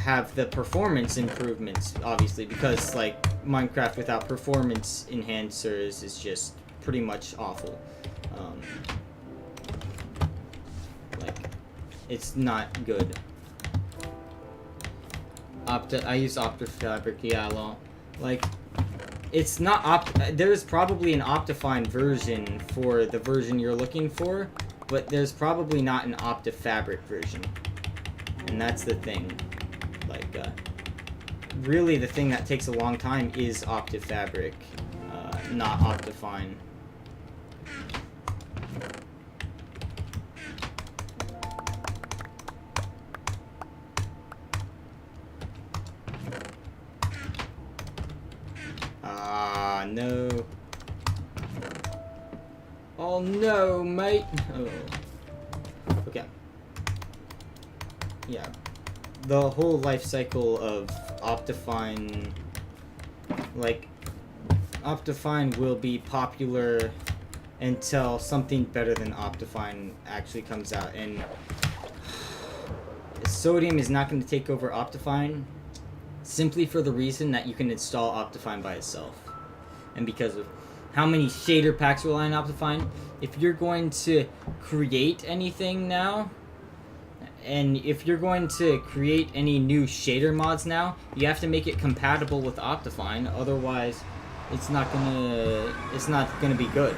[SPEAKER 1] have the performance improvements, obviously, because like Minecraft without performance enhancers is just pretty much awful. Like, it's not good. I use OptiFabric, yeah, well, like, it's not there's probably an Optifine version for the version you're looking for, but there's probably not an OptiFabric version. And that's the thing. Like, really the thing that takes a long time is OptiFabric, not Optifine. Ah, no. Oh no, mate. Oh. Okay. Yeah, the whole life cycle of Optifine, like, Optifine will be popular until something better than Optifine actually comes out, and Sodium is not going to take over Optifine, simply for the reason that you can install Optifine by itself, and because of how many shader packs rely on Optifine. If you're going to create anything now, and if you're going to create any new shader mods now, you have to make it compatible with Optifine. Otherwise, it's not gonna be good.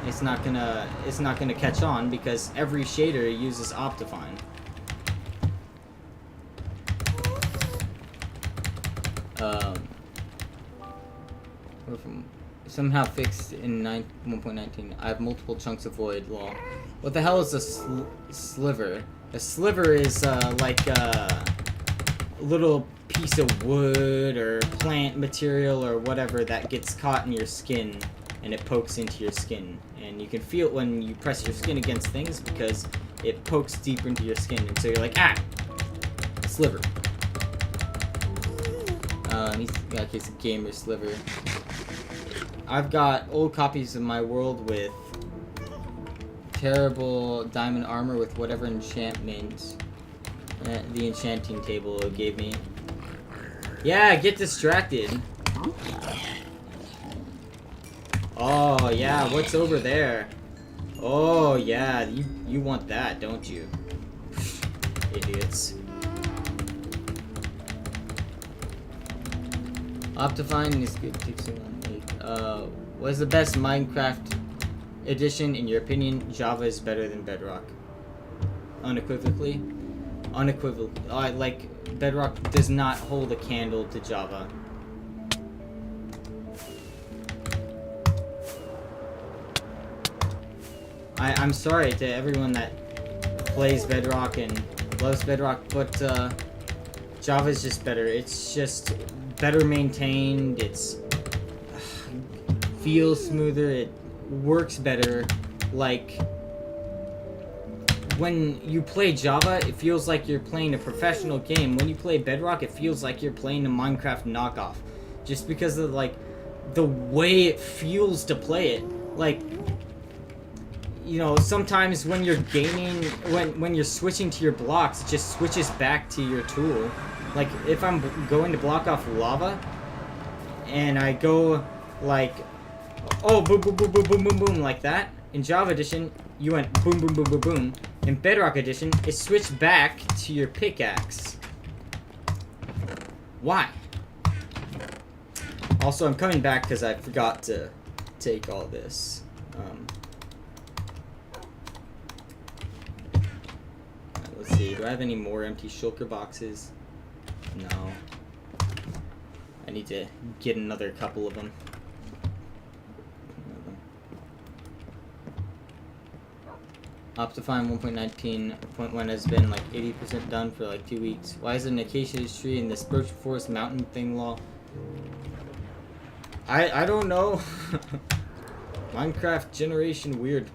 [SPEAKER 1] It's not gonna catch on, because every shader uses Optifine. Somehow fixed in 1.19. I have multiple chunks of void. Lol. What the hell is a sliver? A sliver is like a little piece of wood or plant material or whatever that gets caught in your skin, and it pokes into your skin. And you can feel it when you press your skin against things, because it pokes deeper into your skin, and so you're like, ah! A sliver. He's got a case of gamer sliver. I've got old copies of my world with terrible diamond armor with whatever enchantment the enchanting table gave me. Yeah, get distracted. Oh, yeah, what's over there? Oh, yeah, you want that, don't you? Idiots. Optifine is good. Takes so long. What is the best Minecraft edition in your opinion? Java is better than Bedrock. Unequivocally. Unequivocally. Like, Bedrock does not hold a candle to Java. I'm sorry to everyone that plays Bedrock and loves Bedrock, but Java is just better. It's just better maintained. It's feels smoother. It works better. Like when you play Java, it feels like you're playing a professional game. When you play Bedrock, it feels like you're playing a Minecraft knockoff, just because of like the way it feels to play it. Like, you know, sometimes when you're gaining, when you're switching to your blocks, it just switches back to your tool. Like, if I'm going to block off lava, and I go, like, oh, boom, boom, boom, boom, boom, boom, boom, like that. In Java Edition, you went boom, boom, boom, boom, boom. In Bedrock Edition, it switched back to your pickaxe. Why? Also, I'm coming back because I forgot to take all this. Let's see, do I have any more empty shulker boxes? No. I need to get another couple of them. Optifine 1.19.1 has been like 80% done for like 2 weeks. Why is it an acacia tree in this birch forest mountain thing law? I don't know. Minecraft generation weird.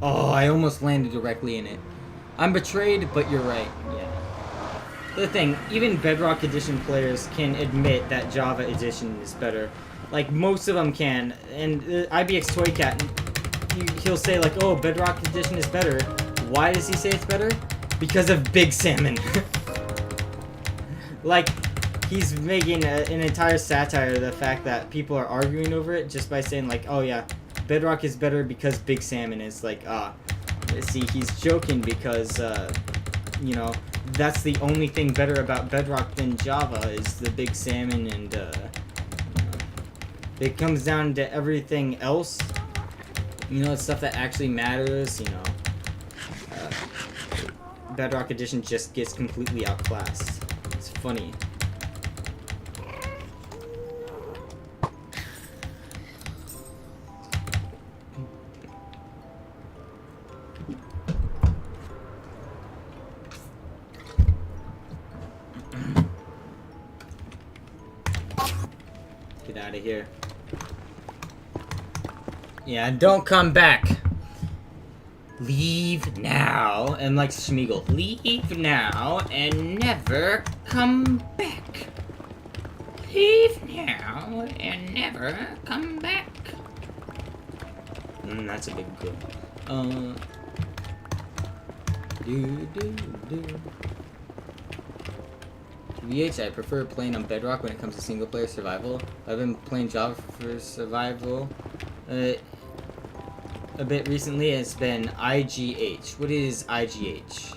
[SPEAKER 1] Oh, I almost landed directly in it. I'm betrayed, but you're right. Yeah. The thing, even Bedrock Edition players can admit that Java Edition is better. Like, most of them can. And IBX Toycat, he'll say, like, oh, Bedrock Edition is better. Why does he say it's better? Because of Big Salmon. Like, he's making an entire satire of the fact that people are arguing over it just by saying, like, oh, yeah, Bedrock is better because Big Salmon is like, see, he's joking because, you know, that's the only thing better about Bedrock than Java is the Big Salmon, and, you know, it comes down to everything else, you know, stuff that actually matters, you know, Bedrock Edition just gets completely outclassed. It's funny. Get out of here. Yeah, don't come back. Leave now. And like Schmeagle, leave now and never come back. Leave now and never come back. That's a big good. VH, I prefer playing on Bedrock when it comes to single player survival. I've been playing Java for survival a bit recently. It's been IGH. What is IGH?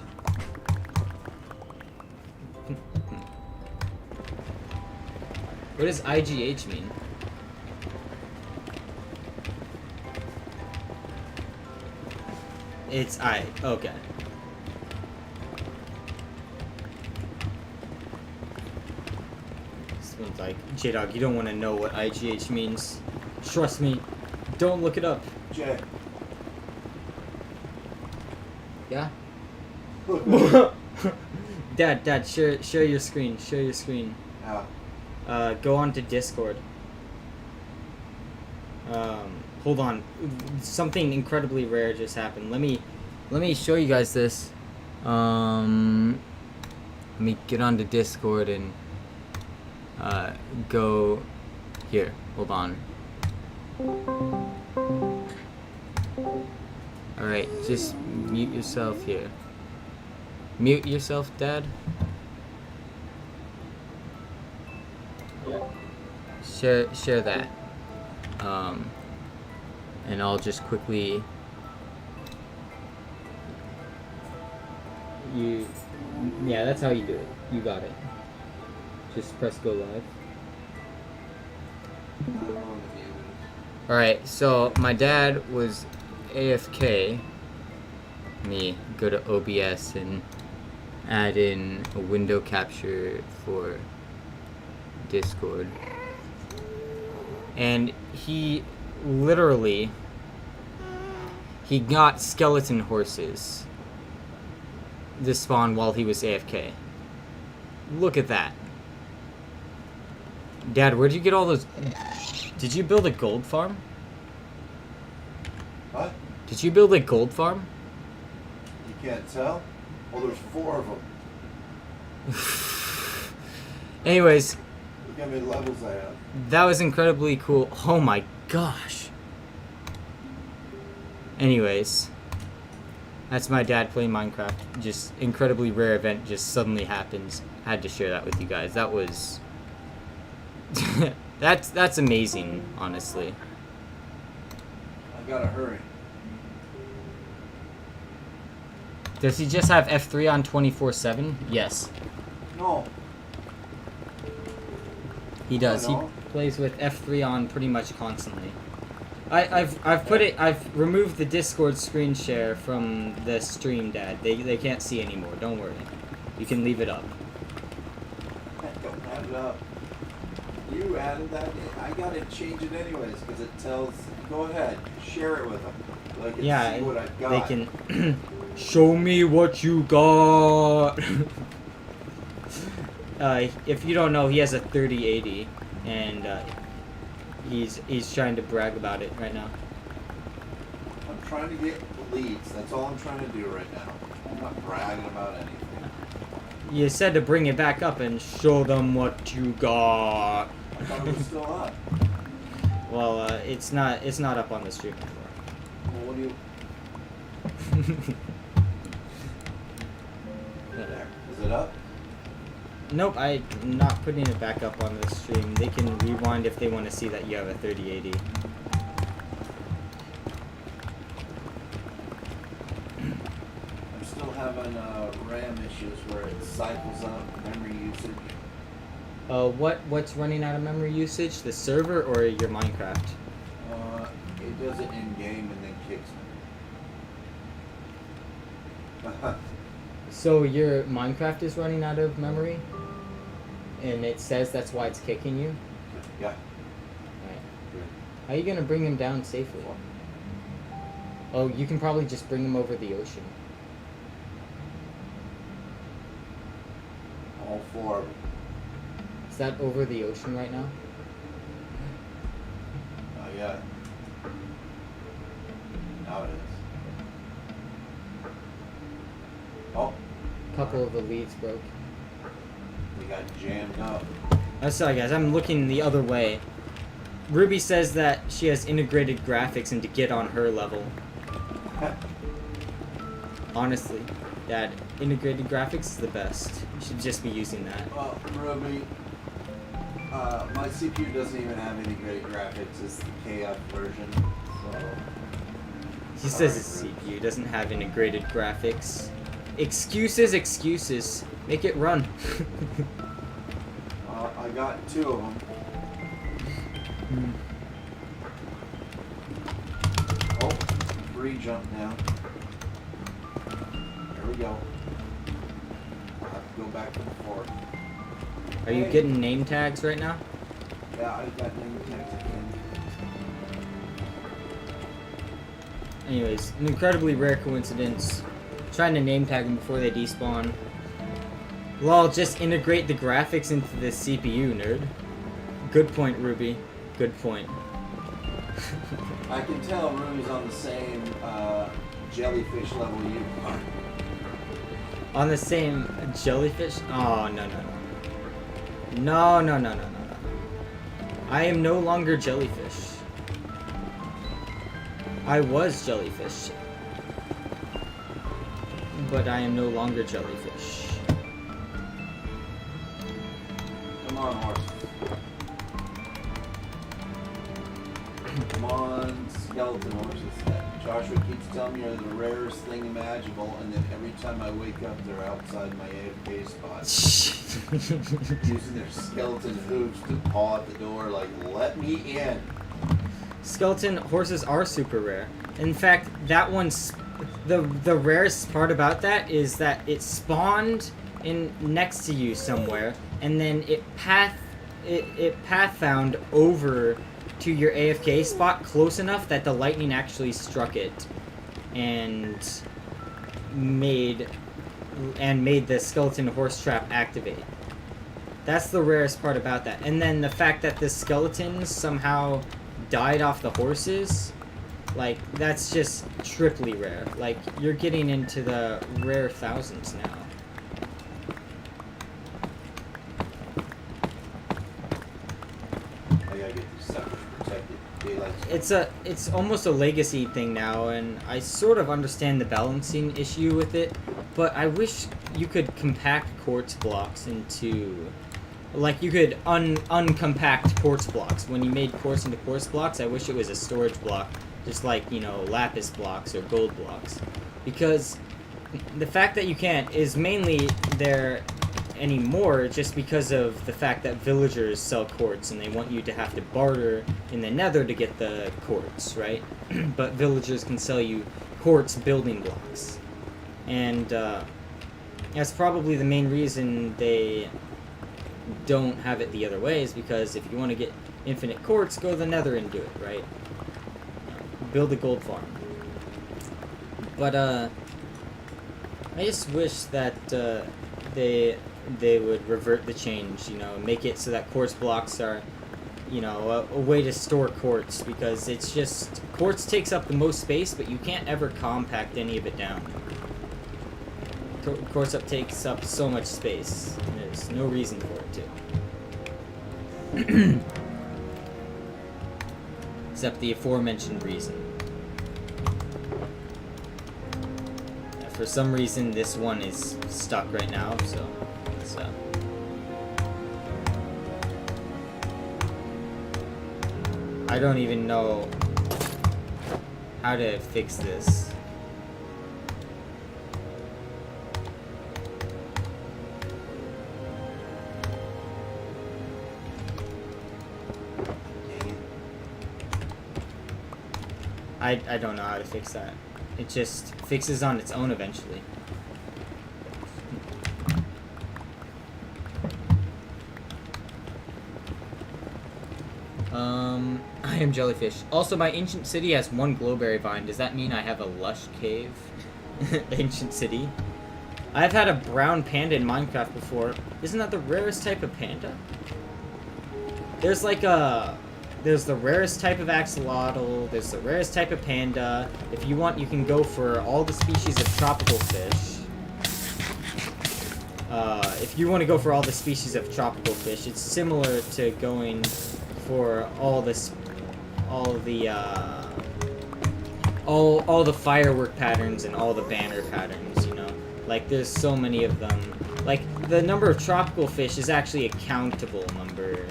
[SPEAKER 1] What does IGH mean? It's okay. Someone's like, J-Dog, you don't want to know what IGH means. Trust me, don't look it up.
[SPEAKER 4] Jay.
[SPEAKER 1] Yeah? Dad, share your screen. Share your screen.
[SPEAKER 4] How?
[SPEAKER 1] Go on to Discord. Hold on. Something incredibly rare just happened. Let me show you guys this. Let me get onto Discord and go here. Hold on. Alright, just mute yourself here. Mute yourself, Dad. Share that. And I'll just quickly yeah, that's how you do it. You got it. Just press go live. Alright, so my dad was AFK. Let me go to OBS and add in a window capture for Discord. And he literally got skeleton horses this spawn while he was AFK. Look at that. Dad, where'd you get all those? Did you build a gold farm?
[SPEAKER 4] What?
[SPEAKER 1] Did you build a gold farm?
[SPEAKER 4] You can't tell? Well, there's 4 of them.
[SPEAKER 1] Anyways,
[SPEAKER 4] Look how many levels I have.
[SPEAKER 1] that was incredibly cool. Oh my gosh. Anyways, that's my dad playing Minecraft. Just incredibly rare event just suddenly happens. Had to share that with you guys. That was that's amazing, honestly.
[SPEAKER 4] I gotta hurry.
[SPEAKER 1] Does he just have F3 on 24/7? Yes,
[SPEAKER 4] No.
[SPEAKER 1] he does. He
[SPEAKER 4] No.
[SPEAKER 1] plays with F3 on pretty much constantly. I've removed the Discord screen share from the stream, Dad. They can't see anymore. Don't worry. You can leave it up.
[SPEAKER 4] Don't add it up. You added that in. I gotta change it anyways because it tells. Go ahead, share it with them. So I can see what I got.
[SPEAKER 1] they can show me what you got. If you don't know, he has a 3080, and he's trying to brag about it right now.
[SPEAKER 4] I'm trying to get leads. That's all I'm trying to do right now. I'm not bragging about anything.
[SPEAKER 1] You said to bring it back up and show them what you got.
[SPEAKER 4] I thought it was still up.
[SPEAKER 1] Well, it's not up on the stream anymore.
[SPEAKER 4] Well, what do you? There. Is it up?
[SPEAKER 1] Nope, I'm not putting it back up on the stream. They can rewind if they want to see that you have a 3080.
[SPEAKER 4] I'm still having RAM issues where it cycles up memory usage.
[SPEAKER 1] What's running out of memory usage? The server or your Minecraft?
[SPEAKER 4] It does it in game and then kicks me.
[SPEAKER 1] So your Minecraft is running out of memory? And it says that's why it's kicking you?
[SPEAKER 4] Yeah.
[SPEAKER 1] Alright. How are you gonna bring him down safely? Oh, you can probably just bring him over the ocean.
[SPEAKER 4] All 4 of them.
[SPEAKER 1] Is that over the ocean right now?
[SPEAKER 4] Not yet. Now it is. Oh,
[SPEAKER 1] A couple of the leads broke.
[SPEAKER 4] we got jammed up.
[SPEAKER 1] I'm sorry guys, I'm looking the other way. Ruby says that she has integrated graphics and to get on her level. Honestly, Dad, integrated graphics is the best. You should just be using that.
[SPEAKER 4] Well, Ruby, my CPU doesn't even have integrated graphics. It's the KF version. So.
[SPEAKER 1] He says his CPU doesn't have integrated graphics. Excuses, excuses. Make it run.
[SPEAKER 4] I got 2 of them. Oh, free jump now. There we go. I'll have to go back to the 4th.
[SPEAKER 1] Are you getting name tags right now?
[SPEAKER 4] Yeah, I got name tags again.
[SPEAKER 1] Anyways, an incredibly rare coincidence. Trying to name tag them before they despawn. Lol, just integrate the graphics into the CPU, nerd. Good point, Ruby. Good point.
[SPEAKER 4] I can tell Ruby's on the same jellyfish level you are.
[SPEAKER 1] On the same jellyfish? Oh, no. No. I am no longer jellyfish. I was jellyfish. But I am no longer jellyfish.
[SPEAKER 4] Come on, horses. Come on, skeleton horses. Joshua keeps telling me they're the rarest thing imaginable, and then every time I wake up, they're outside my AFK spot. Using their skeleton hooves to paw at the door, like, let me in.
[SPEAKER 1] Skeleton horses are super rare. In fact, that one's... The rarest part about that is that it spawned in next to you somewhere, and then it path found over to your AFK spot close enough that the lightning actually struck it and made the skeleton horse trap activate. That's the rarest part about that. And then the fact that the skeletons somehow died off the horses, like, that's just triply rare. Like, you're getting into the rare thousands now. It's almost a legacy thing now, and I sort of understand the balancing issue with it, but I wish you could compact quartz blocks into, like, you could uncompact quartz blocks. When you made quartz into quartz blocks, I wish it was a storage block, just like, you know, lapis blocks or gold blocks, because the fact that you can't is mainly there anymore just because of the fact that villagers sell quartz and they want you to have to barter in the nether to get the quartz, right? But villagers can sell you quartz building blocks, and that's probably the main reason they don't have it the other way, is because if you want to get infinite quartz, go to the nether and do it, right? Build a gold farm. But I just wish that they would revert the change, you know, make it so that quartz blocks are, you know, a way to store quartz, because it's just, quartz takes up the most space, but you can't ever compact any of it down. Quartz takes up so much space, and there's no reason for it to. Except the aforementioned reason. For some reason, this one is stuck right now, so... I don't even know how to fix this. I don't know how to fix that. It just fixes on its own eventually. I am jellyfish. Also, my ancient city has one glowberry vine. Does that mean I have a lush cave? Ancient city? I've had a brown panda in Minecraft before. Isn't that the rarest type of panda? There's like there's the rarest type of axolotl, there's the rarest type of panda. If you want, you can go for all the species of tropical fish. If you want to go for all the species of tropical fish, it's similar to going for all the firework patterns and all the banner patterns, you know? Like, there's so many of them. Like, the number of tropical fish is actually a countable number.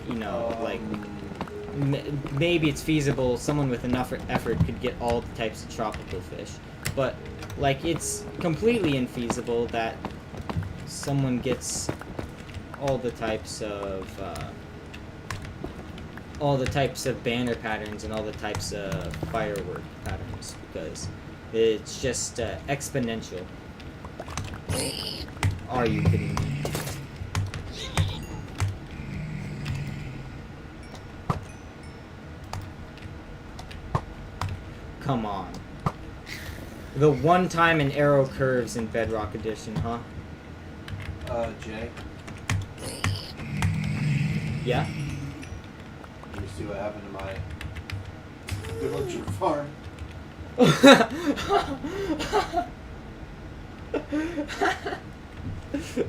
[SPEAKER 1] You know, like, maybe it's feasible, someone with enough effort could get all the types of tropical fish. But, like, it's completely infeasible that someone gets all the types of banner patterns and all the types of firework patterns, because it's just exponential. Are you kidding me? Come on. The one time an arrow curves in Bedrock Edition, huh?
[SPEAKER 4] Jay?
[SPEAKER 1] Yeah?
[SPEAKER 4] You see what happened to my villager farm?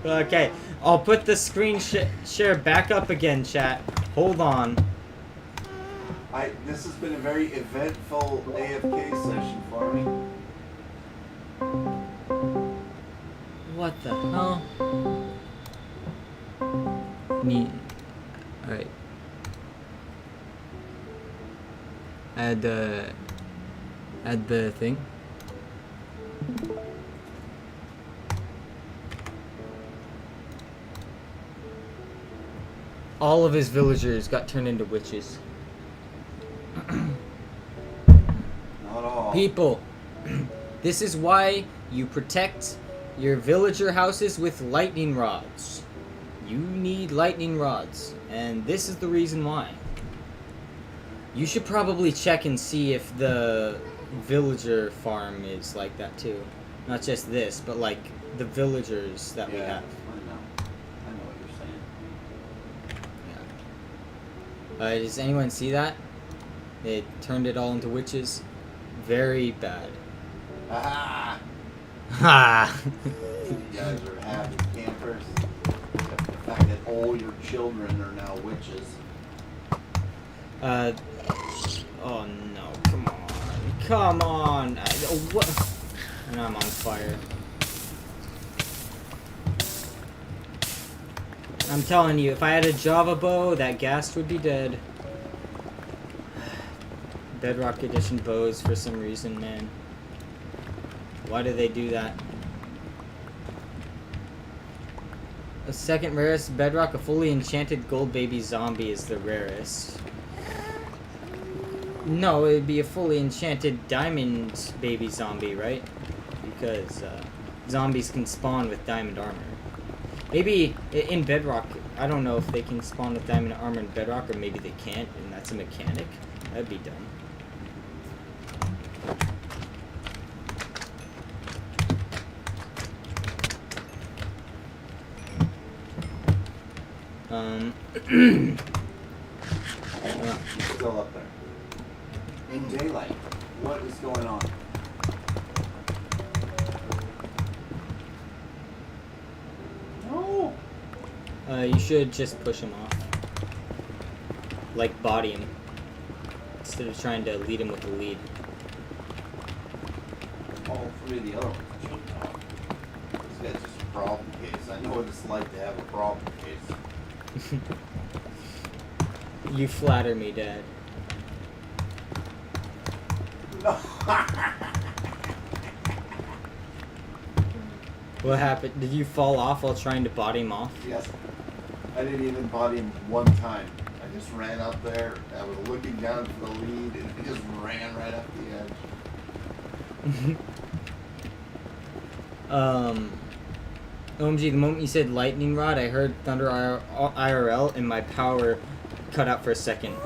[SPEAKER 1] Okay, I'll put the screen share back up again, chat. Hold on.
[SPEAKER 4] This has been a very eventful AFK session for me.
[SPEAKER 1] What the hell? Neat. Alright. Add the thing. All of his villagers got turned into witches.
[SPEAKER 4] Not all.
[SPEAKER 1] People, this is why you protect your villager houses with lightning rods. You need lightning rods, and this is the reason why. You should probably check and see if the villager farm is like that too. Not just this, but like the villagers that we have.
[SPEAKER 4] I know what you're saying.
[SPEAKER 1] Yeah. Does anyone see that? It turned it all into witches. Very bad.
[SPEAKER 4] Ah!
[SPEAKER 1] Ha!
[SPEAKER 4] You guys are happy campers. Except the fact that all your children are now witches.
[SPEAKER 1] Oh no, come on. Come on! What? And I'm on fire. I'm telling you, if I had a Java bow, that ghast would be dead. Bedrock Edition bows for some reason, man. Why do they do that? The second rarest Bedrock, a fully enchanted gold baby zombie is the rarest. No, it would be a fully enchanted diamond baby zombie, right? Because zombies can spawn with diamond armor. Maybe in Bedrock, I don't know if they can spawn with diamond armor in Bedrock, or maybe they can't, and that's a mechanic. That'd be dumb.
[SPEAKER 4] Still up there. In daylight, what is going on? No.
[SPEAKER 1] You should just push him off. Like body him. Instead of trying to lead him with the lead.
[SPEAKER 4] All three of the other ones jumped off. This guy's just a problem case. I know what it's like to have a problem case.
[SPEAKER 1] You flatter me, Dad.
[SPEAKER 4] No.
[SPEAKER 1] What happened? Did you fall off while trying to body him off?
[SPEAKER 4] Yes. I didn't even body him one time. I just ran up there. I was looking down for the lead, and I just ran right up the edge.
[SPEAKER 1] OMG, the moment you said lightning rod, I heard Thunder IRL, and my power cut out for a second.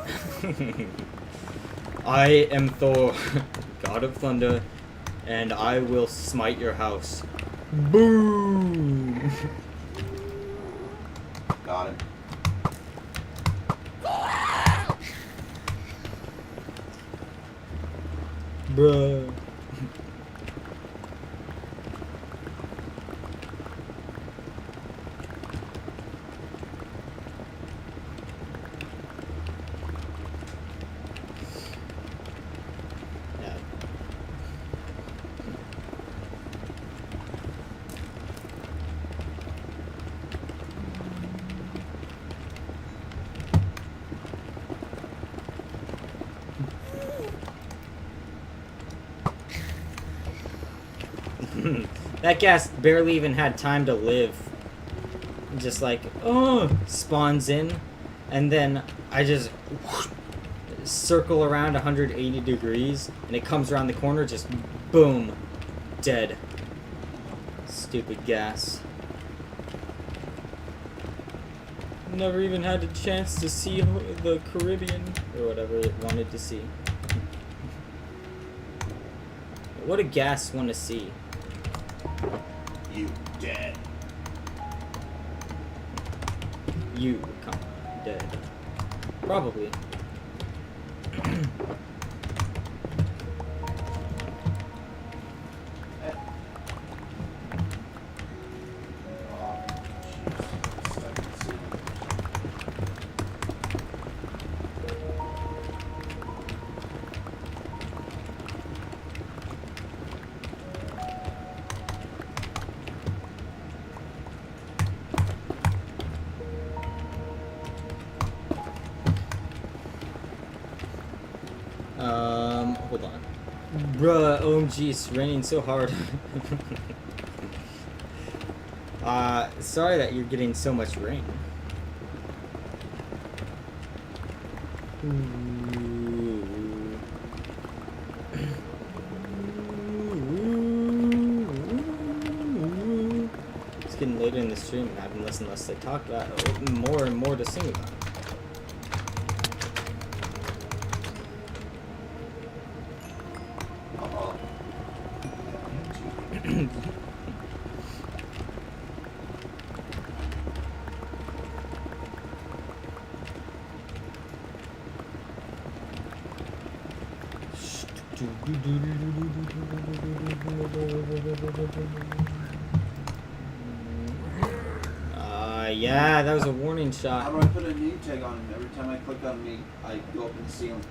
[SPEAKER 1] I am Thor, God of Thunder, and I will smite your house. Boom!
[SPEAKER 4] Got him.
[SPEAKER 1] Bruh. That gas barely even had time to live. Just like, oh, spawns in, and then I just circle around 180 degrees, and it comes around the corner, just boom, dead. Stupid gas. Never even had a chance to see the Caribbean, or whatever it wanted to see. What did gas want to see?
[SPEAKER 4] You dead.
[SPEAKER 1] You, dead. Probably. Hold on. Bruh, OMG, it's raining so hard. Sorry that you're getting so much rain. It's getting later in the stream and having less and less to talk about, more and more to sing about. Yeah, that was a warning shot.
[SPEAKER 4] How do I put a name tag on him? Every time I click on me, I go up in the ceiling.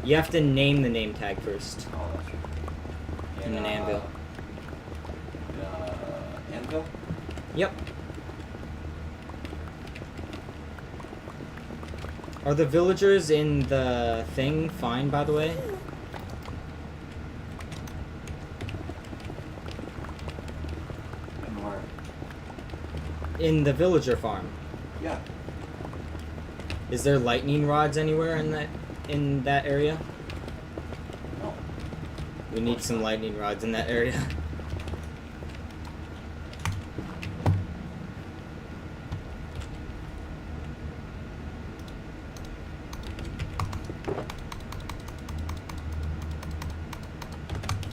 [SPEAKER 1] You have to name the name tag first.
[SPEAKER 4] Oh, that's right.
[SPEAKER 1] In an anvil.
[SPEAKER 4] Anvil?
[SPEAKER 1] Yep. Are the villagers in the thing fine, by the way?
[SPEAKER 4] And where?
[SPEAKER 1] In the villager farm.
[SPEAKER 4] Yeah.
[SPEAKER 1] Is there lightning rods anywhere in that area?
[SPEAKER 4] No.
[SPEAKER 1] We need some lightning rods in that area.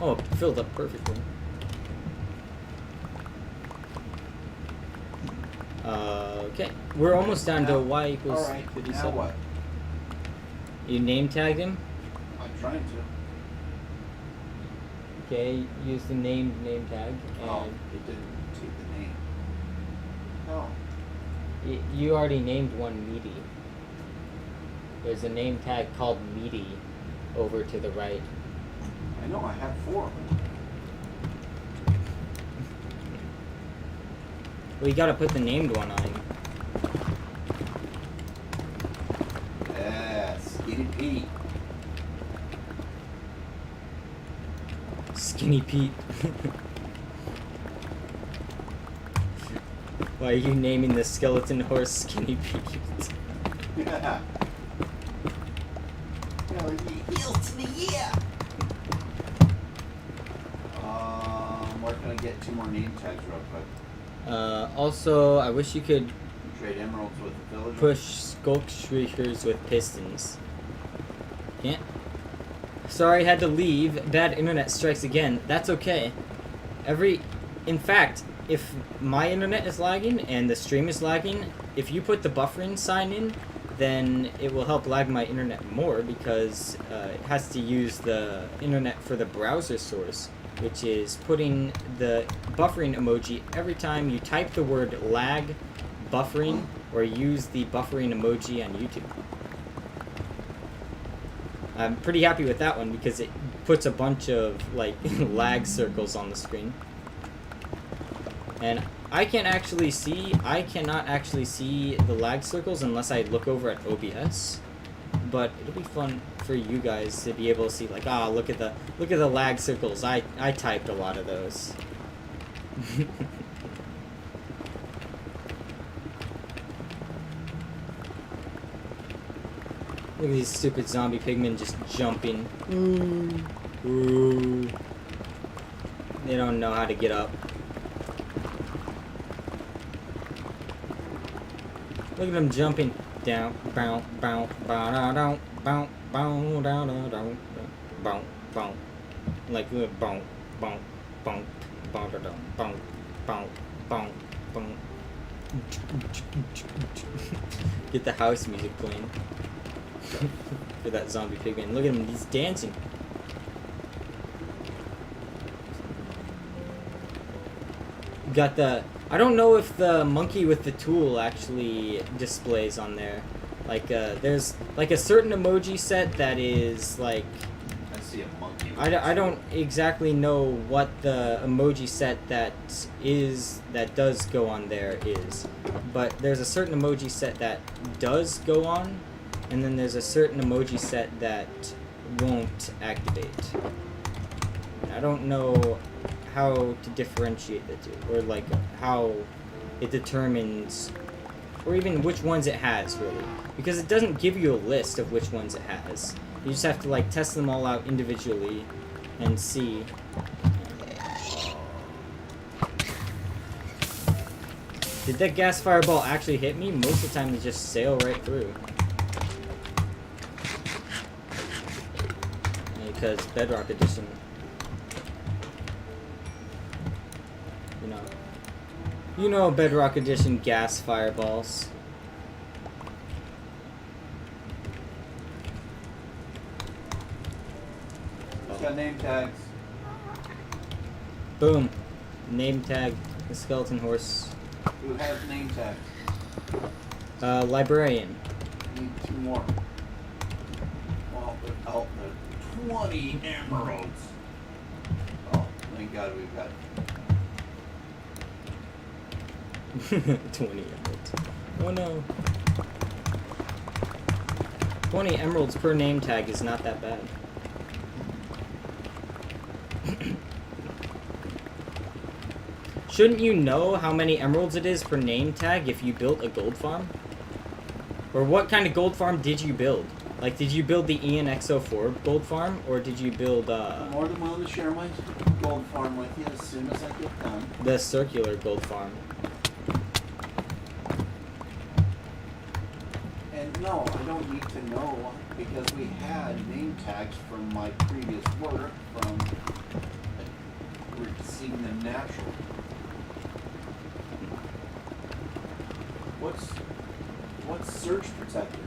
[SPEAKER 1] Oh, it filled up perfectly. Okay, we're almost down to y equals
[SPEAKER 4] Alright,
[SPEAKER 1] 57.
[SPEAKER 4] now what?
[SPEAKER 1] You name tagged him?
[SPEAKER 4] I'm trying to.
[SPEAKER 1] Okay, use the name tag. And
[SPEAKER 4] Oh, it didn't take the name. No.
[SPEAKER 1] You already named one Meaty. There's a name tag called Meaty over to the right.
[SPEAKER 4] I know, I have 4 of them.
[SPEAKER 1] Well, you gotta put the named one on him.
[SPEAKER 4] Yeah, Skinny Pete.
[SPEAKER 1] Skinny Pete. Why are you naming the skeleton horse Skinny Pete?
[SPEAKER 4] Yeah. Heal to the year. Where can I get 2 more name tags real quick?
[SPEAKER 1] Also, I wish you could
[SPEAKER 4] Trade emeralds with the villager.
[SPEAKER 1] push skulk shriekers with pistons. Can't. Sorry, had to leave. Bad internet strikes again. That's okay. In fact, if my internet is lagging and the stream is lagging, if you put the buffering sign in, then it will help lag my internet more because it has to use the internet for the browser source, which is putting the buffering emoji every time you type the word lag, buffering, or use the buffering emoji on YouTube. I'm pretty happy with that one because it puts a bunch of like lag circles on the screen. And I cannot actually see the lag circles unless I look over at OBS. But it'll be fun for you guys to be able to see, like, look at the lag circles. I typed a lot of those. Look at these stupid zombie pigmen just jumping. Ooh. They don't know how to get up. Look at them jumping down, bow, bow, bow, down, bow, bow, down, down, bow, bow, like bow, bow, bow, bow, down, bow, bow, bow, bow. Get the house music playing for that zombie pigman. Look at him, he's dancing. Got the. I don't know if the monkey with the tool actually displays on there. Like, there's like a certain emoji set that is like.
[SPEAKER 4] I see a monkey.
[SPEAKER 1] I don't exactly know what the emoji set that does go on there is, but there's a certain emoji set that does go on,
[SPEAKER 5] and then there's a certain emoji set that won't activate. I don't know how to differentiate the two, or like how it determines, or even which ones it has, really. Because it doesn't give you a list of which ones it has. You just have to like test them all out individually and see. Did that gas fireball actually hit me? Most of the time they just sail right through. Because Bedrock Edition, you know Bedrock Edition gas fireballs.
[SPEAKER 4] It's got name tags.
[SPEAKER 5] Boom. Name tag the skeleton horse.
[SPEAKER 4] Who has name tags?
[SPEAKER 5] Librarian.
[SPEAKER 4] Need 2 more. Well, oh, 20 emeralds. Oh, thank God we've got
[SPEAKER 5] 20 emeralds. Oh no. 20 emeralds per name tag is not that bad. Shouldn't you know how many emeralds it is per name tag if you built a gold farm? Or what kind of gold farm did you build? Like, did you build the ENXO4 gold farm, or did you build,
[SPEAKER 4] I'm more than willing to share my gold farm with you as soon as I get done.
[SPEAKER 5] the circular gold farm?
[SPEAKER 4] And no, I don't need to know, because we had name tags from my previous work from receiving them naturally. What's Surge Protector?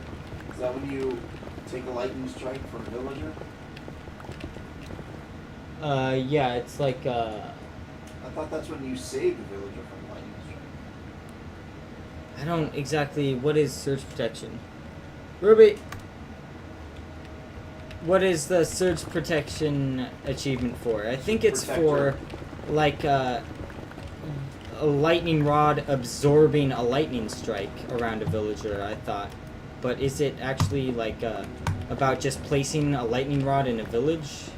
[SPEAKER 4] Is that when you take a lightning strike for a villager?
[SPEAKER 5] Yeah, it's like,
[SPEAKER 4] I thought that's when you saved a villager from a lightning strike.
[SPEAKER 5] I don't exactly, what is surge protection? Ruby! What is the surge protection achievement for? I think it's for, like, a lightning rod absorbing a lightning strike around a villager, I thought. But is it actually, like, about just placing a lightning rod in a village?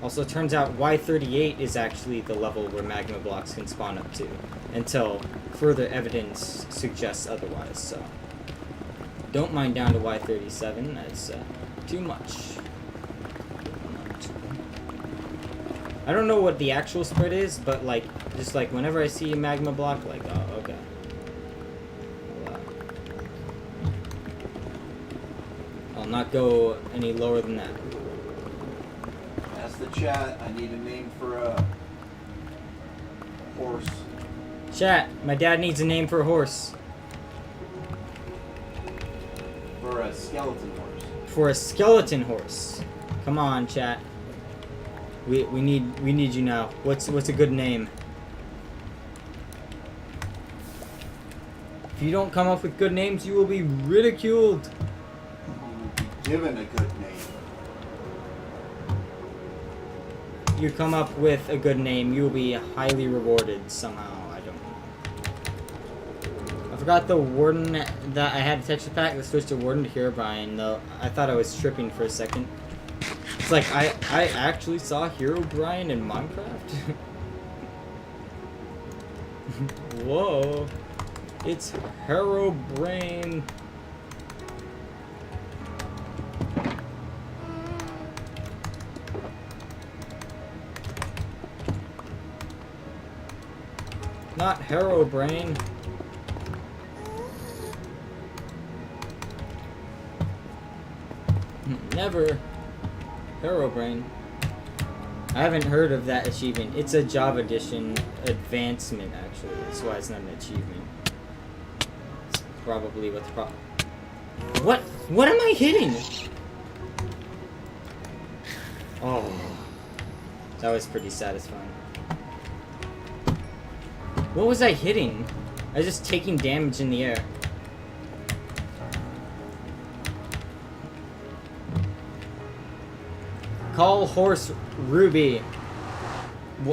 [SPEAKER 5] Also, it turns out Y38 is actually the level where magma blocks can spawn up to, until further evidence suggests otherwise, so. Don't mind down to Y37, that's too much. I don't know what the actual spread is, but like, just like whenever I see a magma block, like, oh, okay. I'll not go any lower than that.
[SPEAKER 4] Ask the chat, I need a name for a horse.
[SPEAKER 5] Chat, my dad needs a name for a horse.
[SPEAKER 4] For a skeleton horse.
[SPEAKER 5] For a skeleton horse. Come on, chat. We need you now. What's a good name? If you don't come up with good names, you will be ridiculed.
[SPEAKER 4] You will be given a good name.
[SPEAKER 5] You come up with a good name, you will be highly rewarded somehow. I don't know. I forgot the warden that I had a texture pack that switched to warden to Herobrine, though. I thought I was tripping for a second. It's like, I actually saw Herobrine in Minecraft? Whoa. It's Herobrine. Not Herobrine. Never. Herobrine. I haven't heard of that achievement. It's a Java Edition advancement, actually. That's why it's not an achievement. It's probably what the problem. What? What am I hitting? Oh. That was pretty satisfying. What was I hitting? I was just taking damage in the air. Call horse Ruby.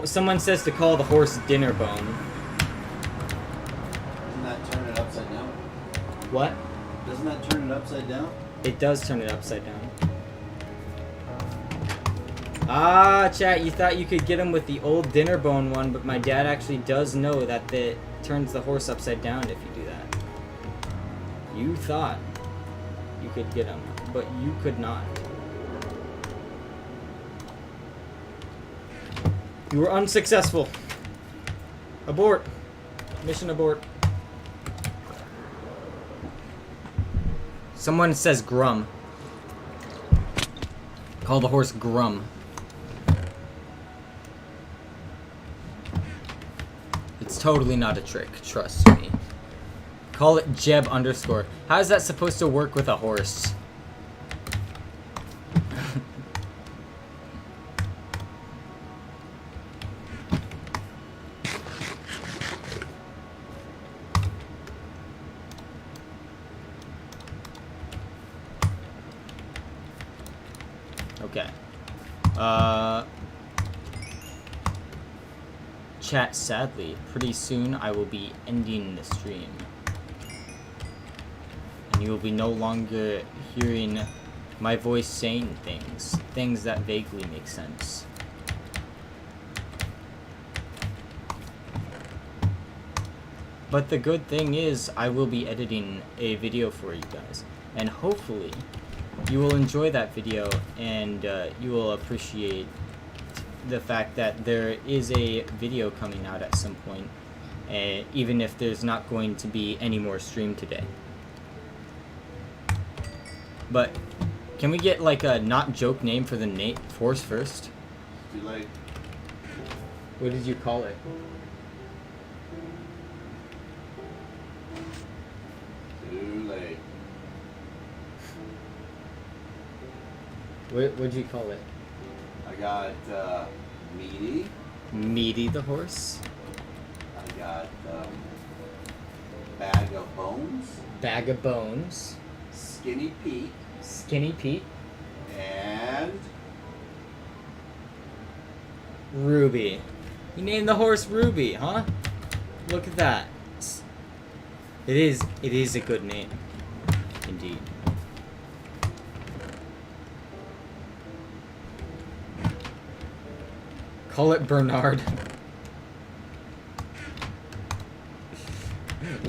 [SPEAKER 5] Someone says to call the horse Dinner Bone.
[SPEAKER 4] Doesn't that turn it upside down?
[SPEAKER 5] What?
[SPEAKER 4] Doesn't Doesn't that turn it upside down?
[SPEAKER 5] It does turn it upside down. Ah, chat, you thought you could get him with the old dinner bone one, but my dad actually does know that it turns the horse upside down if you do that. You thought you could get him, but you could not. You were unsuccessful. Abort. Mission abort. Someone says Grum. Call the horse Grum. It's totally not a trick, trust me. Call it Jeb underscore. How is that supposed to work with a horse? Okay. Chat, sadly, pretty soon I will be ending the stream. And you will be no longer hearing my voice saying things that vaguely make sense. But the good thing is, I will be editing a video for you guys. And hopefully, you will enjoy that video and you will appreciate the fact that there is a video coming out at some point, even if there's not going to be any more stream today. But can we get like a not joke name for the force first?
[SPEAKER 4] Too late.
[SPEAKER 5] What did you call it?
[SPEAKER 4] Too late.
[SPEAKER 5] What'd you call it?
[SPEAKER 4] I got Meaty.
[SPEAKER 5] Meaty the horse?
[SPEAKER 4] I got Bag of Bones.
[SPEAKER 5] Bag of Bones.
[SPEAKER 4] Skinny Pete.
[SPEAKER 5] Skinny Pete.
[SPEAKER 4] And
[SPEAKER 5] Ruby. You named the horse Ruby, huh? Look at that. It is a good name. Indeed. Call it Bernard.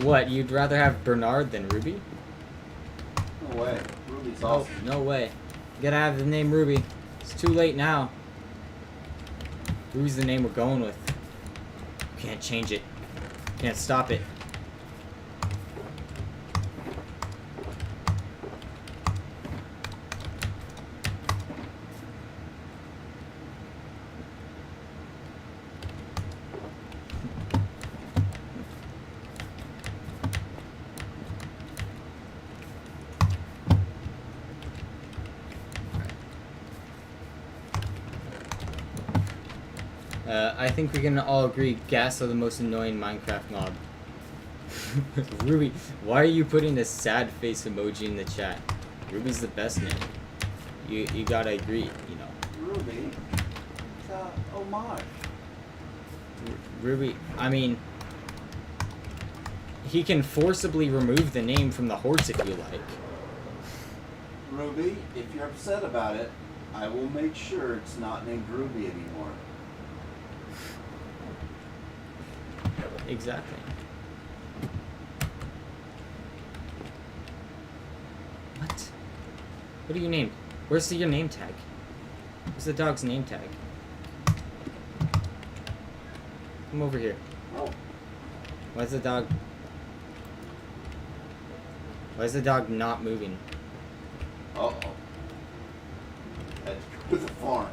[SPEAKER 5] What, you'd rather have Bernard than Ruby?
[SPEAKER 4] no way. Ruby's
[SPEAKER 5] Oh,
[SPEAKER 4] awesome.
[SPEAKER 5] no way. You gotta have the name Ruby. It's too late now. Ruby's the name we're going with. Can't change it. Can't stop it. I think we can all agree gas are the most annoying Minecraft mob. Ruby, why are you putting a sad face emoji in the chat? Ruby's the best name. You gotta agree, you know.
[SPEAKER 4] Ruby. It's a homage.
[SPEAKER 5] Ruby, I mean, he can forcibly remove the name from the horse if you like.
[SPEAKER 4] Ruby, if you're upset about it, I will make sure it's not named Ruby anymore.
[SPEAKER 5] Exactly. What? What are you named? Where's your name tag? Where's the dog's name tag? Come over here.
[SPEAKER 4] Oh.
[SPEAKER 5] Why is the dog not moving?
[SPEAKER 4] Uh-oh. That's with a farm.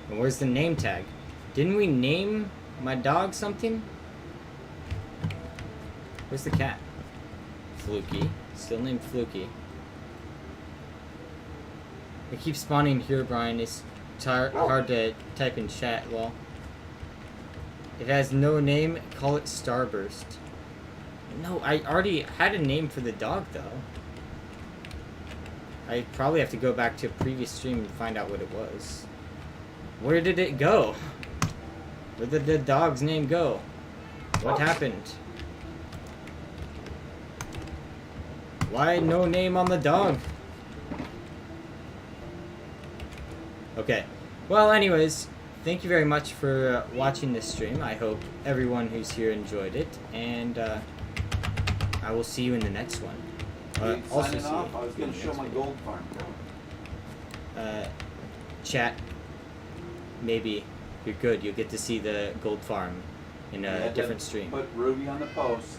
[SPEAKER 5] And where's the name tag? Didn't we name my dog something? Where's the cat? Fluky. Still named Fluky. It keeps spawning here, Brian. It's hard to type in chat. Well, it has no name. Call it Starburst. No, I already had a name for the dog, though. I probably have to go back to a previous stream and find out what it was. Where did it go? Where did the dog's name go? What happened? Why no name on the dog? Okay. Well, anyways, thank you very much for watching this stream. I hope everyone who's here enjoyed it, and I will see you in the next one. Also
[SPEAKER 4] Signing off, I was going to show my gold farm.
[SPEAKER 5] Chat. Maybe you're good. You'll get to see the gold farm in a different stream.
[SPEAKER 4] Put Ruby on the post.